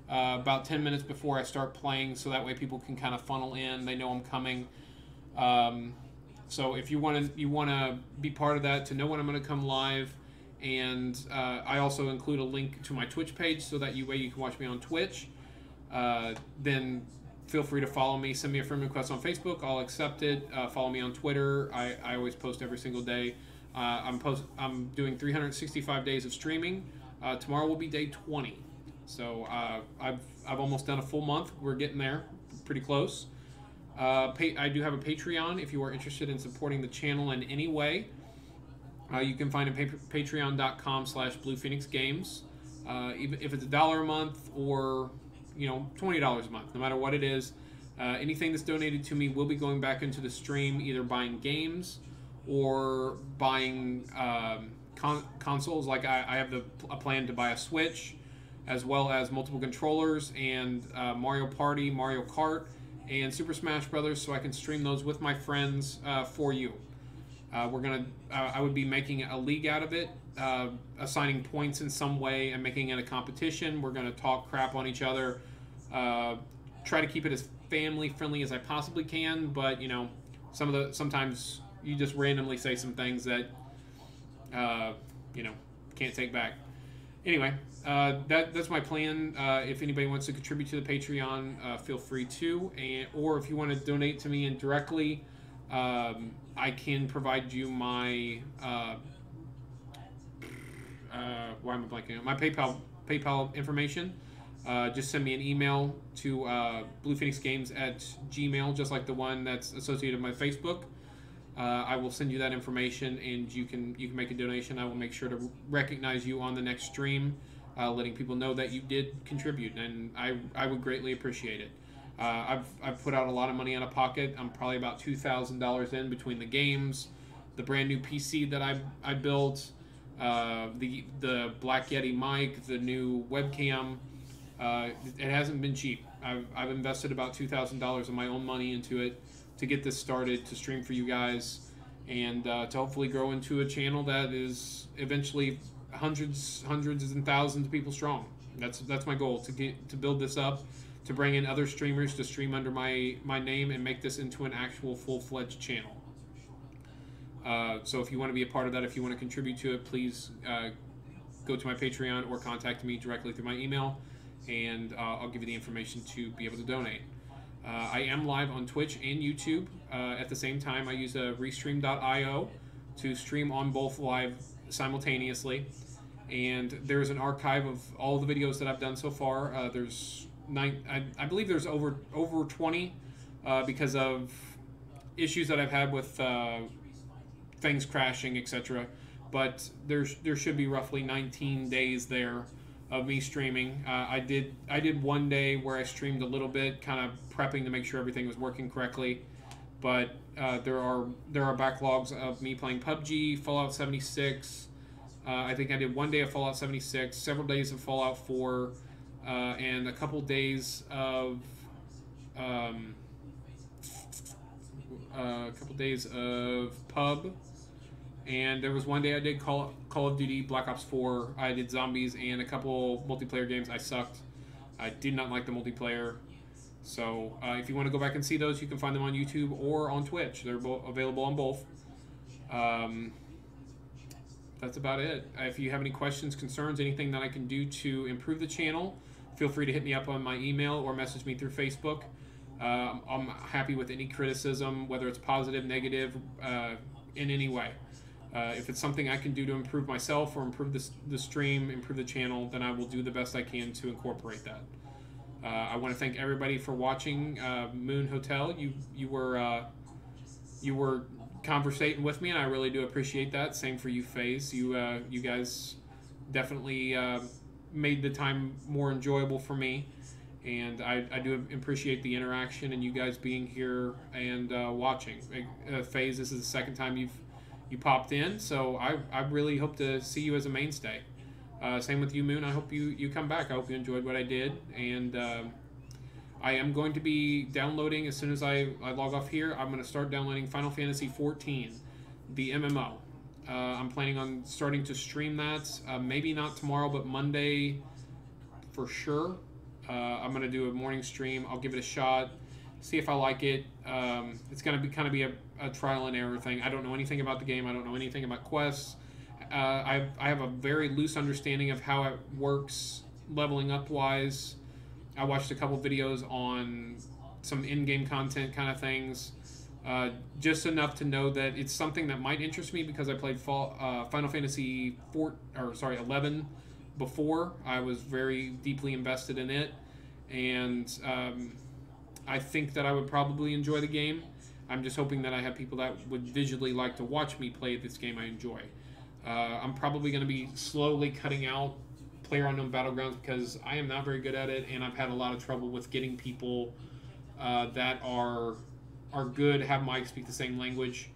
about 10 minutes before I start playing, so that way people can kind of funnel in. They know I'm coming. So if you want to be part of that, to know when I'm going to come live, and I also include a link to my Twitch page, so that you can watch me on Twitch. Then feel free to follow me. Send me a friend request on Facebook. I'll accept it. Follow me on Twitter. I always post every single day. I'm doing 365 days of streaming. Tomorrow will be day 20. So I've almost done a full month. We're getting there, pretty close. I do have a Patreon if you are interested in supporting the channel in any way. You can find it at patreon.com/BluePhoenixGames. Even if it's $1 a month or $20 a month, no matter what it is, anything that's donated to me will be going back into the stream, either buying games or buying consoles. Like I have a plan to buy a Switch, as well as multiple controllers and Mario Party, Mario Kart, and Super Smash Brothers, so I can stream those with my friends for you. I would be making a league out of it, assigning points in some way and making it a competition. We're going to talk crap on each other, try to keep it as family friendly as I possibly can, but sometimes you just randomly say some things that can't take back. Anyway, that's my plan. If anybody wants to contribute to the Patreon, feel free to, or if you want to donate to me indirectly, I can provide you my why am I blanking? My PayPal information. Just send me an email to bluephoenixgames@gmail, just like the one that's associated with my Facebook. I will send you that information, and you can make a donation. I will make sure to recognize you on the next stream, letting people know that you did contribute, and I would greatly appreciate it. I've put out a lot of money out of pocket. I'm probably about $2,000 in between the games, the brand new PC that I built, the Black Yeti mic, the new webcam. It hasn't been cheap. I've invested about $2,000 of my own money into it to get this started, to stream for you guys, and to hopefully grow into a channel that is eventually hundreds and thousands of people strong. That's my goal, to build this up, to bring in other streamers to stream under my name and make this into an actual full-fledged channel. So if you want to be a part of that, if you want to contribute to it, please go to my Patreon or contact me directly through my email, and I'll give you the information to be able to donate. I am live on Twitch and YouTube. At the same time, I use Restream.io to stream on both live simultaneously. And there's an archive of all the videos that I've done so far. There's I believe there's over 20 because of issues that I've had with things crashing, etc. But there should be roughly 19 days there of me streaming. I did one day where I streamed a little bit, kind of prepping to make sure everything was working correctly. But there are backlogs of me playing PUBG, Fallout 76. I think I did one day of Fallout 76, several days of Fallout 4, and a couple days of PUB. And there was one day I did Call of Duty Black Ops 4. I did zombies and a couple multiplayer games. I sucked. I did not like the multiplayer. So if you want to go back and see those, you can find them on YouTube or on Twitch. They're available on both. That's about it. If you have any questions, concerns, anything that I can do to improve the channel, feel free to hit me up on my email or message me through Facebook. I'm happy with any criticism, whether it's positive, negative, in any way. If it's something I can do to improve myself or improve the stream, improve the channel, then I will do the best I can to incorporate that. I want to thank everybody for watching Moon Hotel. You were conversating with me, and I really do appreciate that. Same for you, FaZe. You guys definitely made the time more enjoyable for me, and I do appreciate the interaction and you guys being here and watching. FaZe, this is the second time you popped in, so I really hope to see you as a mainstay. Same with you, Moon. I hope you come back. I hope you enjoyed what I did, and I am going to be downloading, as soon as I log off here, I'm going to start downloading Final Fantasy XIV, the MMO. I'm planning on starting to stream that, maybe not tomorrow, but Monday for sure. I'm going to do a morning stream. I'll give it a shot, see if I like it. It's going to be a trial and error thing. I don't know anything about the game. I don't know anything about quests. I have a very loose understanding of how it works leveling up wise. I watched a couple videos on some in-game content kind of things, just enough to know that it's something that might interest me because I played Final Fantasy 11 before. I was very deeply invested in it, and I think that I would probably enjoy the game. I'm just hoping that I have people that would visually like to watch me play this game I enjoy. I'm probably going to be slowly cutting out PlayerUnknown Battlegrounds because I am not very good at it, and I've had a lot of trouble with getting people that are good, have mics, speak the same language.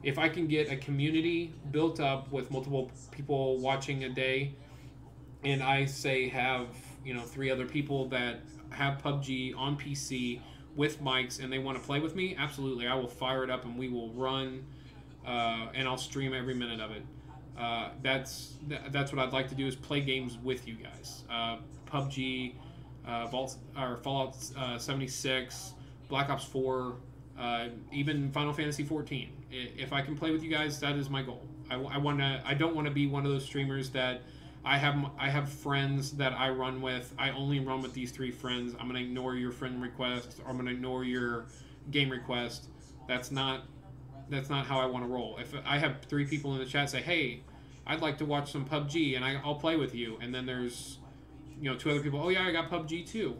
If I can get a community built up with multiple people watching a day, and I say have 3 other people that have PUBG on PC with mics and they want to play with me, absolutely, I will fire it up and we will run, and I'll stream every minute of it. That's what I'd like to do, is play games with you guys. PUBG, Fallout 76, Black Ops 4, even Final Fantasy 14. If I can play with you guys, that is my goal. I don't want to be one of those streamers that I have friends that I run with. I only run with these 3 friends. I'm going to ignore your friend request, or I'm going to ignore your game request. That's not how I want to roll. If I have 3 people in the chat say, hey, I'd like to watch some PUBG, and I'll play with you, and then there's 2 other people, oh yeah, I got PUBG too.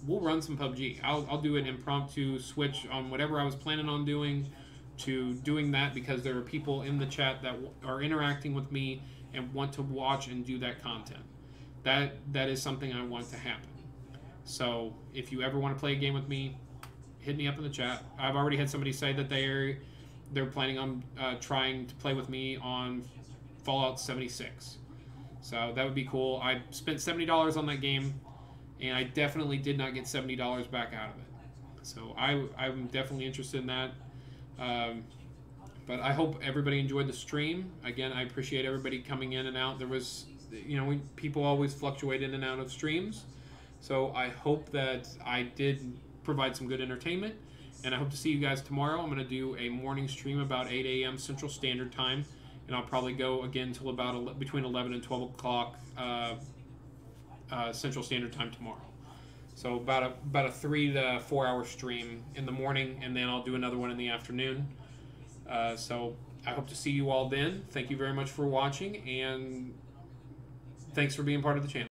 We'll run some PUBG. I'll do an impromptu switch on whatever I was planning on doing to doing that, because there are people in the chat that are interacting with me and want to watch and do that content. That is something I want to happen. So if you ever want to play a game with me, hit me up in the chat. I've already had somebody say that they're planning on trying to play with me on Fallout 76. So that would be cool. I spent $70 on that game, and I definitely did not get $70 back out of it. So I'm definitely interested in that. But I hope everybody enjoyed the stream. Again, I appreciate everybody coming in and out. There was, people always fluctuate in and out of streams. So I hope that I did provide some good entertainment. And I hope to see you guys tomorrow. I'm going to do a morning stream about 8 a.m. Central Standard Time. And I'll probably go again till about between 11 and 12 o'clock Central Standard Time tomorrow. So about a 3 to 4 hour stream in the morning, and then I'll do another one in the afternoon. So I hope to see you all then. Thank you very much for watching, and thanks for being part of the channel.